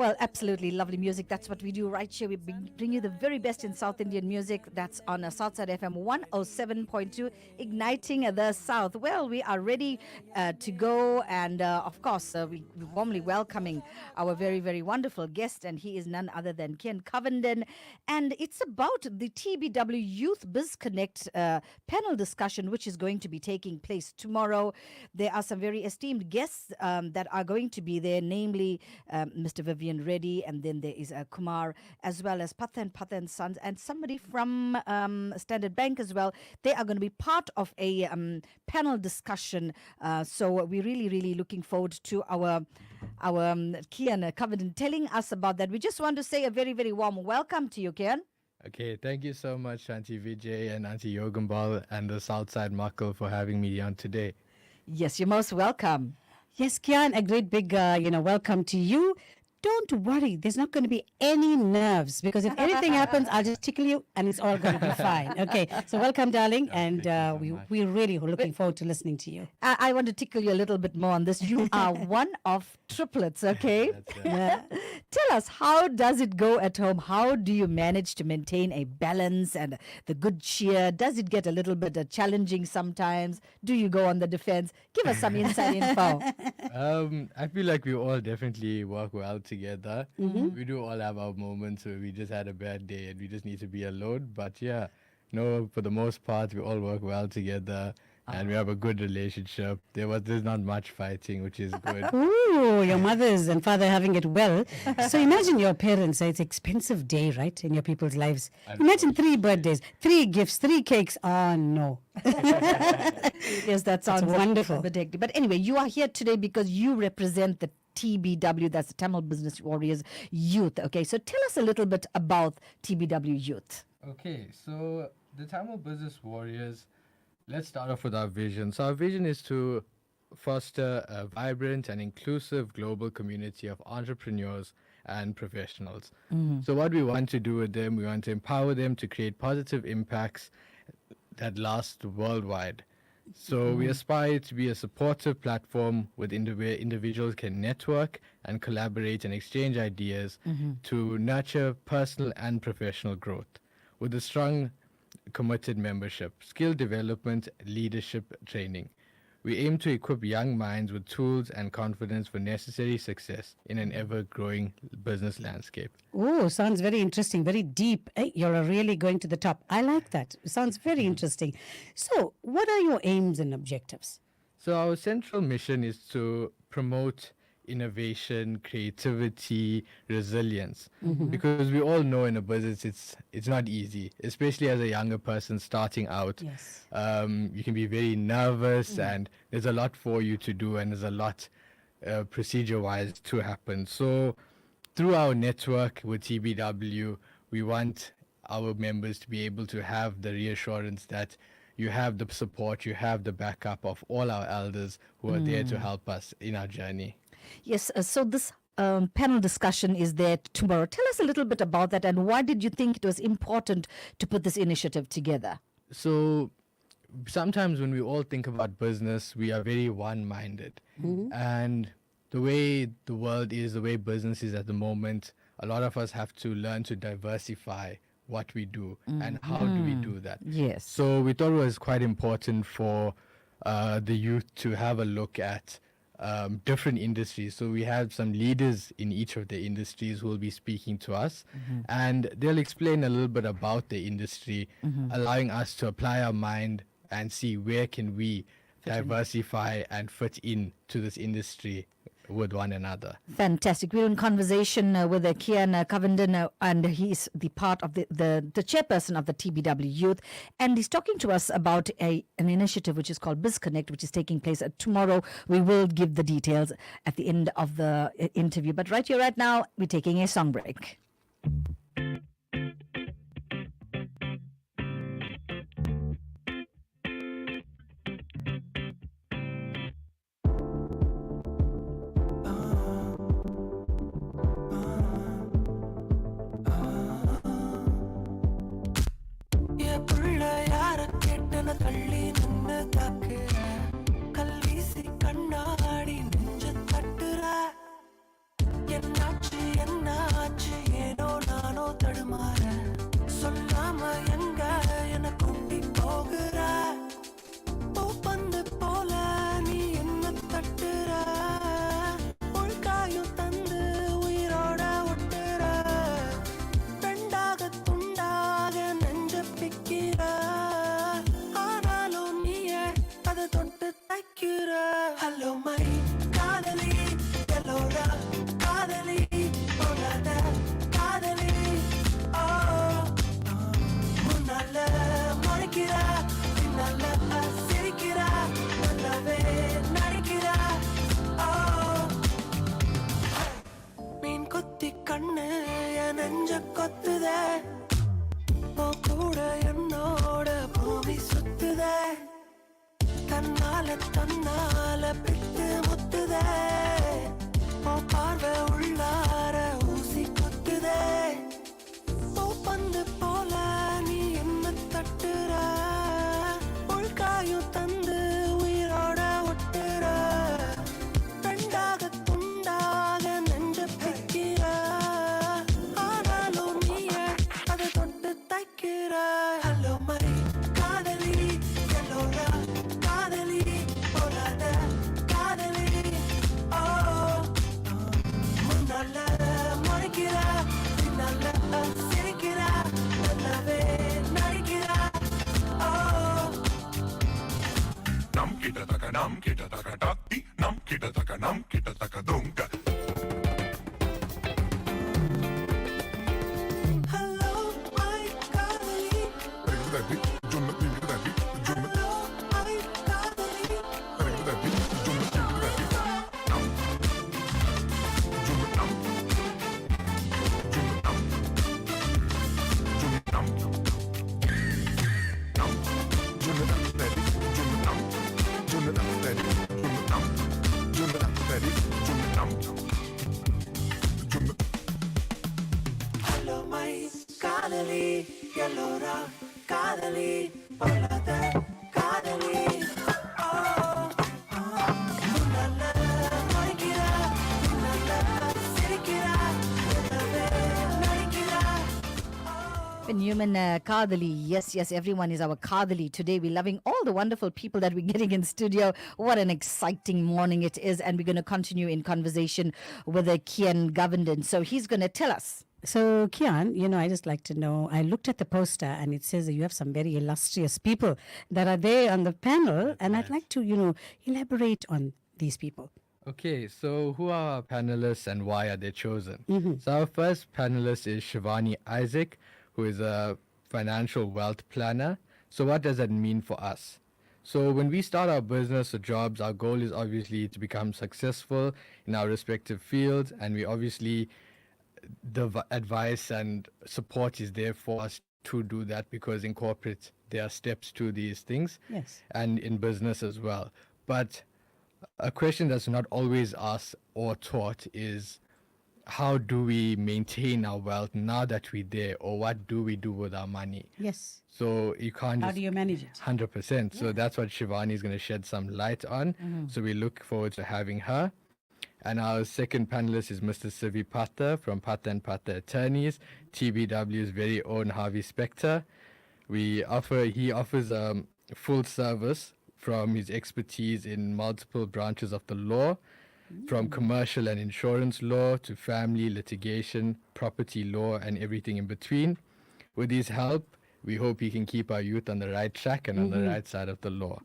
Well, absolutely lovely music. That's what we do right here. We bring you the very best in South Indian music. That's on Southside FM 107.2, igniting the South. Well, we are ready to go, and of course, we warmly welcoming our very, very wonderful guest, and he is none other than Kian Covenden. And it's about the TBW Youth Biz Connect panel discussion, which is going to be taking place tomorrow. There are some very esteemed guests that are going to be there, namely Mr. Vivian Reddy, and then there is Kumar, as well as Pathan Sons, and somebody from Standard Bank as well. They are going to be part of a panel discussion. So we're really, really looking forward to our Kian Covenden telling us about that. We just want to say a very, very warm welcome to you, Kian. Okay, thank you so much, Auntie Vijay and Auntie Yogambal and the Southside Muckle for having me on today. Yes, you're most welcome. Yes, Kian, a great big, welcome to you. Don't worry, there's not going to be any nerves because if anything happens, I'll just tickle you and it's all going to be fine. Okay, so welcome, darling, and we're really looking forward to listening to you. I want to tickle you a little bit more on this. You are one of triplets, okay? Tell us, how does it go at home? How do you manage to maintain a balance and the good cheer? Does it get a little bit challenging sometimes? Do you go on the defense? Give us some inside info. I feel like we all definitely work well together. Mhm. We do all have our moments where we just had a bad day and we just need to be alone. But yeah, no, for the most part, we all work well together. And we have a good relationship. There's not much fighting, which is good. Ooh, your mothers and father having it well. So imagine your parents. It's an expensive day, right, in your people's lives. Imagine 3 birthdays, 3 gifts, 3 cakes. Oh, no. Yes, that sounds wonderful. a bit hectic. But anyway, you are here today because you represent the TBW, that's the Tamil Business Warriors Youth. Okay, so tell us a little bit about TBW Youth. Okay, so the Tamil Business Warriors, let's start off with our vision. So our vision is to foster a vibrant and inclusive global community of entrepreneurs and professionals. Mhm. So what we want to do with them, we want to empower them to create positive impacts that last worldwide. So we aspire to be a supportive platform where individuals can network and collaborate and exchange ideas to nurture personal and professional growth. With a strong, committed membership, skill development, leadership training, we aim to equip young minds with tools and confidence for necessary success in an ever-growing business landscape. Oh, sounds very interesting, very deep. Hey, you're really going to the top. I like that. Sounds very interesting. So, what are your aims and objectives? So our central mission is to promote innovation, creativity, resilience. Mhm. Because we all know in a business it's not easy, especially as a younger person starting out. Yes. You can be very nervous and there's a lot for you to do and there's a lot procedure-wise to happen. So through our network with TBW, we want our members to be able to have the reassurance that you have the support, you have the backup of all our elders who are there to help us in our journey. Yes, so this panel discussion is there tomorrow. Tell us a little bit about that and why did you think it was important to put this initiative together? So sometimes when we all think about business, we are very one-minded. And the way the world is, the way business is at the moment, a lot of us have to learn to diversify what we do and how do we do that. Yes. So we thought it was quite important for the youth to have a look at different industries. So we have some leaders in each of the industries who will be speaking to us, and they'll explain a little bit about the industry, allowing us to apply our mind and see where can we diversify and fit in to this industry with one another. Fantastic. We're in conversation with Kian Covenden, and he's the part of the chairperson of the TBW Youth, and he's talking to us about an initiative which is called BizConnect, which is taking place tomorrow. We will give the details at the end of the interview, but right here, right now, we're taking a song break. தள்ளி நின்னு தாக்குற கல்வீசி கண்ணாடி நெஞ்ச தட்டுற என்னாச்சு ஏனோ நானோ தடுமாற சொல்லாம எங்க என கூட்டி போகிற பூப்பந்து போல நீ என்ன தட்டுற உள்காயும் தந்து உயிரோட ஒட்டுற ரெண்டாக துண்டாக நெஞ்ச பிக்கிற Hello, my காதலி எல்லோரா காதலி போலாத காதலி முன்னால முறைக்கிறா பின்னால சிரிக்கிறா நல்லாவே நடிக்கிறா மீன் கொத்தி கண்ணு என் நெஞ்ச கொத்துதே கூட என்னோட பூமி சுத்துதே தன்னால பிட்டு முத்துதே பார்வை உள்ளார ஊசி குத்துதே பூப்பந்து போல நீ என்ன தட்டுற உள்காயும் தந்து உயிரோட ஒட்டுற ரெண்டாக துண்டாக நெஞ்ச பிக்கிற ஆனாலும் நீயே அதை தொட்டு தைக்கிற ஹலோ மரி காதலி எல்லோரா காதலி போலாத காதலி Hello, my Kadali, Yellora, Kadali, Polada, Kadali. Oh, Nunala, Marikira, Nunala, Sirikira, Narikira. Newman Kadali. Yes, yes, everyone is our Kadali. Today we're loving all the wonderful people that we're getting in studio. What an exciting morning it is. And we're going to continue in conversation with Kian Govenden. So he's going to tell us. So, Kian, I just like to know, I looked at the poster and it says that you have some very illustrious people that are there on the panel. And I'd like to, elaborate on these people. Okay, so who are our panelists and why are they chosen? So our first panelist is Shivani Isaac, who is a financial wealth planner. So what does that mean for us? So when we start our business or jobs, our goal is obviously to become successful in our respective fields, and we obviously, the advice and support is there for us to do that, because in corporate there are steps to these things. Yes. And in business as well. But a question that's not always asked or taught is, how do we maintain our wealth now that we're there, or what do we do with our money? Yes. So you can't How just do you manage it? 100%. So that's what Shivani is going to shed some light on. So we look forward to having her. And our second panelist is Mr. Sivi Pata from Pata and Pata Attorneys, TBW's very own Harvey Specter. He offers full service from his expertise in multiple branches of the law, from commercial and insurance law to family, litigation, property law, and everything in between. With his help, we hope he can keep our youth on the right track and on the right side of the law.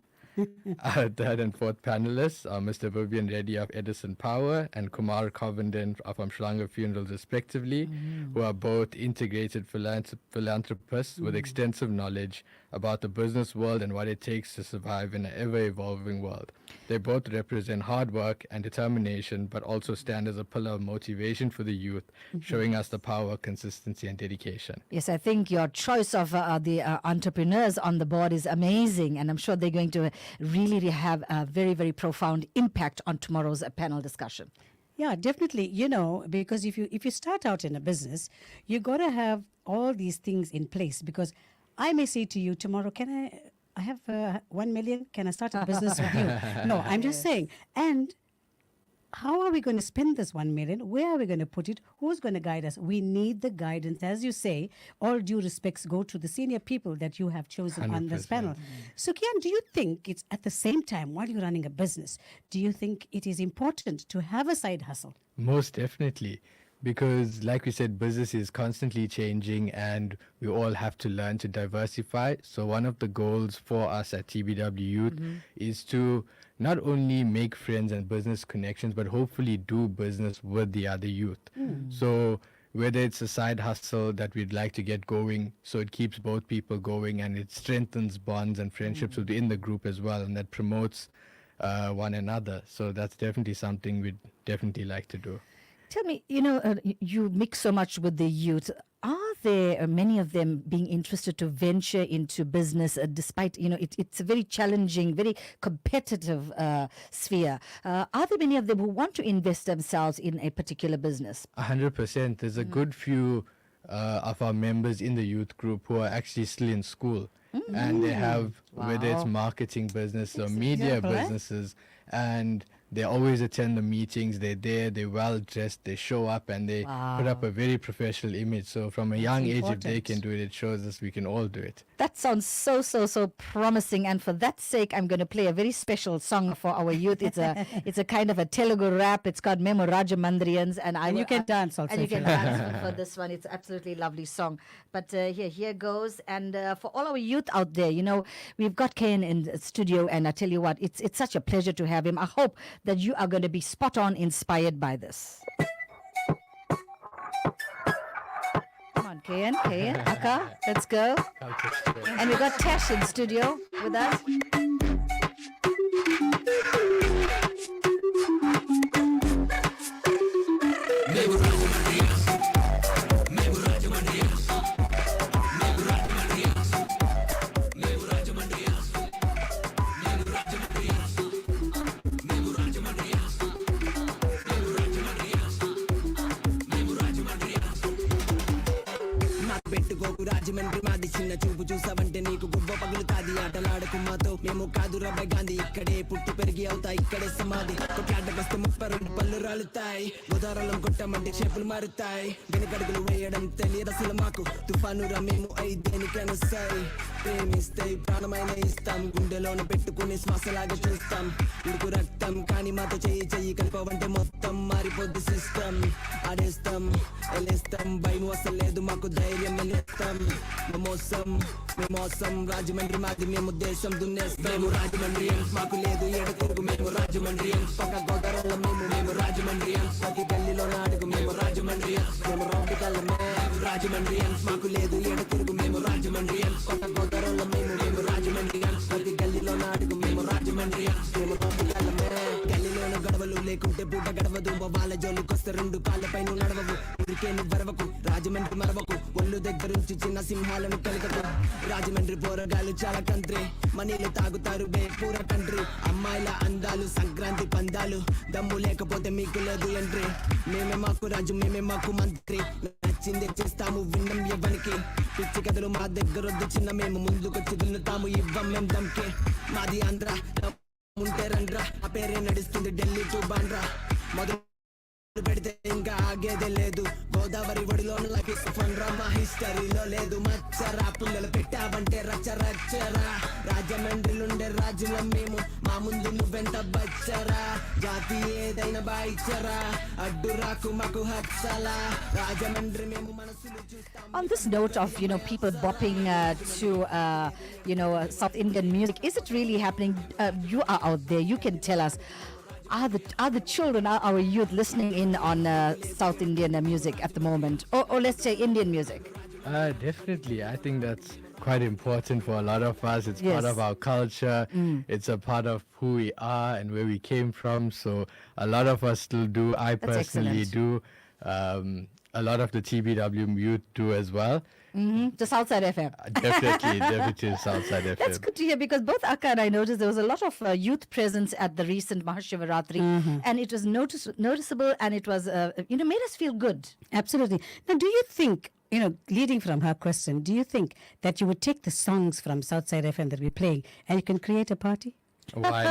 Our third and fourth panelists are Mr. Vivian Reddy of Edison Power and Kumar Covenden from Shlanga Funerals, respectively, who are both integrated philanthropists with extensive knowledge about the business world and what it takes to survive in an ever-evolving world. They both represent hard work and determination, but also stand as a pillar of motivation for the youth, showing us the power, consistency, and dedication. Yes, I think your choice of the entrepreneurs on the board is amazing, and I'm sure they're going to really have a very, very profound impact on tomorrow's panel discussion. Yeah, definitely. Because if you start out in a business, you got to have all these things in place. Because I may say to you tomorrow, I have 1 million. Can I start a business with you? No, I'm just saying. And how are we going to spend this 1 million? Where are we going to put it? Who's going to guide us? We need the guidance. As you say, all due respects go to the senior people that you have chosen on this 100%. panel. So, Kian, do you think it's at the same time, while you're running a business, do you think it is important to have a side hustle? Most definitely. Because, like we said, business is constantly changing and we all have to learn to diversify. So one of the goals for us at TBW Youth is to not only make friends and business connections, but hopefully do business with the other youth. So whether it's a side hustle that we'd like to get going, so it keeps both people going and it strengthens bonds and friendships within the group as well, and that promotes one another. So that's definitely something we'd definitely like to do. Tell me, you mix so much with the youth. Are there many of them being interested to venture into business despite, it's a very challenging, very competitive sphere? Are there many of them who want to invest themselves in a particular business? 100%. There's a good few of our members in the youth group who are actually still in school. And they have, whether it's marketing business or media businesses, and they always attend the meetings. They're there, they're well dressed, they show up, and they put up a very professional image. So from a young age, if they can do it, it shows us we can all do it. That sounds so promising, and for that sake, I'm going to play a very special song for our youth. It's a kind of a Telugu rap. It's called Memo Raja Mandrians, and you can dance also. And you can dance for this one. It's absolutely lovely song. But here goes, and for all our youth out there, we've got Ken in the studio, and I tell you what, it's such a pleasure to have him. I hope that you are going to be spot on inspired by this. Come on, Ken, Akka, let's go. And we got Tash in studio with us. పెట్టుకోకు రాజమండ్రి మాది చిన్న చూపు చూసావంటే నీకు గువ్వ పగులుతాది ఆటలాడకు మాతో మేము కాదు రాబాయ్ గాంధీ ఇక్కడే పుట్టి పెరిగి అవుతాయి ఇక్కడే సమాధి కొట్లాటకొస్తే 32 పళ్ళు రాలుతాయి గోదావరం కొట్టమంటే చేపులు మారుతాయి వెనుకడుగులు వేయడం తెలియదు అసలు మాకు తుఫాను రా మేము అయి దేనికైనా సై ప్రేమిస్తే ప్రాణమైన ఇస్తాం గుండెలోన పెట్టుకుని శ్వాసలాగా చూస్తాం ఉడుకు రక్తం కానీ మాతో చెయ్యి కలిపవంటే మొత్తం మారిపోద్ది సిస్టమ్ ఆడేస్తాం వెళ్ళేస్తాం భయం అసలు లేదు మాకు ధైర్యం వెళ్ళేస్తాం మోసం రాజమండ్రి మాది మేము దేశం దున్నేస్తాం మేము రాజమండ్రియన్స్ మాకు లేదు ఎడ తిరుగు మేము రాజమండ్రియన్స్ పక్క గోదావరిలో మేము రాజమండ్రియన్స్ ప్రతి గల్లీలో అడుగు మేము రాజమండ్రియన్స్ మేము రౌండ్ కళ్ళమే రాజమండ్రియన్స్ మాకు లేదు ఎడ తిరుగు మేము రాజమండ్రియన్స్ పక్క గోదావరిలో మేము రాజమండ్రియన్స్ ప్రతి గల్లీలో అడుగు మేము రాజమండ్రియన్స్ మేము రౌండ్ కళ్ళమే గల్లీలోన గడవలు లేకుంటే పూట గడవదు వాళ్ళ జోలికొస్తే 2 కాళ్ళపైన నడవవు ఊరికే నువ్వరవకు రాజమండ్రి మరవకు ఒళ్ళు దగ్గరుంచి చిన్న సింహాలను కలగకు రాజమండ్రి పోరగాళ్ళు చాలా కంట్రీ మనీలు తాగుతారు పూర కంట్రీ అమ్మాయిల అందాలు సంక్రాంతి పందాలు దమ్ము లేకపోతే మీకు లేదు ఎంట్రీ మేమే మాకు రాజు మేమే మాకు మంత్రి నచ్చింది చేస్తాము విన్నం ఇవ్వనికి పిచ్చి కథలు మా దగ్గరొద్దు చిన్న మేము ముందుకొచ్చి దున్నుతాము ఇవ్వం మేము దమ్కే మాది ఆంధ్ర ఉంటే రండ్రా ఆ పేరే నడుస్తుంది ఢిల్లీ టు బాండ్రా మొదలు పెడితే ఇంకా ఆగేదే లేదు గోదావరి ఒడిలో మా హిస్టరీలో లేదు మచ్చరా పుల్లలు పెట్టావంటే రచ్చరా రాజమండ్రిలుండే రాజుల మేము మా ముందు నువ్వెంత బచ్చరా జాతి ఏదైనా బాయిచ్చరా అడ్డు రాకు మాకు హచ్చలా రాజమండ్రి మేము మనసులు చూస్తాం. On this note of people bopping to South Indian music, is it really happening? You are out there, you can tell us. Are the children, are our youth listening in on South Indian music at the moment, or let's say Indian music? Definitely. I think that's quite important for a lot of us. It's part of our culture. It's a part of who we are and where we came from. So a lot of us still do. I That's personally excellent. do. A lot of the TBW youth do as well. The Southside FM. Definitely Southside FM. That's good to hear, because both Akka and I noticed there was a lot of youth presence at the recent Mahashivaratri, and it was noticeable, and it was made us feel good. Absolutely. Now, do you think, leading from her question, do you think that you would take the songs from Southside FM that we're playing and you can create a party? Why?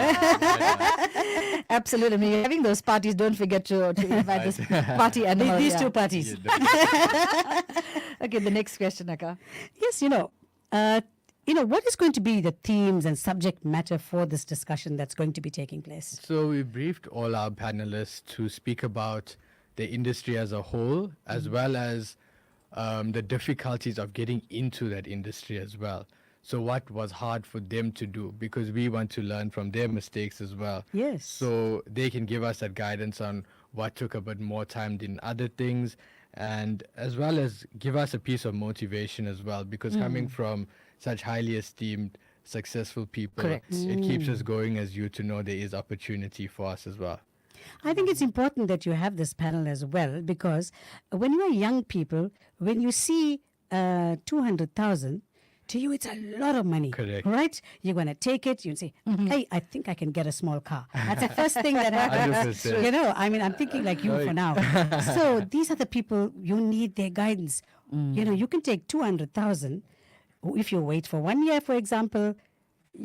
Absolutely. I mean, having those parties, don't forget to invite this party animal. These two parties. Okay, the next question, Akka. Yes, what is going to be the themes and subject matter for this discussion that's going to be taking place? So we briefed all our panelists to speak about the industry as a whole, as well as the difficulties of getting into that industry as well. So what was hard for them to do, because we want to learn from their mistakes as well. Yes. So they can give us that guidance on what took a bit more time than other things, and as well as give us a piece of motivation as well, because coming from such highly esteemed, successful people, Correct. it keeps us going as you to know there is opportunity for us as well. I think it's important that you have this panel as well, because when you are young people, when you see 200,000, to you it's a lot of money. Correct. Right? You're going to take it, you say, hey, I think I can get a small car. That's the first thing that happens. 100%. I'm thinking like you for now. So these are the people, you need their guidance. You can take 200,000. If you wait for 1 year, for example,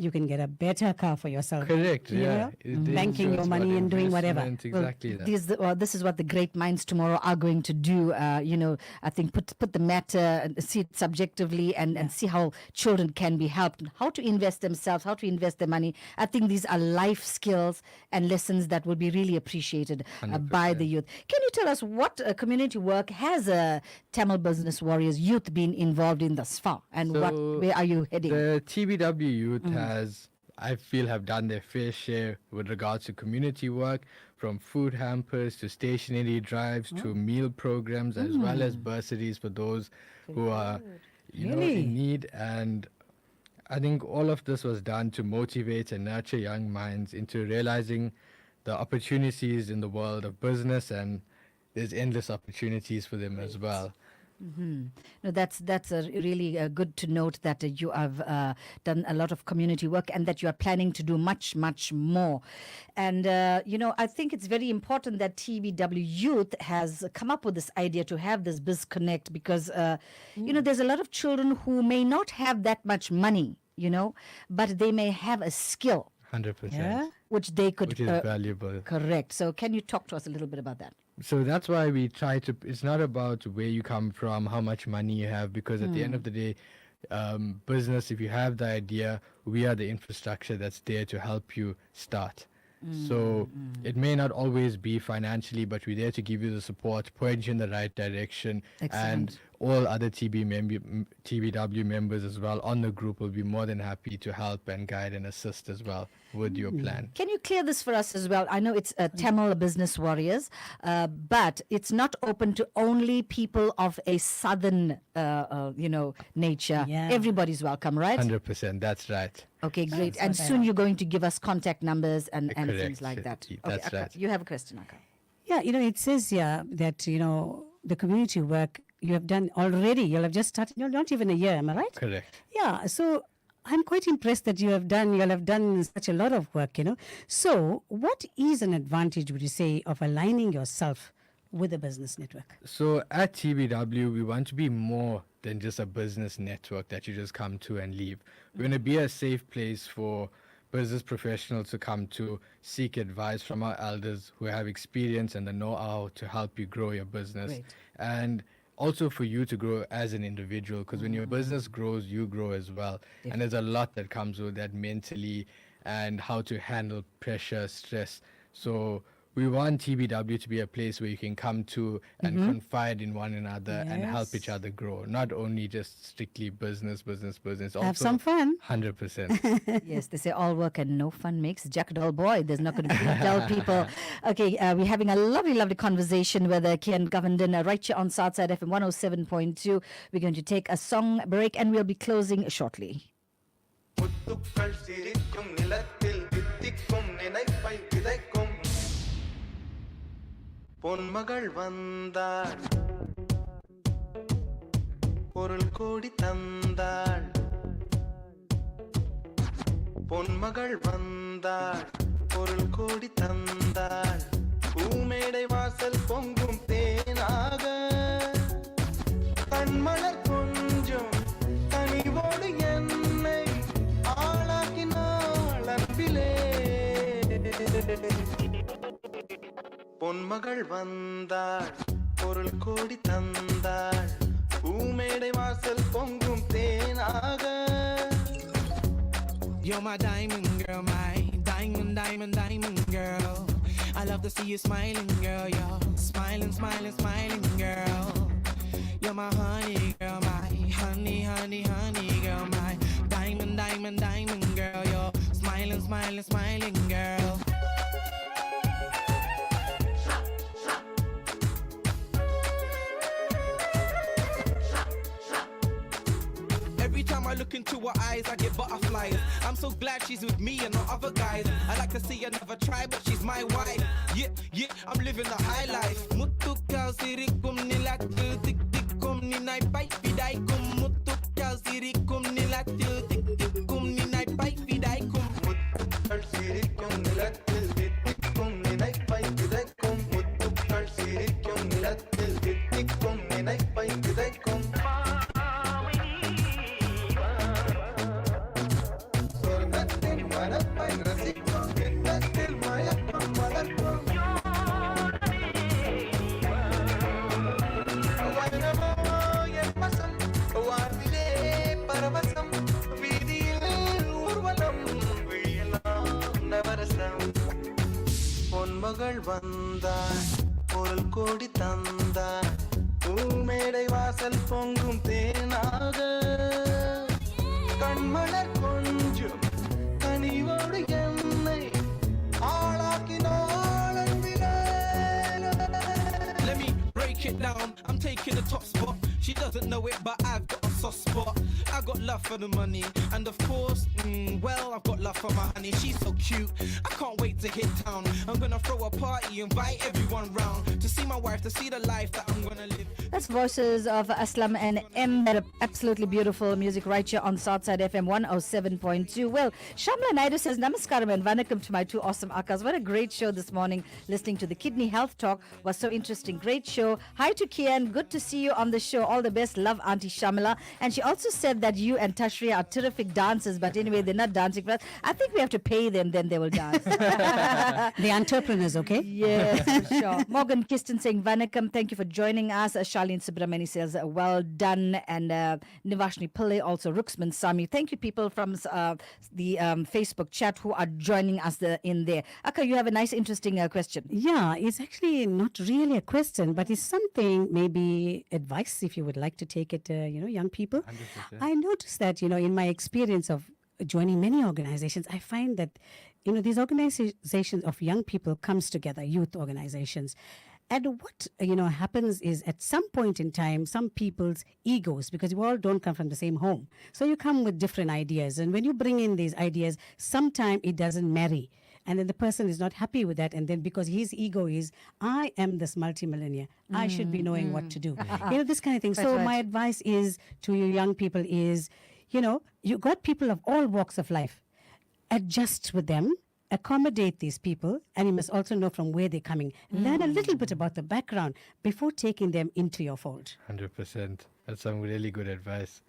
you can get a better car for yourself. Correct, yeah. Banking your money and doing whatever. Exactly that. This is what the great minds tomorrow are going to do. I think put the matter, see it subjectively, and see how children can be helped, how to invest themselves, how to invest their money. I think these are life skills and lessons that will be really appreciated by the youth. Can you tell us what community work has Tamil Business Warriors youth been involved in thus far, and where are you heading? The TBW youth has, I feel, have done their fair share with regards to community work, from food hampers to stationery drives to meal programs, as well as bursaries for those who are in need. And I think all of this was done to motivate and nurture young minds into realizing the opportunities in the world of business, and there's endless opportunities for them as well. No, that's really good to note that you have done a lot of community work and that you are planning to do much, much more. And, I think it's very important that TBW Youth has come up with this idea to have this Biz Connect because, there's a lot of children who may not have that much money, but they may have a skill. 100%. Which they could... Which is valuable. Correct. So can you talk to us a little bit about that? So that's why we try to, it's not about where you come from, how much money you have, because at the end of the day, business, if you have the idea, we are the infrastructure that's there to help you start. So it may not always be financially, but we're there to give you the support, point you in the right direction. Excellent. And all other TBW members as well on the group will be more than happy to help and guide and assist as well with your plan. Can you clear this for us as well? I know it's Tamil Business Warriors, but it's not open to only people of a southern, nature. Yeah. Everybody's welcome, right? 100%, that's right. Okay, great. That's And what I soon like. you're going to give us contact numbers and things Correct. like that. That's Okay, right. You have a question, Akka. Yeah, it says here that, the community work you have done already. You'll have just started, not even a year, am I right? Correct. Yeah, so I'm quite impressed that you'll have done such a lot of work, So what is an advantage, would you say, of aligning yourself with a business network? So at TBW, we want to be more than just a business network that you just come to and leave. We're going to be a safe place for business professionals to come to seek advice from our elders who have experience and the know-how to help you grow your business. Great. And also for you to grow as an individual, because when your business grows, you grow as well. And there's a lot that comes with that mentally and how to handle pressure, stress. So we want TBW to be a place where you can come to and confide in one another and help each other grow. Not only just strictly business. Also Have some fun. 100%. Yes, they say all work and no fun makes Jack a dull boy. There's not going to be dull people. Okay, we're having a lovely, lovely conversation with Kian Govenden right here on Southside FM 107.2. We're going to take a song break and we'll be closing shortly. முத்துக்கள் சிரிக்கும் நிலத்தில் தித்திக்கும் நினைப்பை விதைக்கும் பொன்மகள் வந்தாள் பொருள் கோடி தந்தாள் பொன்மகள் வந்தாள் பொருள் கோடி தந்தாள் பூமேடை வாசல் பொங்கும் தேனாக கண்மலர் கொஞ்சம் கனிவோடு என்னை ஆளாக்கினாள் அன்பிலே பொன்மகள் வந்தாள் பொருள் கோடி தந்தாள் பூமேடை வாசல் பொங்கும் தேனாக You're my diamond girl, my diamond girl. I love to see you smiling, girl. You're smiling, girl. You're my honey girl, my honey girl, my diamond girl. You're smiling, girl. Every time I look into her eyes, I get butterflies. I'm so glad she's with me and not other guys. I like to see her never try, but she's my wife. Yeah, I'm living the high life. Mutukal sirikum nilatil tik tikum ninai pai pidaikum. Mutukal sirikum nilatil tik tikum ninai pai pidaikum. முத்துக்கள் சிரிக்கும் நிலத்தில் தித்திக்கும் நினைப்பை விதைக்கும் முத்துக்கள் சிரிக்கும் நிலத்தில் தித்திக்கும் நினைப்பை விதைக்கும் சொர்க்கத்தின் மனப்பை ரசிக்கும் எண்ணத்தில் மயக்கம் வளர்க்கும் வனமோ என் வசம் வாழ்விலே பரவசம் வீதியில் ஊர்வலம் விழியெல்லாம் நவரசம் பொன்மகள் வந்தாள் பொருள் கோடி தந்தாள் பூமேடை வாசல் பொங்கும் தேனாக கண்மலர் கொஞ்சம் கனிவோடு என்னை ஆளாக்கினாள் அன்பிலே. Let me break it down. I'm taking the top spot. She doesn't know it, but I've got a soft spot. I got love for the money, and of course, well, I've got love for my honey. She's so cute, I can't wait to hit town. I'm gonna throw a party, invite everyone round to see my wife, to see the life that I'm gonna live. That's voices of Aslam and M. That absolutely beautiful music right here on Southside FM 107.2. Well, Shamla Naidu says, Namaskaram and Vanakkam to my two awesome Akas. What a great show this morning. Listening to the Kidney Health Talk was so interesting. Great show. Hi to Kian. Good to see you on the show. All the best. Love Auntie Shamla. And she also said that you and Tashria are terrific dancers, but anyway, they're not dancing for us. I think we have to pay them, then they will dance. The entrepreneurs, okay? Yes, for sure. Morgan Kiston saying, Vanakkam, thank you for joining us. Charlene Subramani says, well done. And Nivashni Pillai, also Ruxman Sami. Thank you, people from the Facebook chat who are joining us in there. Akka, you have a nice, interesting question. Yeah, it's actually not really a question, but it's something, maybe advice, if you would like to take it, young people. 100%. I noticed that, in my experience of joining many organizations, I find that, these organizations of young people comes together, youth organizations. And what, happens is at some point in time, some people's egos, because you all don't come from the same home. So you come with different ideas. And when you bring in these ideas, sometimes it doesn't marry. And then the person is not happy with that. And then because his ego is, I am this multimillionaire, I should be knowing what to do. This kind of thing. That's So right. my advice is to you young people is, you got people of all walks of life. Adjust with them. Accommodate these people, and you must also know from where they're coming. Learn a little bit about the background before taking them into your fold. 100%. That's some really good advice.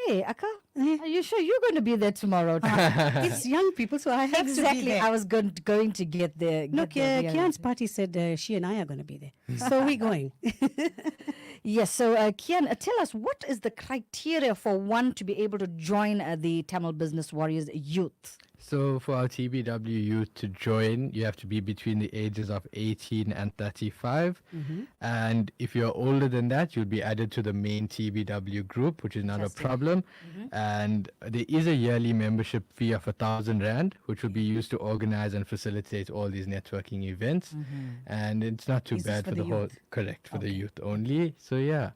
Hey, Akka, are you sure you're going to be there tomorrow? It's young people, so I have to be Exactly. there. I was going to get there. No, get there, yeah. Kian's party said she and I are going to be there. So we're going. Yes, so Kian, tell us, what is the criteria for one to be able to join the Tamil Business Warriors Youth? So for our TBW youth to join, you have to be between the ages of 18 and 35. And if you're older than that, you'll be added to the main TBW group, which is not a problem. And there is a yearly membership fee of 1,000 Rand, which will be used to organize and facilitate all these networking events. And it's not too Is this bad for for the the whole, youth? correct, for the youth only. So yeah,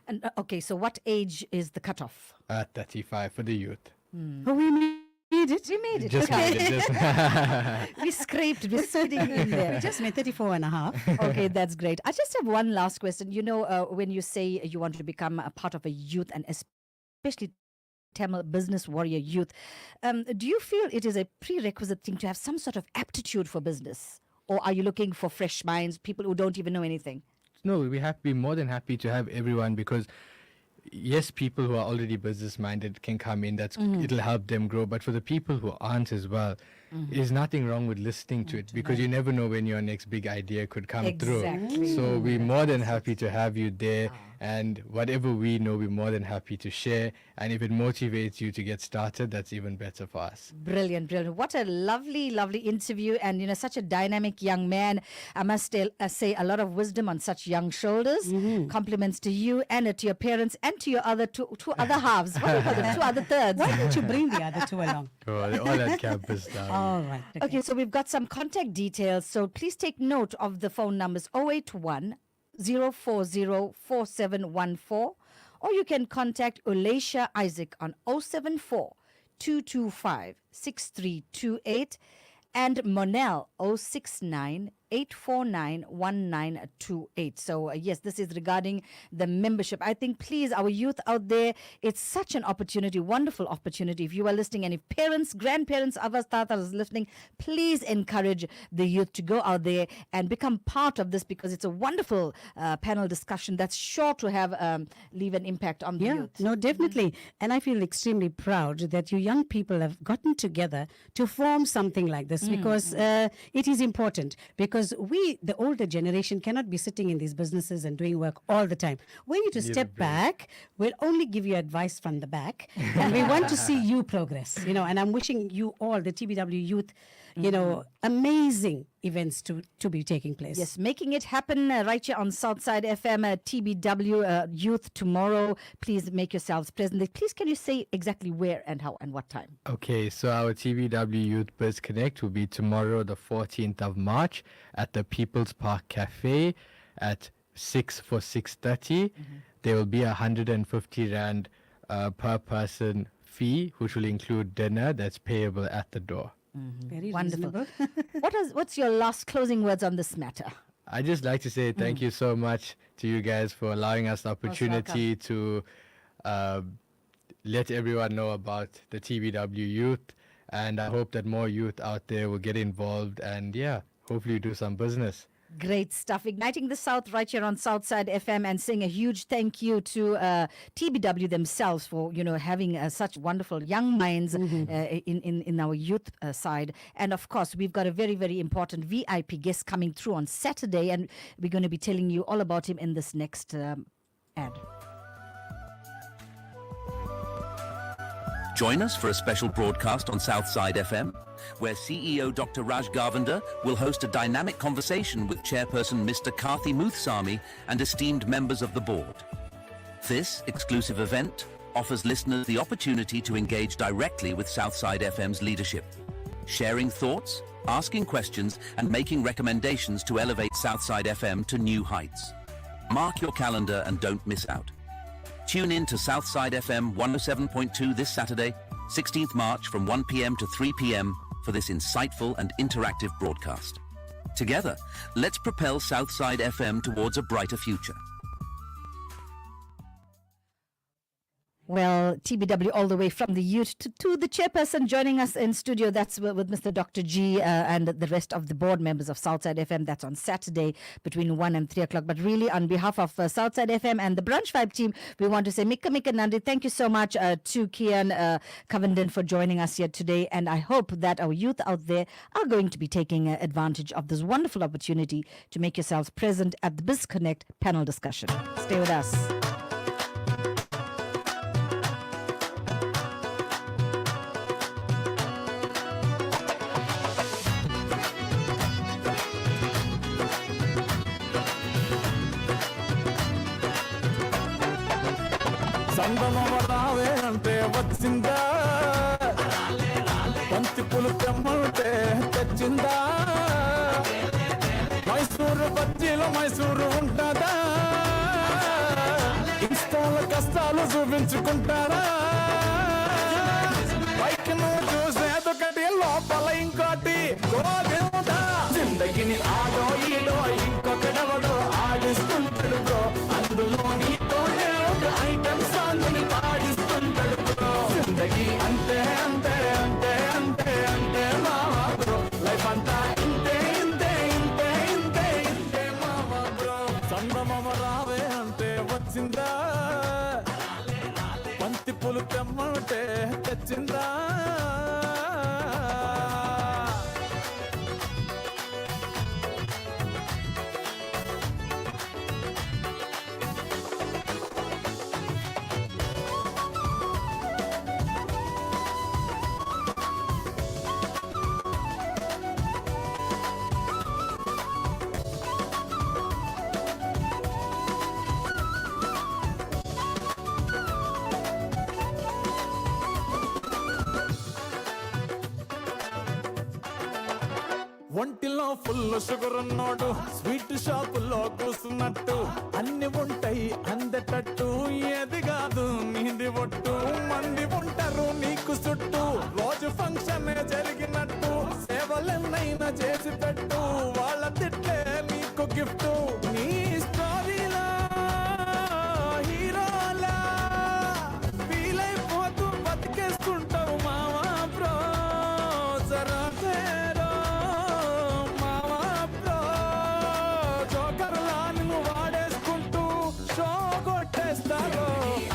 And okay, so what age is the cutoff? 35 for the youth. Oh, we made it. We made it. Just made it, just- We scraped. We're sitting in there. We just made 34 and a half. Okay, that's great. I just have one last question. When you say you want to become a part of a youth, and especially Tamil Business Warrior Youth, do you feel it is a prerequisite thing to have some sort of aptitude for business? Or are you looking for fresh minds, people who don't even know anything? No, we have to be more than happy to have everyone, because yes, people who are already business minded can come in. It'll help them grow. But for the people who aren't as well, there's nothing wrong with listening to it, because you never know when your next big idea could come Exactly. through. So we're more than happy to have you there. And whatever we know, we're more than happy to share. And if it motivates you to get started, that's even better for us. Brilliant, brilliant. What a lovely, lovely interview. And, such a dynamic young man. I must say a lot of wisdom on such young shoulders. Compliments to you and to your parents and to your other two other halves. What do you call them? Two other thirds. Why didn't you bring the other two along? Oh, they're all at campus now. All right. Okay, so we've got some contact details. So please take note of the phone numbers 081 040 4714, or you can contact Uleisha Isaac on 074 225 6328 and Monel 069 849 1928. So yes, this is regarding the membership. I think, please, our youth out there, it's such an opportunity, wonderful opportunity. If you are listening, and if parents, grandparents, others, tatas listening, please encourage the youth to go out there and become part of this, because it's a wonderful panel discussion that's sure to have leave an impact on the youth. No, definitely. And I feel extremely proud that you young people have gotten together to form something like this, because it is important. Because we, the older generation, cannot be sitting in these businesses and doing work all the time. We need to step back. We'll only give you advice from the back. And we want to see you progress, and I'm wishing you all, the TBW youth, amazing events to be taking place. Yes, making it happen right here on Southside FM, TBW Youth tomorrow. Please make yourselves present. Please, can you say exactly where and how and what time? Okay, so our TBW Youth Biz Connect will be tomorrow, the 14th of March, at the People's Park Cafe at 6 for 6:30. There will be 150 Rand per person fee, which will include dinner that's payable at the door. Very Wonderful. reasonable. What's your last closing words on this matter? I just like to say thank you so much to you guys for allowing us the opportunity to let everyone know about the TBW youth, and I hope that more youth out there will get involved and hopefully do some business. Great stuff. Igniting the South right here on Southside FM, and saying a huge thank you to TBW themselves for, having such wonderful young minds in our youth side. And of course, we've got a very, very important VIP guest coming through on Saturday, and we're going to be telling you all about him in this next ad. Join us for a special broadcast on Southside FM, where CEO Dr. Raj Gavanda will host a dynamic conversation with Chairperson Mr. Karthi Muthsamy and esteemed members of the board. This exclusive event offers listeners the opportunity to engage directly with Southside FM's leadership, sharing thoughts, asking questions, and making recommendations to elevate Southside FM to new heights. Mark your calendar and don't miss out. Tune in to Southside FM 107.2 this Saturday, 16th March from 1 p.m. to 3 p.m. for this insightful and interactive broadcast. Together, let's propel Southside FM towards a brighter future. Well, TBW all the way from the youth to the chairperson joining us in studio. That's with Mr. Dr. G and the rest of the board members of Southside FM. That's on Saturday between 1 and 3 o'clock. But really, on behalf of Southside FM and the Brunch Vibe team, we want to say Mika Nandi. Thank you so much to Kian Covenden for joining us here today. And I hope that our youth out there are going to be taking advantage of this wonderful opportunity to make yourselves present at the BizConnect panel discussion. Stay with us. సందమరావే అంటే వచ్చిందా బంతి పులు తెమ్మంటే తెచ్చిందా మైసూరు బజ్జీలో మైసూరు ఉంటుందా ఇష్టాల కష్టాలు చూపించుకుంటారా పైకి నువ్వు చూసేదొకటి లోపల ఇంకోటి గోవిందా జిందగిని ఆడో ఈడో ఇంకొకడెవడో ఆడిస్తుంటాడు బ్రో అందులో నీతోనే ఒక ఐటమ్ సాంగ్ ని పాడిస్తుంటాడు బ్రో జిందగీ అంతే అంతే అంతే అంతే అంతే మావా బ్రో లైఫ్ అంతా ఇంతే ఇంతే ఇంతే ఇంతే ఇంతే మావా బ్రో సందమమ రావే అంటే వచ్చిందా బంతి పులు తెమ్మంటే తెచ్చిందా ఒంటిలో ఫుల్ షుగర్ ఉన్నోడు స్వీట్ షాపుల్లో కూసున్నట్టు అన్ని ఉంటాయి అందటట్టు ఏది కాదు నీది ఒట్టు మంది ఉంటారు నీకు చుట్టూ రోజు ఫంక్షన్ జరిగినట్టు సేవలెన్నైనా చేసి పెట్టు వాళ్ళ తిట్లే నీకు గిఫ్ట్ నీ స్టోరీలా హీరోలా వీలైపోతూ బతికేసుకుంటావు మావా బ్రో జరా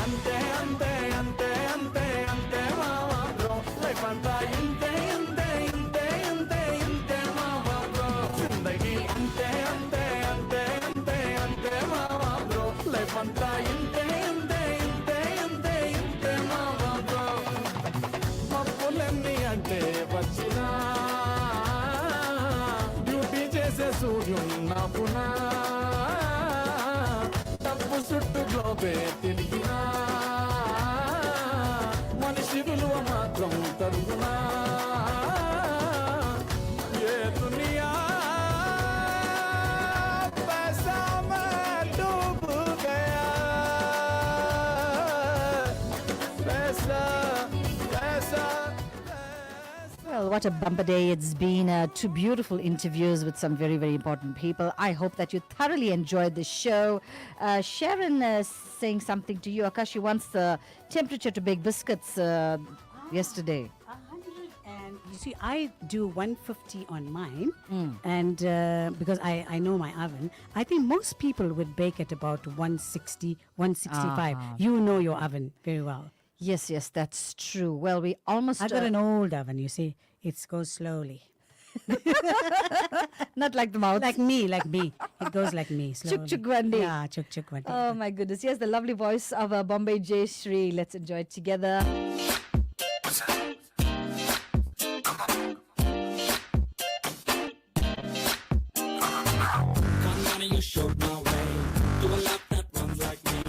అంతే అంతే అంతే అంతే అంతే మావా బ్రో లైఫ్ అంతా ఇంతే ఇంతే ఇంతే ఇంతే ఇంతే మావా బ్రో జిందగీ అంతే అంతే అంతే అంతే అంతే మావా బ్రో లైఫ్ అంతా ఇంతే ఇంతే ఇంతే ఇంతే ఇంతే మావా బ్రో మబ్బులన్నీ అంటే వచ్చినా డ్యూటీ చేసే సూర్యున్నా పునా డబ్బు చుట్టూ గ్లోబే తిరిగినా మనిషి విలువ మాత్రం తరుగునా ఏ దునియా पैसा में डूब गया what a bumper day it's been. Two beautiful interviews with some very, very important people. I hope that you thoroughly enjoyed the show. Sharon saying something to you. Akash, she wants the temperature to bake biscuits yesterday. 100, and you see, I do 150 on mine, and because I know my oven, I think most people would bake at about 160, 165. You know your oven very well. Yes, that's true. Well, we almost... I got an old oven, you see. It goes slowly. Not like the mouth. Like me. It goes like me, slowly. Chuk chuk Vandi. Yeah, chuk chuk Vandi. Oh my goodness. Yes, the lovely voice of Bombay Jay Shri. Let's enjoy it together. You showed my way to a love that runs like me.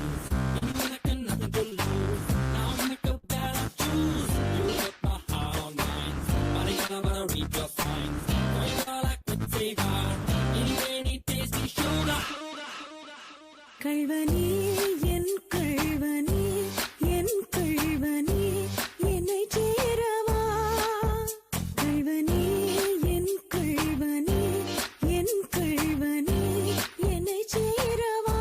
And you like nothing to lose. Now I'm make a better choose. You put my heart on mine, but I gotta read your signs. For you all I could save her. Any tasty sugar. கள்வனே என் கள்வனே என் கள்வனே என்னை சேரவா கள்வனே என் கள்வனே என் கள்வனே என்னை சேரவா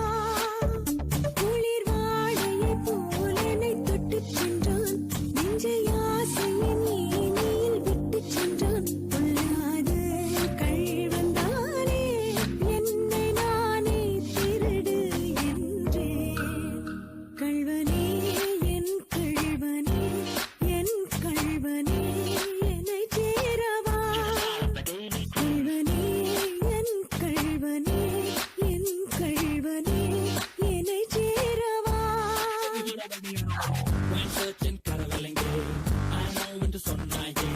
குளிர் வாடையை போல என்னை தொட்டுச் சென்றான் நெஞ்சை ஆசையின் நீனில் விட்டுச் சென்றான் பொல்லாத கள்வன்தானே என்னை நானே திருடு என்றேன் கள்வனே என் கள்வனே என் கள்வனே என்னை சேரவா கள்வனே என் கள்வனே என் கள்வனே என்னை சேரவா When searching கடவுளெங்கே I know when to சொன்னாயே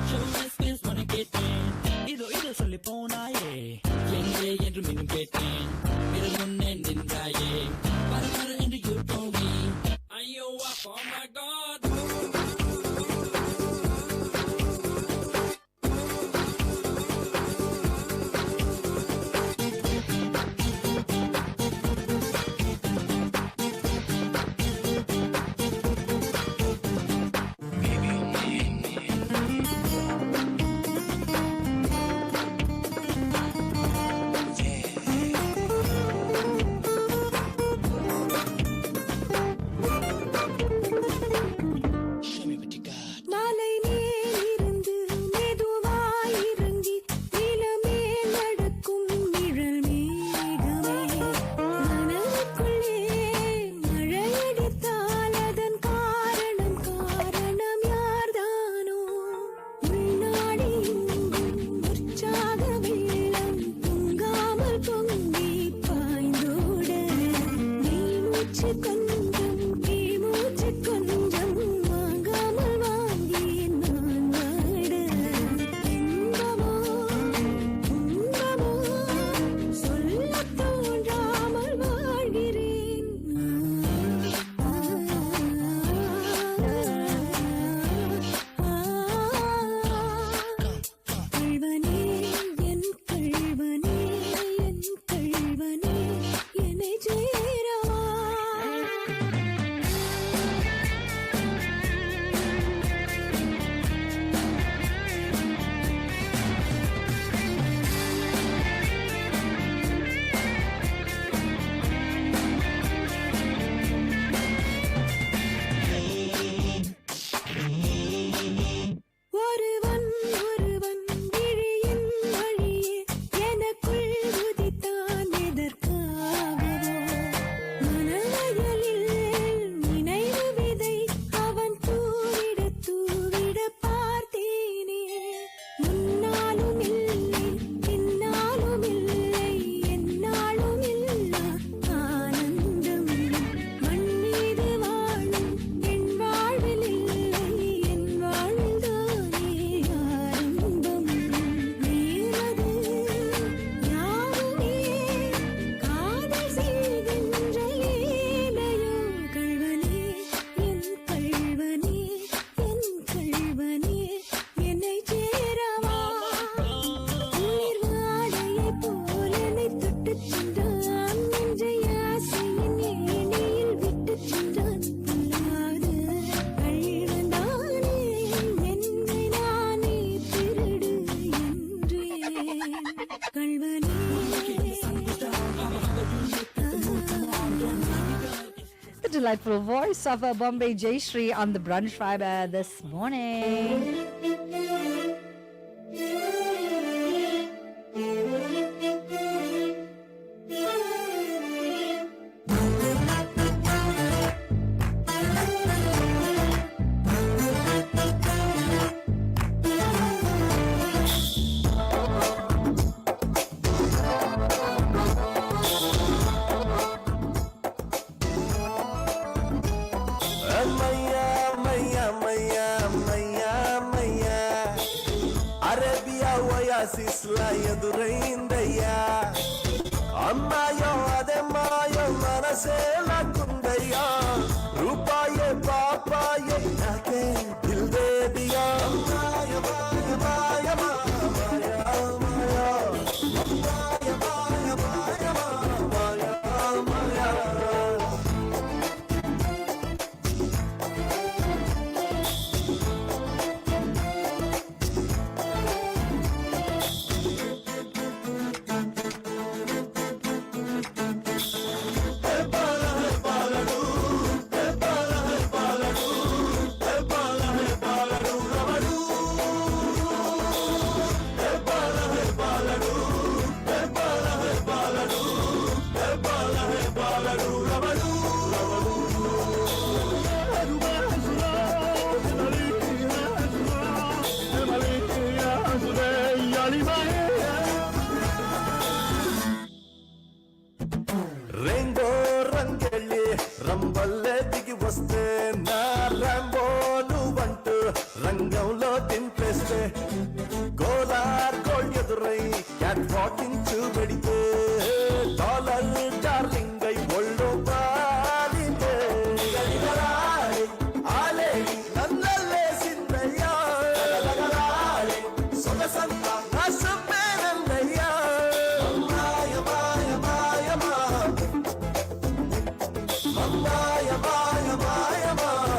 Show my skills wanna get in இதோ சொல்லி போனாயே எங்கே என்று மீண்டும் கேட்டேன் விரல் முன்னே நின்றாயே பரபர என்று you told me ஐயோ oh my god delightful voice of Bombay Jayashree on the Brunch Vibe this morning. ఎదురైందయ్యా అమ్మాయో అదే మాయో మనసే నాకుందయ్యా రూపాయే పాపాయే నాకే దిల్ దే దియా మాయ మాయ మాయ మాయ మాయ మాయ మాయ మాయ మాయ రెయిన్బో రంగెళ్ళి రంబల్లే దిగి వస్తే నా రంబో నువ్వంటూ రంగంలో దింపేస్తే గోలార్ గోల్డ్ ఎదురై క్యాట్ వాకింగ్ చూపెడితే డాలర్ డార్లింగ్ అయి ఒళ్ళు పాలితే ఆలే నన్నల్లేసిందయ్యా సొగసంతా నా సమ్మేనన్నయ్యా మాయ మాయ మాయ మాయ మాయ మాయ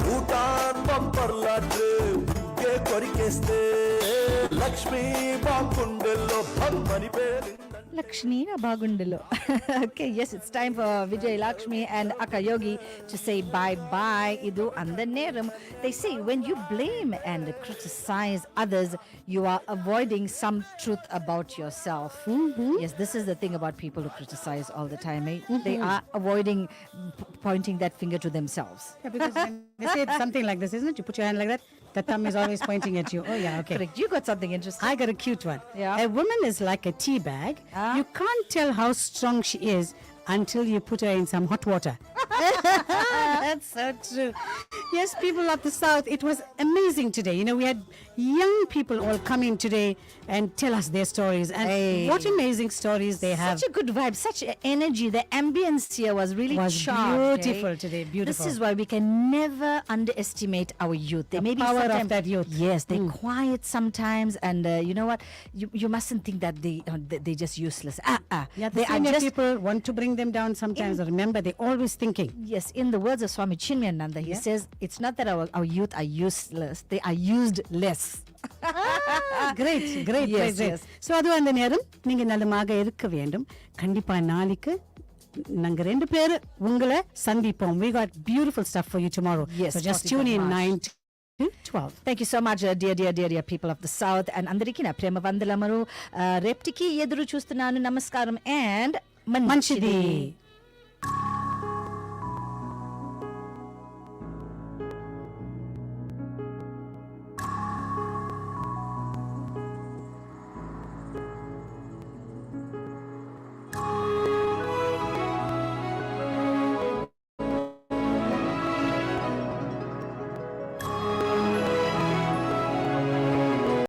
భూటాన్ బంపర్లాట్లు బుగ్గే కొరికేస్తే లక్ష్మీ బాగుండెల్లో బొమ్మని పేరు Lakshmi Bagundalo. Okay, yes, it's time for Vijay Lakshmi and Akka Yogi to say bye-bye. Idu andaneram. They say when you blame and criticize others, you are avoiding some truth about yourself. Yes, this is the thing about people who criticize all the time. They are avoiding pointing that finger to themselves. Yeah, because when they say something like this, isn't it? You put your hand like that, the thumb is always pointing at you. Oh, yeah, okay. Correct. You got something interesting. I got a cute one. Yeah. A woman is like a tea bag. You can't tell how strong she is until you put her in some hot water. That's so true. Yes, people of the South, it was amazing today. You know, we had young people all come in today and tell us their stories. And what amazing stories they have. Such a good vibe, such energy. The ambience here was really sharp. Beautiful today, beautiful. This is why we can never underestimate our youth. They may be power of sometimes- that youth. Yes, they're quiet sometimes, and you know what? You mustn't think that they're just useless. Yeah, they the are senior just people want to bring them down sometimes. Remember, they're always thinking. Yes, in the words of Swami Chinmayananda, he says, it's not that our youth are useless, they are used less. Great. Yes, yes. So அது அந்த நேரம் நீங்க நலமாக இருக்க வேண்டும். கண்டிப்பா நாளைக்கு நாங்க ரெண்டு பேர் உங்களை சந்திப்போம். We got beautiful stuff for you tomorrow. Yes, So just tune in 9 to 12. Thank you so much, dear people of the South. And అందరికీ నా ప్రేమ వందనములు. రేపటికి ఎదురు చూస్తున్నాను. నమస్కారం and మంచిది.